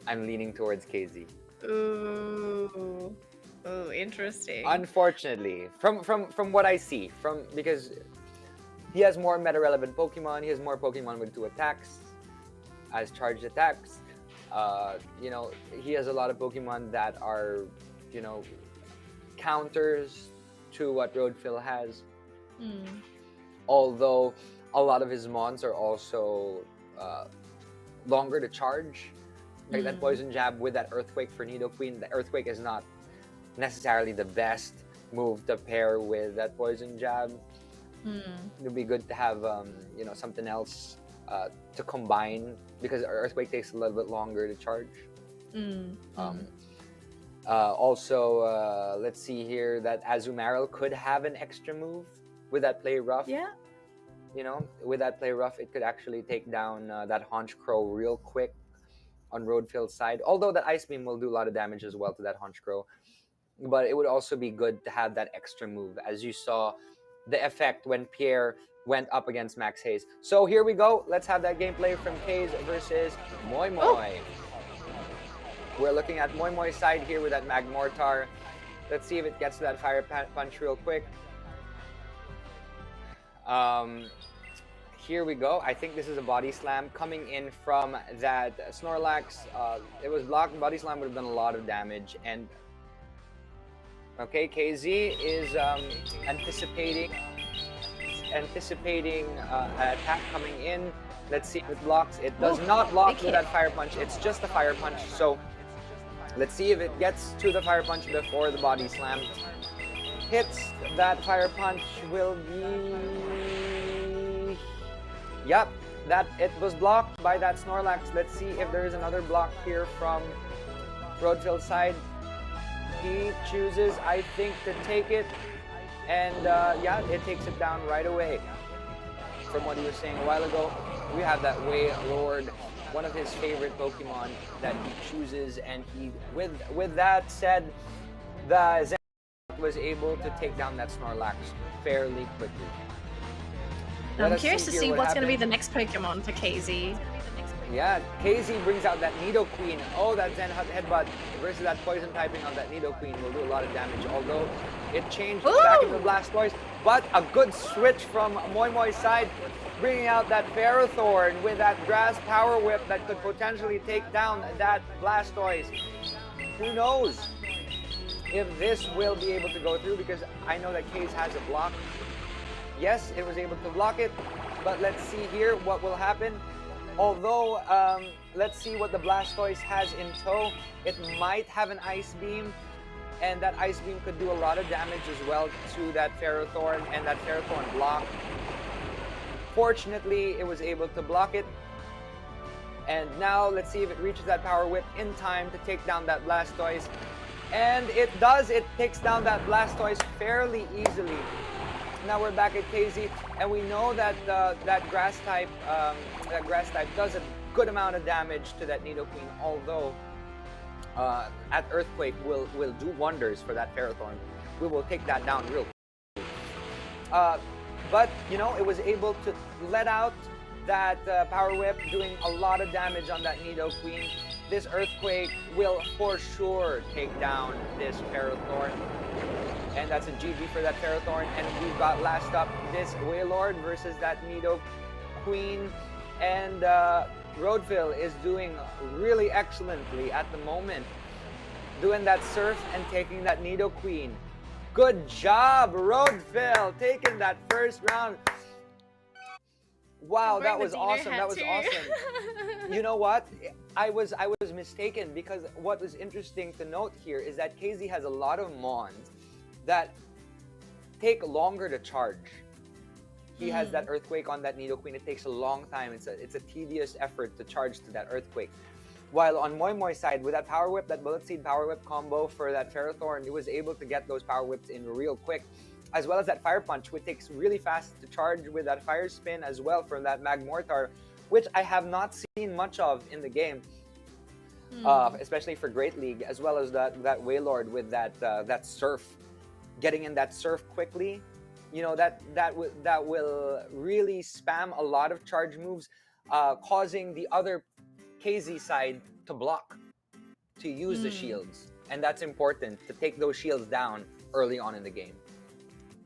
I'm leaning towards KZee. Ooh, interesting. Unfortunately, from what I see, because he has more meta-relevant Pokemon, he has more Pokemon with 2 attacks as charged attacks. You know, he has a lot of Pokemon that are, you know, counters to what Roadfield has. Although a lot of his mons are also longer to charge. Like that Poison Jab with that Earthquake for Nidoqueen. The Earthquake is not necessarily the best move to pair with that Poison Jab. It would be good to have you know, something else to combine, because Earthquake takes a little bit longer to charge. Also, let's see here that Azumarill could have an extra move with that Play Rough. Yeah. You know, with that Play Rough, it could actually take down that Haunch Crow real quick on Roadfield's side. Although that Ice Beam will do a lot of damage as well to that Haunch Crow. But it would also be good to have that extra move, as you saw the effect when Pierre went up against Maxhaze. So here we go. Let's have that gameplay from KZee versus Moymoy. Oh. We're looking at Moymoy's side here with that Magmortar. Let's see if it gets to that Fire Punch real quick. Here we go. I think this is a Body Slam coming in from that Snorlax. It was blocked. Body Slam would have done a lot of damage. And okay, KZee is anticipating an attack coming in. Let's see if it blocks. It does not block with that Fire Punch. It's just a Fire Punch. So let's see if it gets to the Fire Punch before the Body Slam hits. That Fire Punch will be... Yep, that it was blocked by that Snorlax. Let's see if there is another block here from Roadfield's side. He chooses, I think, to take it. And yeah, it takes it down right away. From what he was saying a while ago, we have that Wailord, one of his favorite Pokemon that he chooses, and he, with that said, the Zen was able to take down that Snorlax fairly quickly. I'm curious to see what's going to be the next Pokemon for KZee. Yeah, KZee brings out that Nidoqueen. Oh, that Zen Headbutt versus that Poison typing on that Nidoqueen will do a lot of damage, although it changed back into Blastoise. But a good switch from Moymoy's side, bringing out that Ferrothorn with that Grass Power Whip that could potentially take down that Blastoise. Who knows if this will be able to go through, because I know that KZee has a block. Yes, it was able to block it, but let's see here what will happen. Although, let's see what the Blastoise has in tow. It might have an Ice Beam, and that Ice Beam could do a lot of damage as well to that Ferrothorn, and that Ferrothorn blocked. Fortunately, it was able to block it. And now, let's see if it reaches that Power Whip in time to take down that Blastoise. And it does. It takes down that Blastoise fairly easily. Now we're back at KZee, and we know that that grass type does a good amount of damage to that Nidoqueen. Although at Earthquake will do wonders for that Ferrothorn. We will take that down real quick. But you know, it was able to let out that Power Whip, doing a lot of damage on that Nidoqueen. This Earthquake will for sure take down this Ferrothorn. And that's a GG for that Ferrothorn. And we've got last up this Wailord versus that Nidoqueen. And Roadfill is doing really excellently at the moment. Doing that Surf and taking that Nidoqueen. Good job, Roadfill, taking that first round. Wow, that was awesome. That was awesome. You know what? I was mistaken, because what was interesting to note here is that KZee has a lot of Mons that take longer to charge. He has that Earthquake on that Nidoqueen. It takes a long time. It's a tedious effort to charge to that Earthquake. While on Moymoy's side, with that Power Whip, that Bullet Seed Power Whip combo for that Ferrothorn, he was able to get those Power Whips in real quick. As well as that Fire Punch, which takes really fast to charge, with that Fire Spin as well from that Magmortar, which I have not seen much of in the game. Especially for Great League, as well as that Wailord with that Surf. Getting in that Surf quickly, you know, that will really spam a lot of charge moves, causing the other KZee side to block, to use the shields. And that's important, to take those shields down early on in the game.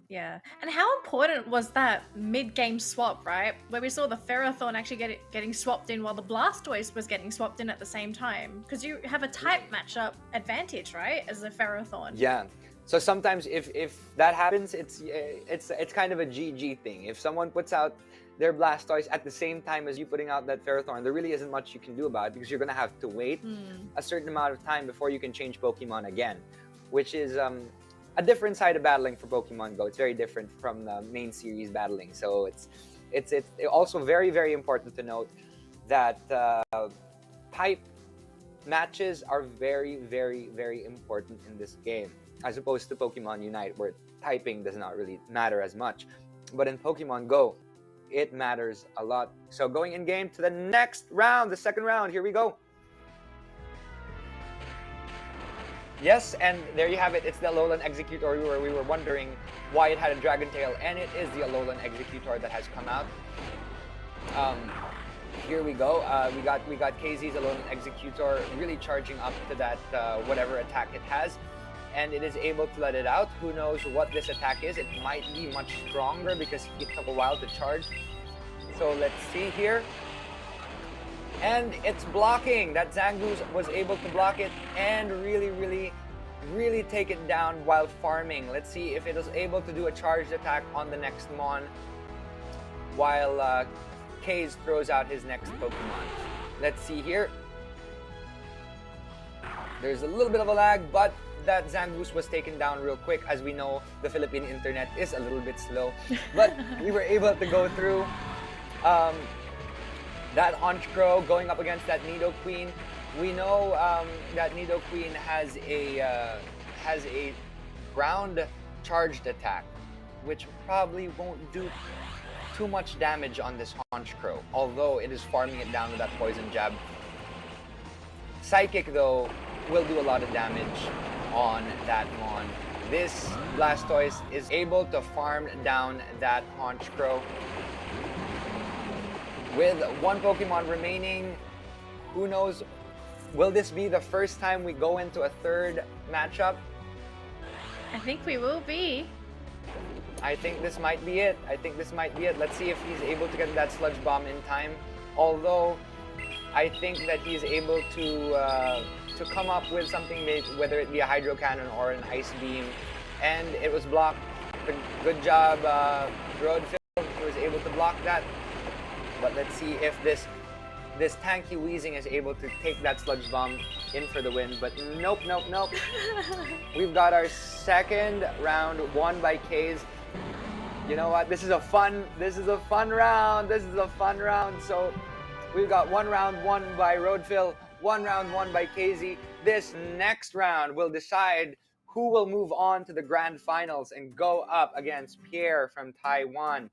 Yeah, and how important was that mid-game swap, right? Where we saw the Ferrothorn actually getting swapped in while the Blastoise was getting swapped in at the same time? Because you have a type matchup advantage, right, as the Ferrothorn. Yeah. So sometimes if that happens, it's kind of a GG thing. If someone puts out their Blastoise at the same time as you putting out that Ferrothorn, there really isn't much you can do about it, because you're gonna have to wait a certain amount of time before you can change Pokemon again, which is a different side of battling for Pokemon Go. It's very different from the main series battling. So it's also very, very important to note that type matches are very, very, very important in this game, as opposed to Pokemon Unite, where typing does not really matter as much. But in Pokemon Go, it matters a lot. So going in game to the next round, the second round, here we go. Yes, and there you have it. It's the Alolan Executor. We were wondering why it had a Dragon Tail, and it is the Alolan Executor that has come out. Here we go. We got KZee's Alolan Executor really charging up to that whatever attack it has, and it is able to let it out. Who knows what this attack is? It might be much stronger because it took a while to charge. So let's see here. And it's blocking. That Zangoose was able to block it and really take it down while farming. Let's see if it is able to do a charged attack on the next Mon while KZee throws out his next Pokemon. Let's see here. There's a little bit of a lag, but that Zangoose was taken down real quick. As we know, the Philippine internet is a little bit slow, but we were able to go through. That Honchkrow going up against that Nidoqueen. We know that Nidoqueen has a ground charged attack, which probably won't do too much damage on this Honchkrow, although it is farming it down with that Poison Jab. Psychic, though, will do a lot of damage on that Mon. This Blastoise is able to farm down that Honchkrow. With one Pokemon remaining, who knows, will this be the first time we go into a third matchup? I think we will be. I think this might be it. Let's see if he's able to get that Sludge Bomb in time. Although, I think that he's able to come up with something, whether it be a Hydro Cannon or an Ice Beam. And it was blocked. Good job, Roadfill. He was able to block that. But let's see if this tanky Weezing is able to take that Sludge Bomb in for the win. But nope. We've got our second round won by KZee. You know what? This is a fun round. So we've got one round won by Roadfill, one round won by KZee. This next round will decide who will move on to the grand finals and go up against Pierre from Taiwan.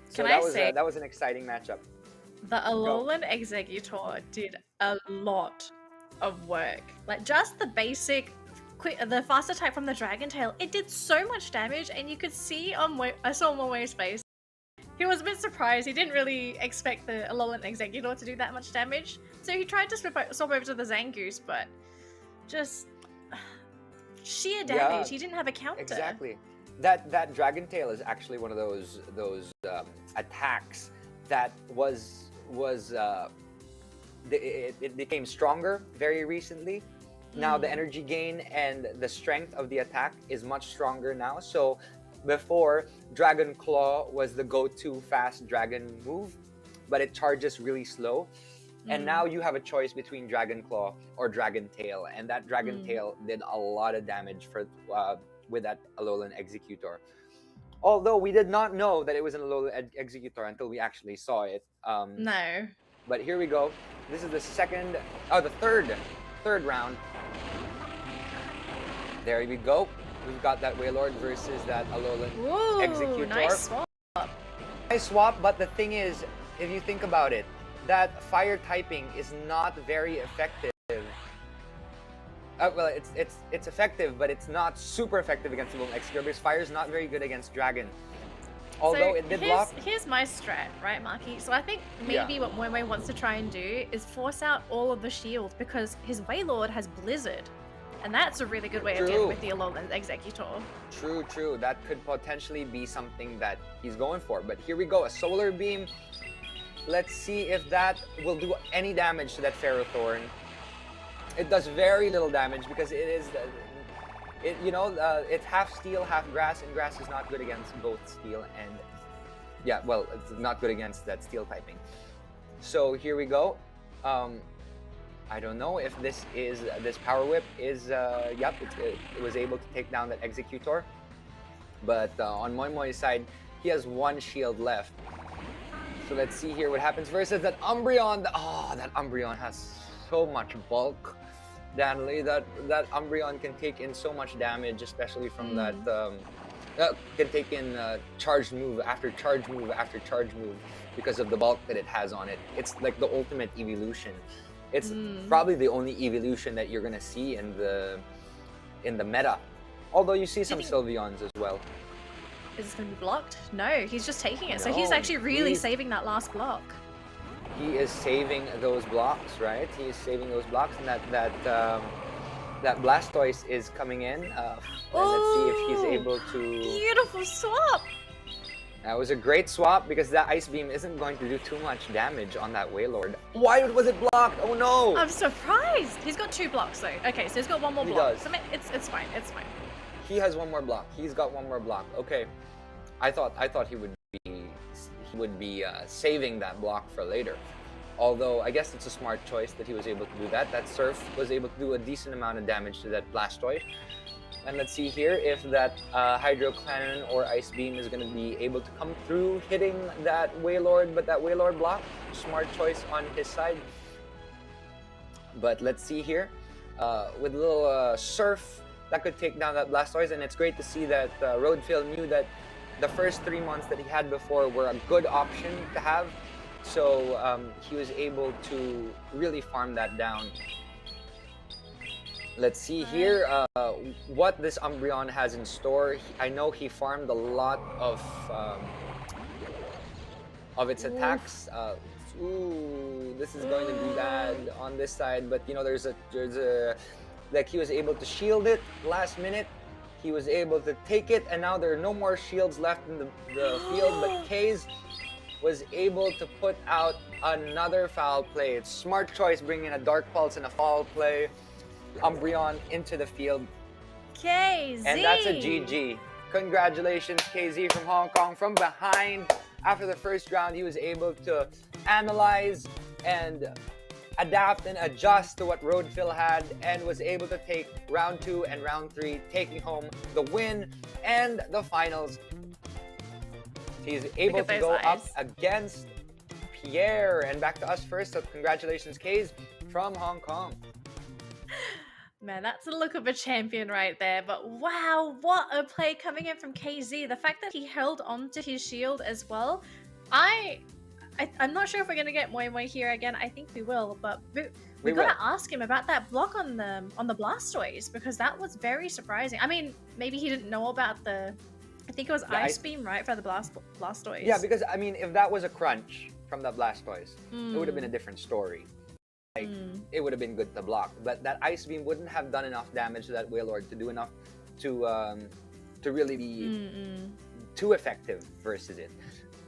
So Can that I was say- that was an exciting matchup. The Alolan Executor did a lot of work. Like just the basic, the fast attack from the Dragon Tail, it did so much damage, and you could see on I saw Moymoy's face. He was a bit surprised. He didn't really expect the Alolan Executor to do that much damage, so he tried to swap over to the Zangoose, but just sheer damage. He didn't have a counter. Exactly. That Dragon Tail is actually one of those attacks that it became stronger very recently. Now the energy gain and the strength of the attack is much stronger now. So before, Dragon Claw was the go-to fast dragon move, but it charges really slow. And now you have a choice between Dragon Claw or Dragon Tail, and that Dragon Tail did a lot of damage for with that Alolan Executor. Although we did not know that it was an Alolan Executor until we actually saw it. No. But here we go. This is the third round. There we go. We've got that Wailord versus that Alolan Executor. Nice swap. Nice swap, but the thing is, if you think about it, that fire typing is not very effective. Well, it's effective, but it's not super effective against Alolan Executor because fire is not very good against Dragon. Although so it did block. Here's my strat, right, Marky? So I think maybe what Moymoy wants to try and do is force out all of the shields because his Wailord has Blizzard. And that's a really good way of dealing with the Alolan Executor. True. That could potentially be something that he's going for. But here we go, a Solar Beam. Let's see if that will do any damage to that Ferrothorn. It does very little damage because it is, it's half steel, half grass, and grass is not good against both steel and, it's not good against that steel typing. So here we go. I don't know if this Power Whip is, it was able to take down that Executor. But on Moymoy's side, he has one shield left. So let's see here what happens versus that Umbreon. That Umbreon has so much bulk. Danley, that Umbreon can take in so much damage, especially from that, can take in charged move after charged move after charged move because of the bulk that it has on it. It's like the ultimate evolution. It's probably the only evolution that you're gonna see in the meta. Although you see some Sylveons as well. Is this gonna be blocked? No, he's just taking it. So he's actually really saving that last block. He is saving those blocks, right? He is saving those blocks, and that Blastoise is coming in. And let's see if he's able to. Beautiful swap. That was a great swap because that Ice Beam isn't going to do too much damage on that Wailord. Why was it blocked? Oh no! I'm surprised. He's got 2 blocks though. Okay, so he's got 1 more block. Does. So it's fine. It's fine. He has 1 more block. He's got 1 more block. Okay, I thought he would be saving that block for later. Although I guess it's a smart choice that he was able to do that. That Surf was able to do a decent amount of damage to that Blastoise. And let's see here if that Hydro Cannon or Ice Beam is going to be able to come through hitting that Wailord, but that Wailord block, smart choice on his side. But let's see here, with a little Surf, that could take down that Blastoise, and it's great to see that Roadfill knew that the first 3 months that he had before were a good option to have, so he was able to really farm that down. Let's see here what this Umbreon has in store. I know he farmed a lot of its attacks. This is going to be bad on this side, but there's a like he was able to shield it last minute. He was able to take it, and now there are no more shields left in the field. But KZee was able to put out another foul play. It's smart choice bringing a Dark Pulse and a foul play. Umbreon into the field. KZee! And that's a GG. Congratulations, KZee from Hong Kong. From behind, after the first round, he was able to analyze and adapt and adjust to what Roadfill had and was able to take round 2 and round 3, taking home the win and the finals. He's able to go up against Pierre. And back to us first, so congratulations, KZee from Hong Kong. Man, that's the look of a champion right there. But wow, what a play coming in from KZee. The fact that he held on to his shield as well. I'm not sure if we're gonna get Moymoy here again. I think we will, but we gotta ask him about that block on the Blastoise, because that was very surprising. I mean, maybe he didn't know about I think it was Ice Beam, right, for the Blastoise. Yeah, because I mean, if that was a crunch from the Blastoise, it would have been a different story. Like, it would have been good to block, but that Ice Beam wouldn't have done enough damage to that Wailord to do enough to really be too effective versus it.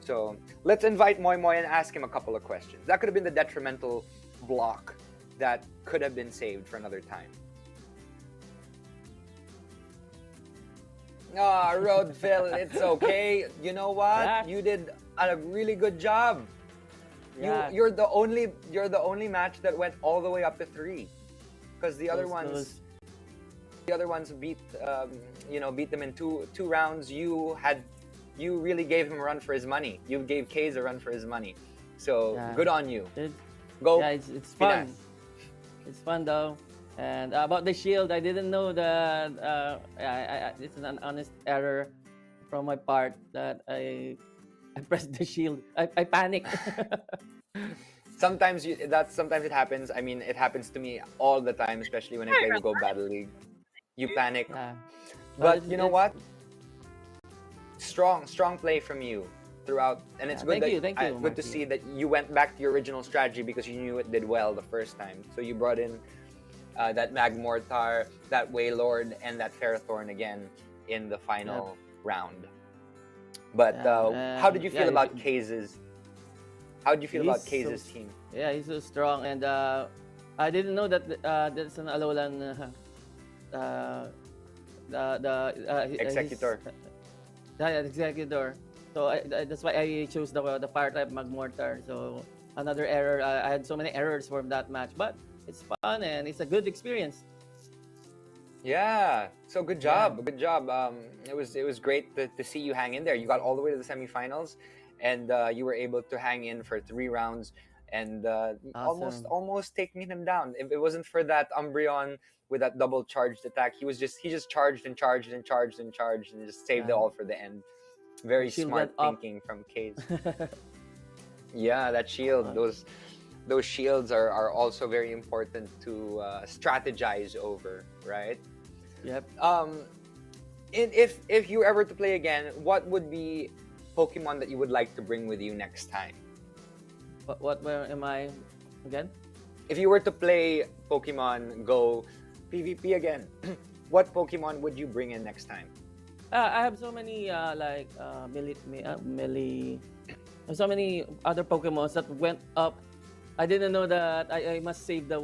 So let's invite Moymoy and ask him a couple of questions. That could have been the detrimental block that could have been saved for another time. Ah, Roadfill, it's okay. You know what? Yeah. You did a really good job. Yeah. You're the only match that went all the way up to 3, because the other ones beat beat them in two rounds. You really gave him a run for his money. You gave KZee a run for his money. So good on you. Go. Yeah, it's fun. It's fun though. And about the shield, I didn't know that. It's an honest error from my part that I pressed the shield. I panicked. Sometimes it happens. I mean, it happens to me all the time, especially when I play the Go Battle League. You panic. Yeah. But you know what? Strong play from you throughout, and it's good good to see that you went back to your original strategy because you knew it did well the first time. So you brought in that Magmortar, that Wailord, and that Ferrothorn again in the final round. But how did you feel about KZee's? How did you feel about KZee's team? Yeah, he's so strong, and I didn't know that that's an Alolan Executor. Executor. So that's why I chose the fire type Magmortar. So another error. I had so many errors from that match, but it's fun and it's a good experience. Yeah. So good job. Good job. It was great to see you hang in there. You got all the way to the semifinals, and you were able to hang in for 3 rounds and Awesome. almost taking him down. If it wasn't for that Umbreon with that double charged attack, he just charged and charged and charged and charged and just saved it all for the end. Very Shield smart went up. thinking from KZee. Yeah, that shield. Those shields are also very important to strategize over, right? Yep. If you were ever to play again, what would be Pokemon that you would like to bring with you next time? Where am I again? If you were to play Pokemon Go PvP again, what Pokemon would you bring in next time? I have so many so many other Pokemons that went up. I didn't know that I must save the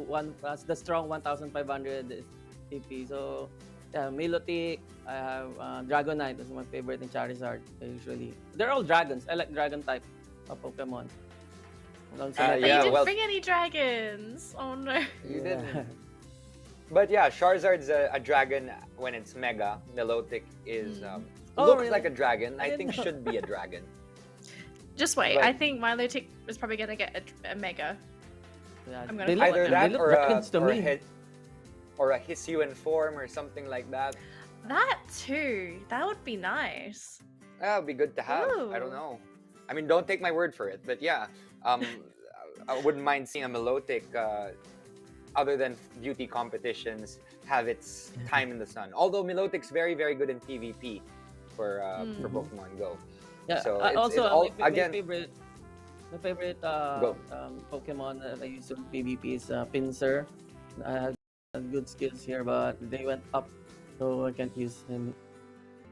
strong 1,500 CP. So Milotic, I have Dragonite. That's my favorite in Charizard. Usually, they're all dragons. I like dragon type of Pokemon. But you didn't bring any dragons. Oh no. You didn't. But yeah, Charizard's a dragon when it's Mega. Milotic is looks really? like a dragon. I think should be a dragon. Just wait. But I think Milotic is probably gonna get a Mega. Yeah, I'm gonna they look- either they that look or dragons to me. a Hisuian form or something like that. That too. That would be nice. That would be good to have. I don't know. I mean, don't take my word for it, but yeah, I wouldn't mind seeing a Milotic, other than beauty competitions, have its time in the sun. Although Milotic's very, very good in PvP for Pokemon Go. Yeah. So My favorite Pokemon that I use in PvP is Pinsir. I had good skills here, but they went up, so I can't use him.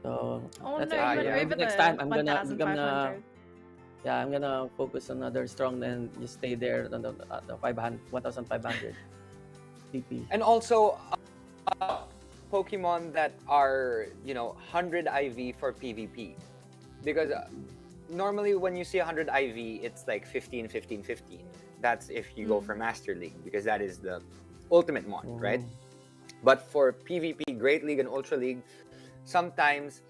So Oh that's no, it. you went Yeah, over next the time I'm gonna 1,500. I'm gonna focus on other strong and just stay there on the 1,500 CP. And also, Pokemon that are 100 IV for PvP, because normally when you see 100 IV, it's like 15, 15, 15. That's if you go for Master League, because that is the ultimate one, right? But for PvP, Great League, and Ultra League, sometimes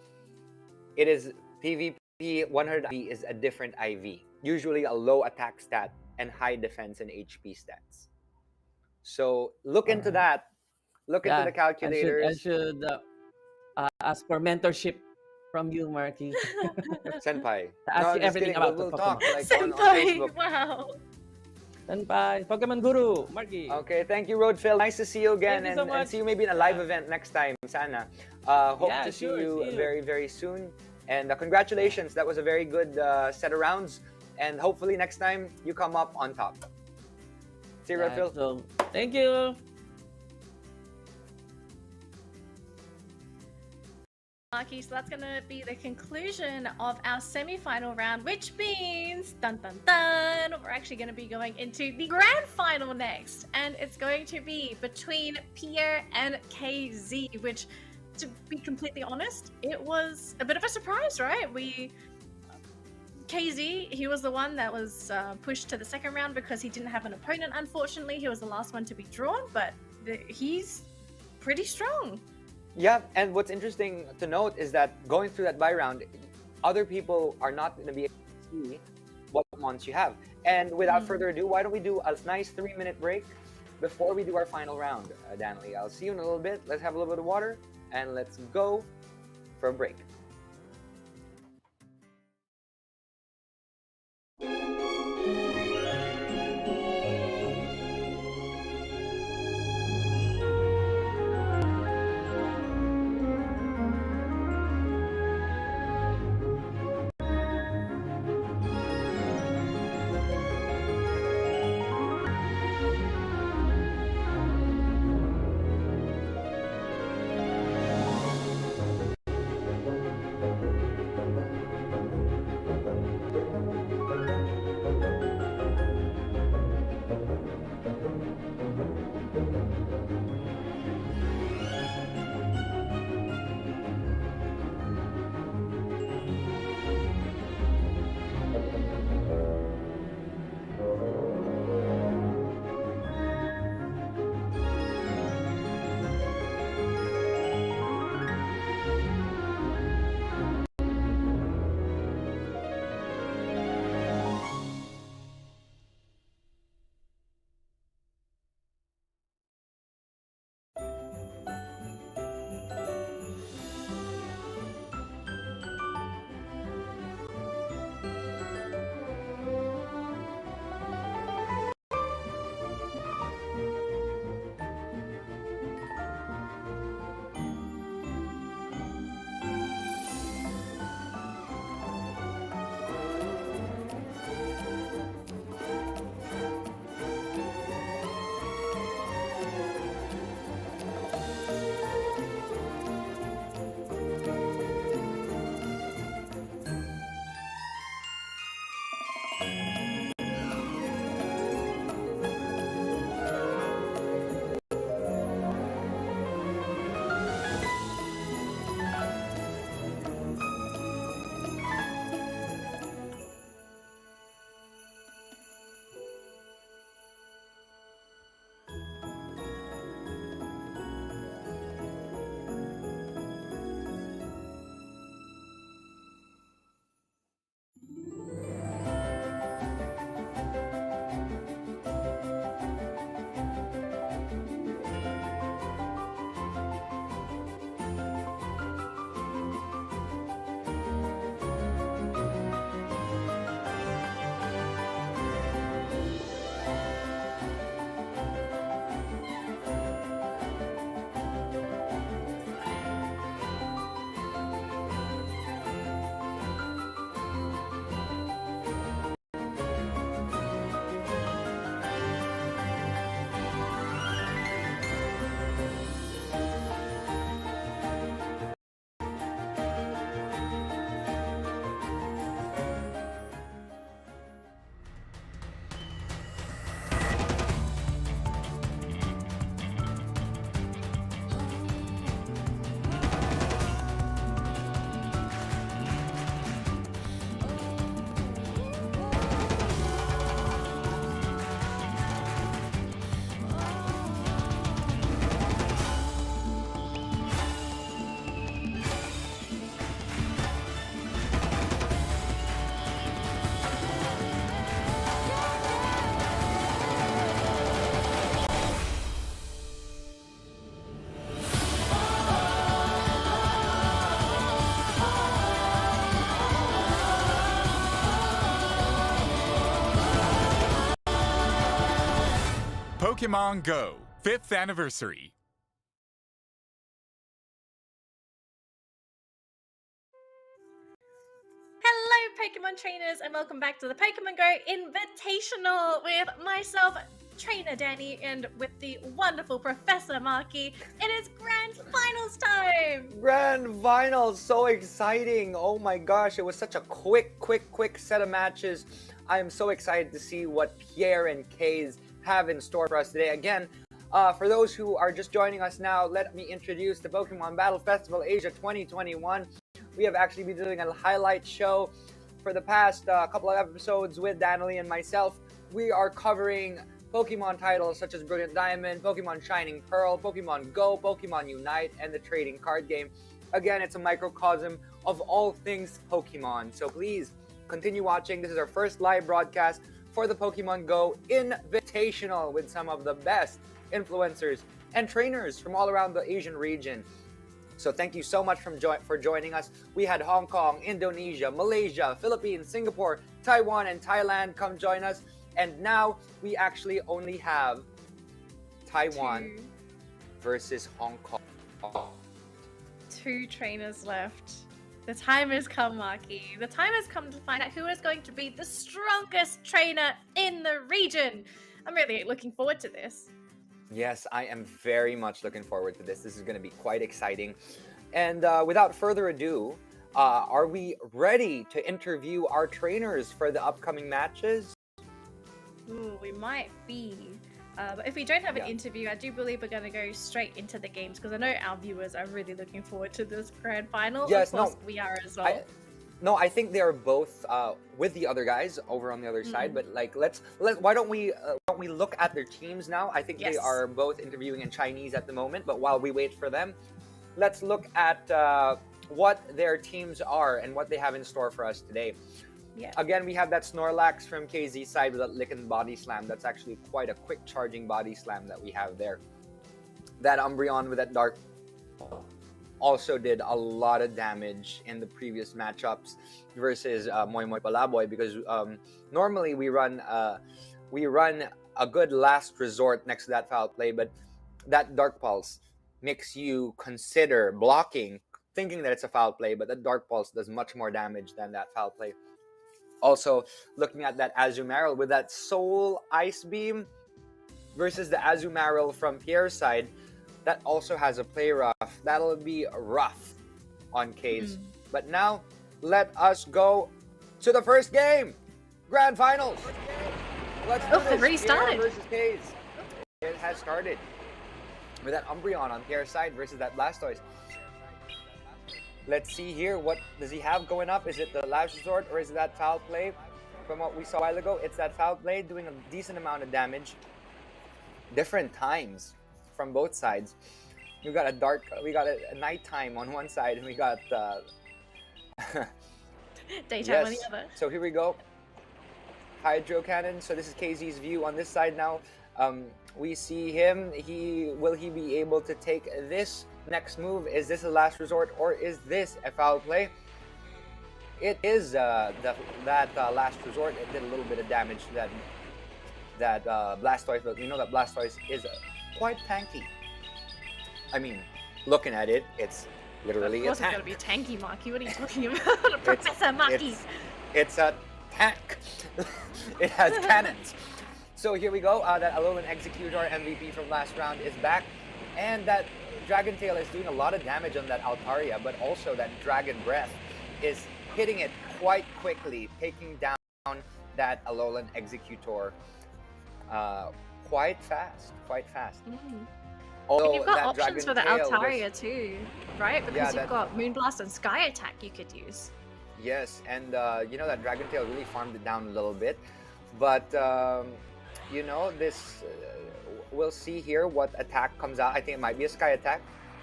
it is PvP 100 IV is a different IV. Usually a low attack stat and high defense and HP stats. So look into that Look into the calculators. I should ask for mentorship from you, Marky. Senpai. Ask you just everything kidding. about we'll the talk Pokemon. like on Senpai, Facebook. wow. Senpai, Pokemon Guru, Marky. Okay, thank you, Roadfill. Nice to see you again, Thank you so and much. see you maybe in a live event next time, Sana. Hope Yeah, to see sure, you see you. very, very soon. And congratulations, that was a very good set of rounds. And hopefully next time you come up on top. See you, Roadfill. So, thank you. Marky, so that's going to be the conclusion of our semi-final round, which means, dun dun dun, we're actually going to be going into the grand final next, and it's going to be between Pierre and KZee, which, to be completely honest, it was a bit of a surprise, right? KZee, he was the one that was pushed to the second round because he didn't have an opponent, unfortunately. He was the last one to be drawn, but he's pretty strong. Yeah, and what's interesting to note is that going through that bye round, other people are not going to be able to see what mons you have. And without further ado, why don't we do a nice 3-minute break before we do our final round, Danley. I'll see you in a little bit. Let's have a little bit of water, and let's go for a break. Pokémon GO 5th Anniversary. Hello, Pokemon trainers, and welcome back to the Pokemon GO Invitational with myself, Trainer Danny, and with the wonderful Professor Marky. It is Grand Finals time! Grand Finals, so exciting! Oh my gosh, it was such a quick set of matches. I am so excited to see what Pierre and KZee have in store for us today. Again, for those who are just joining us now, let me introduce the Pokemon Battle Festival Asia 2021. We have actually been doing a highlight show for the past couple of episodes with Danielle and myself. We are covering Pokemon titles such as Brilliant Diamond, Pokemon Shining Pearl, Pokemon Go, Pokemon Unite, and the trading card game. Again, it's a microcosm of all things Pokemon. So please continue watching. This is our first live broadcast for the Pokemon Go Invitational with some of the best influencers and trainers from all around the Asian region. So thank you so much for joining us. We had Hong Kong, Indonesia, Malaysia, Philippines, Singapore, Taiwan, and Thailand come join us. And now we actually only have Taiwan versus Hong Kong. 2 trainers left. The time has come, Marky. The time has come to find out who is going to be the strongest trainer in the region. I'm really looking forward to this. Yes, I am very much looking forward to this. This is going to be quite exciting. And without further ado, are we ready to interview our trainers for the upcoming matches? Ooh, we might be. But if we don't have an interview, I do believe we're going to go straight into the games because I know our viewers are really looking forward to this grand final. Yes, of course, we are as well. I think they are both with the other guys over on the other side. But like, why don't we look at their teams now? I think they are both interviewing in Chinese at the moment. But while we wait for them, let's look at what their teams are and what they have in store for us today. Yeah. Again, we have that Snorlax from KZee side with that Lickin' Body Slam. That's actually quite a quick charging Body Slam that we have there. That Umbreon with that Dark also did a lot of damage in the previous matchups versus Moymoy Palaboy because normally we run a good last resort next to that foul play, but that Dark Pulse makes you consider blocking, thinking that it's a foul play, but the Dark Pulse does much more damage than that foul play. Also, looking at that Azumarill with that Soul Ice Beam versus the Azumarill from Pierre's side, that also has a play rough. That'll be rough on KZee. But now, let us go to the first game. Grand Finals. Let's do this. They've already started. Pierre versus KZee. It has started with that Umbreon on Pierre's side versus that Blastoise. Let's see here. What does he have going up? Is it the last resort or is it that foul play? From what we saw a while ago, it's that foul play doing a decent amount of damage. Different times from both sides. We got a nighttime on one side, and we got daytime on the other. So here we go. Hydro Cannon. So this is KZee's view on this side now. We see him. Will he be able to take this next move? Is this a last resort or is this a foul play? It is that last resort. It did a little bit of damage to that Blastoise, but we know that Blastoise is quite tanky. I mean, looking at it, it's literally a tank. Of course it's going to be tanky, Marky. What are you talking about? Professor Marky. It's a tank. It has cannons. So here we go. That Alolan Executor MVP from last round is back. And that Dragon Tail is doing a lot of damage on that Altaria, but also that Dragon Breath is hitting it quite quickly, taking down that Alolan Executor quite fast. And you've got options for the Altaria too, right? Because you've got Moonblast and Sky Attack you could use. Yes, and you know that Dragon Tail really farmed it down a little bit, but you know, this we'll see here what attack comes out. I think it might be a Sky Attack,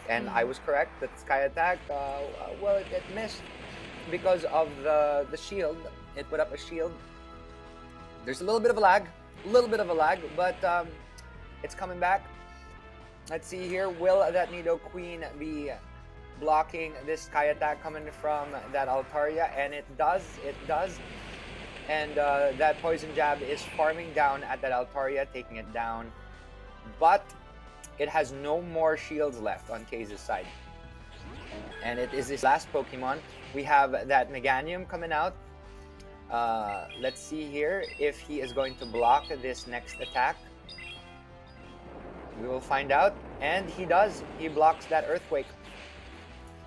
and I was correct. That Sky Attack, well, it missed because of the shield. It put up a shield. There's a little bit of a lag, but it's coming back. Let's see here. Will that Nidoqueen be blocking this Sky Attack coming from that Altaria? And it does. And that Poison Jab is farming down at that Altaria, taking it down. but it has no more shields left on KZee's side. And it is his last Pokemon. We have that Meganium coming out. Let's see here if he is going to block this next attack. We will find out. And he does. He blocks that Earthquake.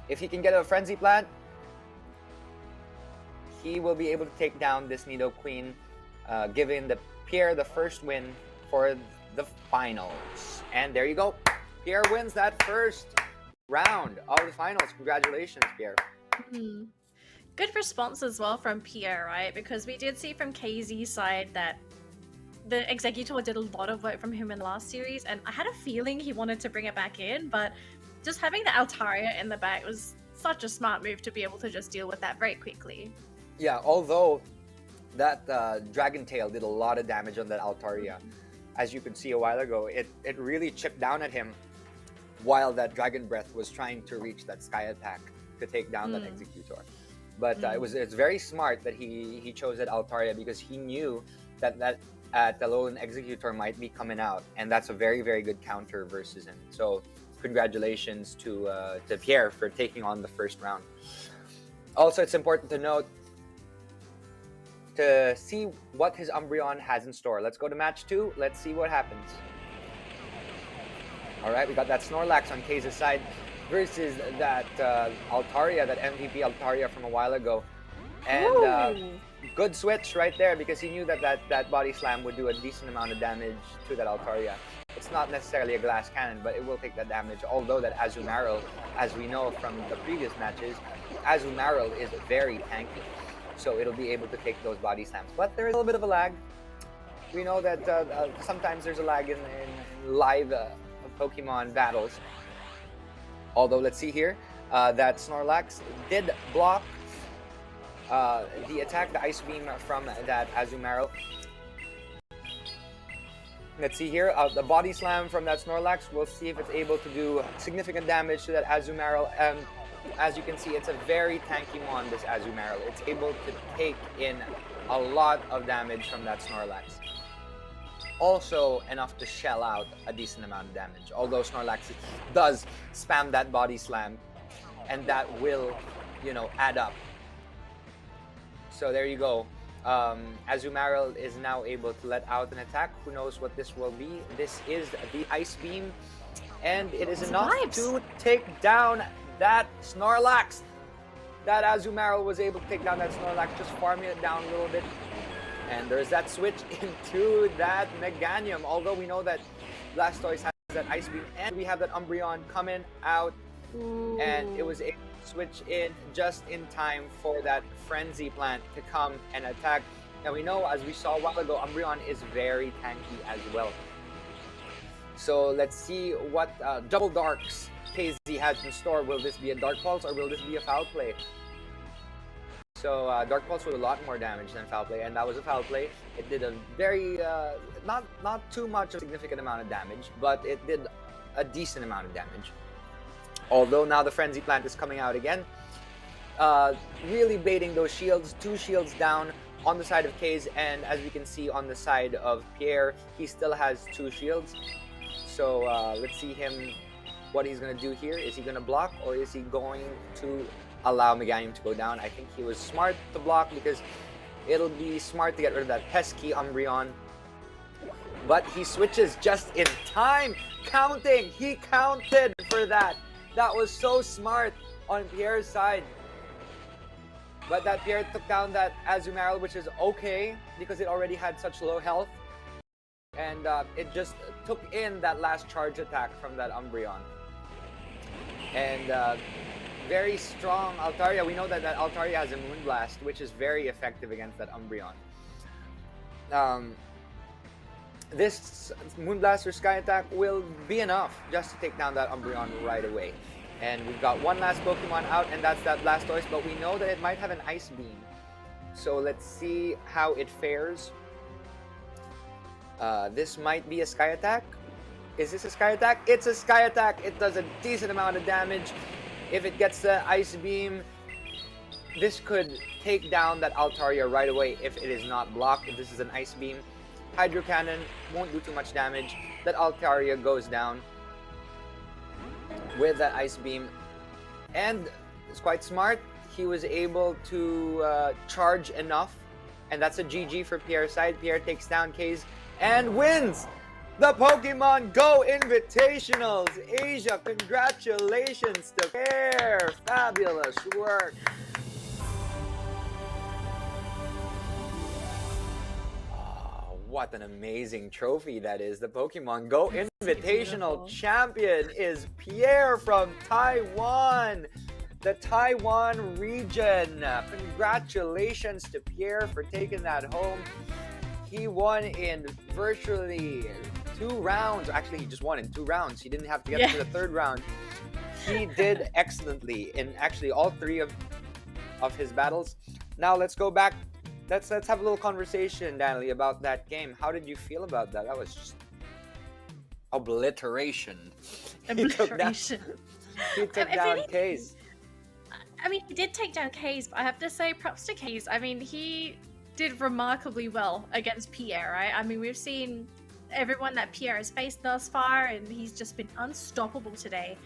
If he can get a Frenzy Plant, he will be able to take down this Nidoqueen, giving the Pierre the first win for the finals. And there you go. Pierre wins that first round of the finals. Congratulations, Pierre. Good response as well from Pierre, right? Because we did see from KZee's side that the Executor did a lot of work from him in the last series, and I had a feeling he wanted to bring it back in, but just having the Altaria in the back was such a smart move to be able to just deal with that very quickly. Yeah, although that Dragon Tail did a lot of damage on that Altaria. As you could see a while ago, it really chipped down at him while that Dragon Breath was trying to reach that Sky Attack to take down that Executor. But it's very smart that he chose that Altaria, because he knew that the Alolan Executor might be coming out, and that's a very, very good counter versus him. So congratulations to Pierre for taking on the first round. Also, it's important to note to see what his Umbreon has in store. Let's go to match 2. Let's see what happens. Alright, we got that Snorlax on KZee's side versus that Altaria, that MVP Altaria from a while ago. And good switch right there, because he knew that Body Slam would do a decent amount of damage to that Altaria. It's not necessarily a glass cannon, but it will take that damage. Although that Azumarill, as we know from the previous matches, Azumarill is very tanky. So it'll be able to take those Body Slams. But there is a little bit of a lag. We know that sometimes there's a lag in live Pokemon battles. Although, let's see here, that Snorlax did block the attack, the Ice Beam from that Azumarill. Let's see here, the Body Slam from that Snorlax. We'll see if it's able to do significant damage to that Azumarill. As you can see, it's a very tanky mon, this Azumarill. It's able to take in a lot of damage from that Snorlax. Also enough to shell out a decent amount of damage. Although Snorlax does spam that Body Slam, and that will, add up. So there you go. Azumarill is now able to let out an attack. Who knows what this will be? This is the Ice Beam, and it is enough to take down that Snorlax. That Azumarill was able to take down that Snorlax, just farming it down a little bit. And there's that switch into that Meganium. Although we know that Blastoise has that Ice Beam, and we have that Umbreon coming out. Ooh. And it was able to switch in just in time for that Frenzy Plant to come and attack. And we know, as we saw a while ago, Umbreon is very tanky as well. So let's see what Double Darks KZee has in store. Will this be a Dark Pulse, or will this be a Foul Play? So Dark Pulse with a lot more damage than Foul Play, and that was a Foul Play. It did a very, not too much of a significant amount of damage, but it did a decent amount of damage. Although now the Frenzy Plant is coming out again, really baiting those shields. 2 shields down on the side of KZee, and as we can see on the side of Pierre, he still has 2 shields. So let's see what he's going to do here. Is he going to block, or is he going to allow Meganium to go down? I think he was smart to block, because it'll be smart to get rid of that pesky Umbreon. But he switches just in time. Counting! He counted for that. That was so smart on Pierre's side. But that Pierre took down that Azumarill, which is okay, because it already had such low health. And it just took in that last charge attack from that Umbreon. And very strong Altaria. We know that Altaria has a Moonblast, which is very effective against that Umbreon. This Moonblast or Sky Attack will be enough just to take down that Umbreon right away. And we've got one last Pokemon out, and that's that Blastoise, but we know that it might have an Ice Beam. So let's see how it fares. This might be a Sky Attack. Is this a Sky Attack? It's a Sky Attack. It does a decent amount of damage. If it gets the Ice Beam, this could take down that Altaria right away if it is not blocked. If this is an Ice Beam, Hydro Cannon won't do too much damage. That Altaria goes down with that Ice Beam. And it's quite smart. He was able to charge enough. And that's a GG for Pierre's side. Pierre takes down KZee and wins the Pokemon GO Invitationals Asia. Congratulations to Pierre. Fabulous work. What an amazing trophy that is. The Pokemon GO Invitational champion is Pierre from Taiwan, the Taiwan region. Congratulations to Pierre for taking that home. He won in virtually 2 rounds. Actually, he just won in 2 rounds. He didn't have to get to the 3rd round. He did excellently in actually all 3 of his battles. Now let's go back. Let's have a little conversation, Danley, about that game. How did you feel about that? That was just obliteration. Obliteration. He took down KZee. I mean, he did take down KZee, but I have to say props to KZee. I mean, he did remarkably well against Pierre, right? I mean, we've seen everyone that Pierre has faced thus far, and he's just been unstoppable today.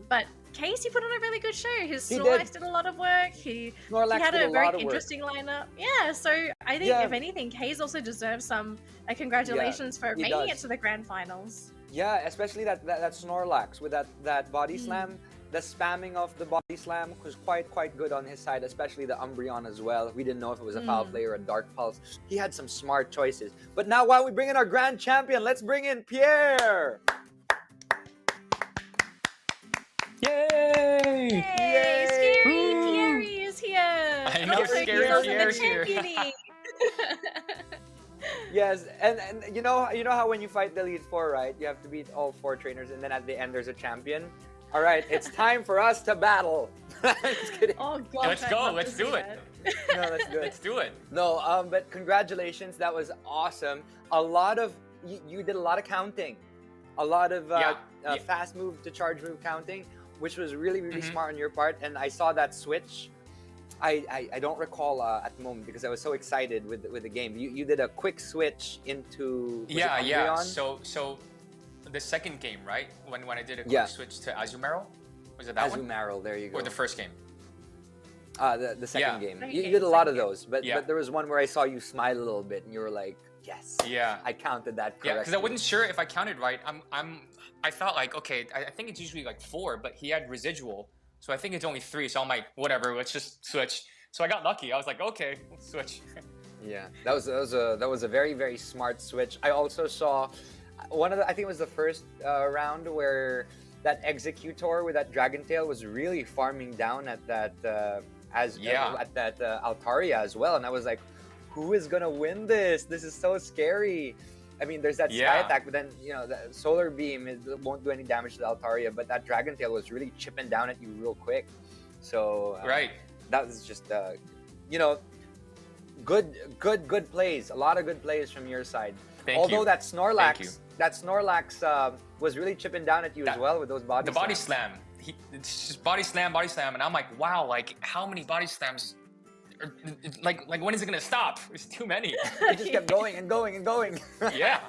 But KZee put on a really good show. His Snorlax did a lot of work. He had a very interesting lineup. Yeah, so I think if anything, KZee also deserves some congratulations for making it to the grand finals. Yeah, especially that Snorlax with that body slam. The spamming of the body slam was quite good on his side, especially the Umbreon as well. We didn't know if it was a foul play or a dark pulse. He had some smart choices. But now while we bring in our grand champion, let's bring in Pierre. Yay! Yay! Scary Pierre is here. I know, Scary Pierre's here. Yes, and you know how when you fight the Elite Four, right? You have to beat all 4 trainers, and then at the end there's a champion. All right, it's time for us to battle. Just kidding. Oh God! Let's go. Let's do it. No, let's do it. Let's do it. No, but congratulations. That was awesome. A lot of you did a lot of counting, a lot of fast move to charge move counting, which was really smart on your part. And I saw that switch. I don't recall at the moment because I was so excited with the game. You did a quick switch into So the second game, right? When I did a quick switch to Azumarill, was it that one? Azumarill, there you go. Or the first game? The second game. You did a lot of those, but there was one where I saw you smile a little bit, and you were like, "Yes, I counted that correctly." Yeah, because I wasn't sure if I counted right. I thought like, okay, I think it's usually like 4, but he had residual, so I think it's only 3. So I'm like, whatever, let's just switch. So I got lucky. I was like, okay, let's switch. Yeah, that was a very smart switch. I also saw I think it was the first round where that Executor with that Dragon Tail was really farming down at that Altaria as well, and I was like, who is gonna win this? This is so scary. I mean, there's that Sky Attack, but then the Solar Beam won't do any damage to the Altaria, but that Dragon Tail was really chipping down at you real quick. So that was just good plays. A lot of good plays from your side. Although that Snorlax was really chipping down at you as well with those body slams. The body slam. It's just body slam, and I'm like, wow, like how many body slams? Like when is it gonna stop? There's too many. It just kept going and going and going. Yeah.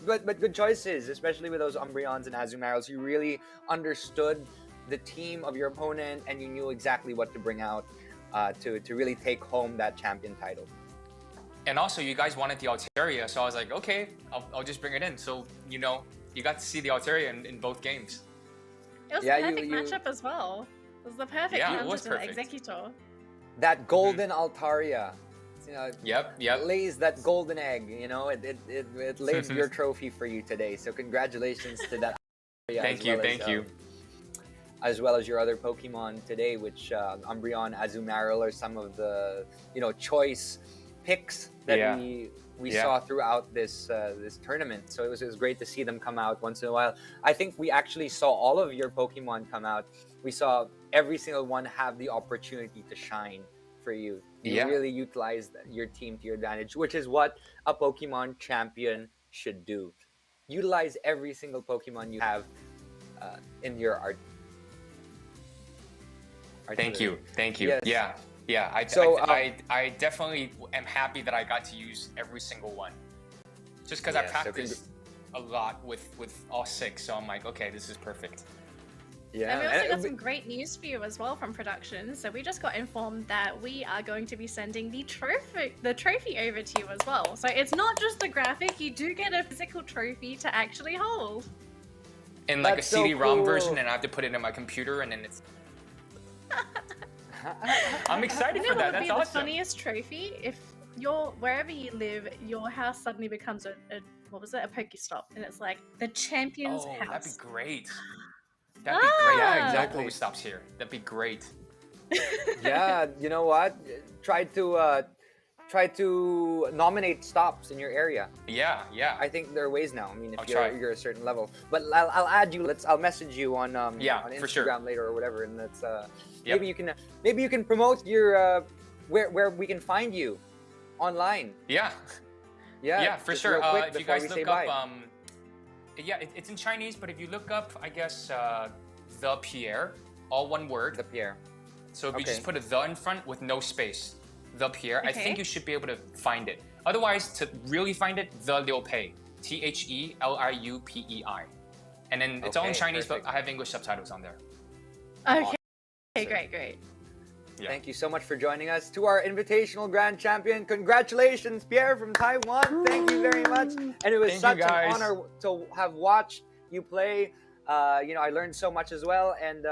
But good choices, especially with those Umbreons and Azumarills. You really understood the team of your opponent, and you knew exactly what to bring out to really take home that champion title. And also, you guys wanted the Altaria, so I was like, okay, I'll just bring it in. So, you got to see the Altaria in both games. It was the perfect matchup as well. It was the perfect counter to the Executor. That golden Altaria, Yep. lays that golden egg, it lays your trophy for you today. So congratulations to that Altaria. Thank you. As well as your other Pokemon today, which Umbreon, Azumarill are some of the, choice picks that we saw throughout this tournament. So it was great to see them come out once in a while. I think we actually saw all of your Pokemon come out. We saw every single one have the opportunity to shine for you. You really utilized your team to your advantage, which is what a Pokemon champion should do. Utilize every single Pokemon you have in your art. Thank you. Yes. Yeah. Yeah, So, I definitely am happy that I got to use every single one. Just because I Yeah, so practiced a lot with all 6, so I'm like, okay, this is perfect. Yeah. And we also and got it- some great news for you as well from production. So we just got informed that we are going to be sending the trophy over to you as well. So it's not just the graphic, you do get a physical trophy to actually hold. In like That's a so CD-ROM cool. version, and I have to put it in my computer, and then it's. I'm excited You know for what that. would be That's the awesome. funniest trophy? If you're wherever you live, your house suddenly becomes a what was it? A Pokestop, and it's like the champion's Oh, house. that'd be great. That'd be great. Yeah, No exactly. Pokestops here. That'd be great. yeah, you know what? Try to nominate stops in your area. Yeah, yeah. I think there are ways now. I mean, if I'll try. you're a certain level, but I'll add you. I'll message you on Yeah, on for Instagram sure. later or whatever, and that's Yep. maybe you can promote your where we can find you online. Yeah. Yeah, Yeah, for just sure. real quick If you before guys we say look up, bye. yeah, it's in Chinese, but if you look up, I guess, the Pierre, all one word. The Pierre. So if you Okay. just put a the in front with no space, the Pierre, I Okay. think you should be able to find it. Otherwise, to really find it, the Liu Pei, THELIUPEI, and then it's all in Okay, Chinese, perfect. but I have English subtitles on there. Okay. Okay, great. Yeah. Thank you so much for joining us. To our invitational grand champion, congratulations, Pierre from Taiwan. Thank you very much. And it was Thank such you, guys. an honor to have watched you play. I learned so much as well, and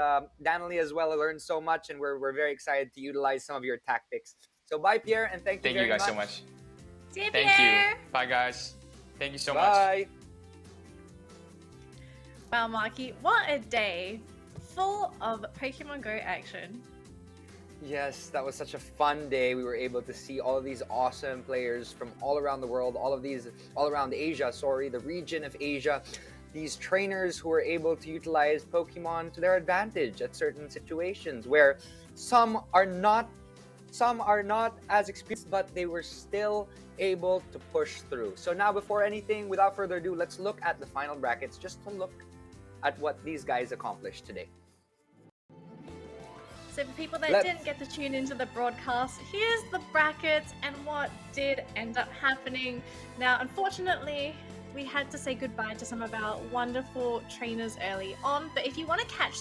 Danielle as well. I learned so much, and we're very excited to utilize some of your tactics. So bye, Pierre, and thank you Thank very you guys much. so much. See you, Thank Pierre. you. Bye, guys. Thank you so much. Bye. Wow, Marky, what a day full of Pokemon Go action. Yes, that was such a fun day. We were able to see all of these awesome players from all around the world, all around Asia, the region of Asia. These trainers who were able to utilize Pokemon to their advantage at certain situations where some are not as experienced, but they were still able to push through. So now, before anything, without further ado, let's look at the final brackets just to look at what these guys accomplished today. So for people that Let's- didn't get to tune into the broadcast, here's the brackets and what did end up happening. Now, unfortunately, we had to say goodbye to some of our wonderful trainers early on, but if you want to catch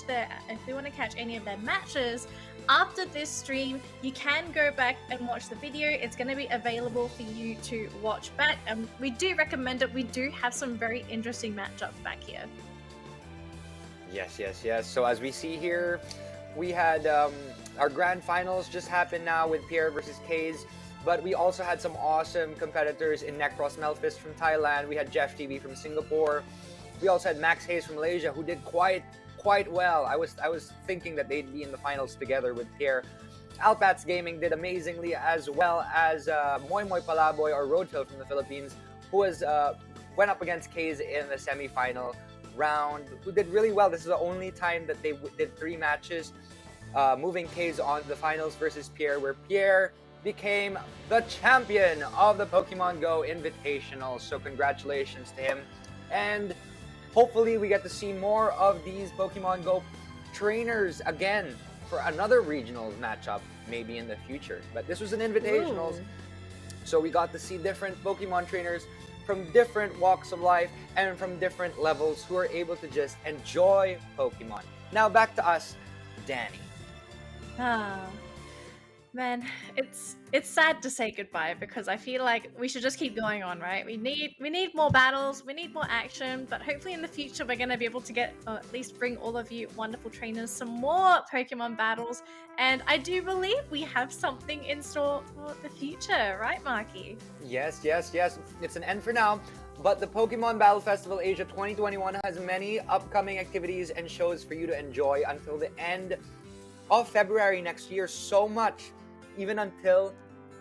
any of their matches after this stream, you can go back and watch the video. It's going to be available for you to watch back, and we do recommend it. We do have some very interesting matchups back here. Yes. So as we see here, we had our grand finals just happened now with Pierre versus KZee, but we also had some awesome competitors in Necross, Melphist from Thailand. We had Jeff TV from Singapore. We also had Maxhaze from Malaysia, who did quite well. I was thinking that they'd be in the finals together with Pierre. Alpats Gaming did amazingly, as well as Moymoy Palaboy or Roadkill from the Philippines, who went up against KZee in the semifinal round, who did really well. This is the only time that they did 3 matches, moving KZee on to the finals versus Pierre, where Pierre became the champion of the Pokemon GO Invitational. So congratulations to him, and hopefully we get to see more of these Pokemon GO trainers again for another regional matchup maybe in the future. But this was an invitationals, so we got to see different Pokemon trainers from different walks of life and from different levels who are able to just enjoy Pokemon. Now back to us, Danny. Man, it's sad to say goodbye because I feel like we should just keep going on, right? We need more battles, we need more action, but hopefully in the future we're gonna be able to get at least bring all of you wonderful trainers some more Pokemon battles, and I do believe we have something in store for the future, right, Marky? Yes. It's an end for now, but the Pokemon Battle Festival Asia 2021 has many upcoming activities and shows for you to enjoy until the end of February next year. So much, even until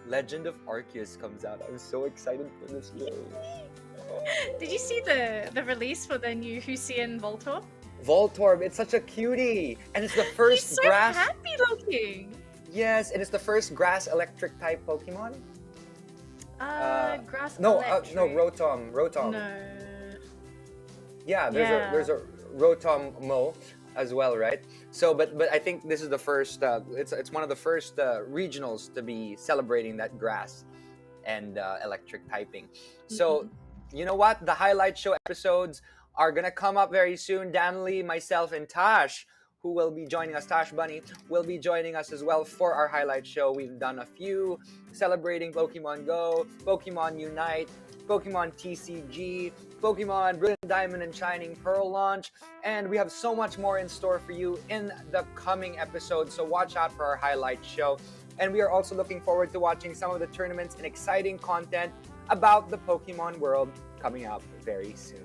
Legend of Arceus comes out. I'm so excited for this game. Did you see the release for the new Hussein Voltorb? Voltorb, it's such a cutie, and it's the first He's so grass. happy looking. Yes, and it's the first grass electric type Pokemon. Grass No, electric. no, Rotom. No. Yeah, Yeah. there's a Rotom Mo. as well, right? So, but I think this is the first. It's one of the first regionals to be celebrating that grass and electric typing. So, you know what? The highlight show episodes are gonna come up very soon. Danley, myself, and Tash, who will be joining us, Tash Bunny, will be joining us as well for our highlight show. We've done a few celebrating Pokemon Go, Pokemon Unite, Pokemon TCG, Pokemon Brilliant Diamond and Shining Pearl launch, and we have so much more in store for you in the coming episodes, so watch out for our highlight show. And we are also looking forward to watching some of the tournaments and exciting content about the Pokemon world coming up very soon.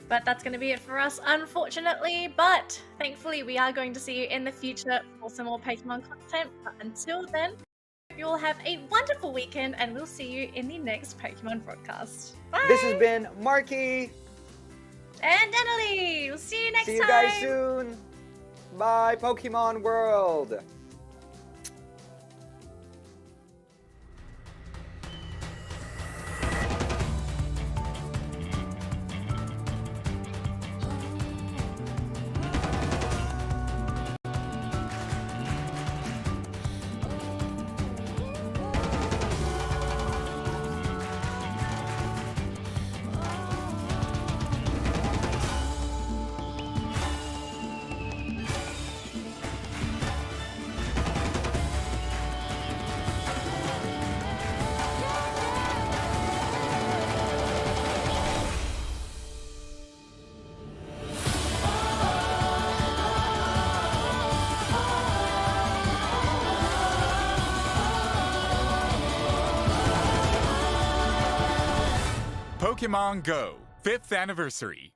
But that's going to be it for us, unfortunately. But thankfully, we are going to see you in the future for some more Pokemon content. But until then, you all have a wonderful weekend, and we'll see you in the next Pokemon broadcast. Bye! This has been Marky! And Annalie! We'll see you next time! See you guys soon! Bye, Pokemon World! Pokemon Go 5th Anniversary.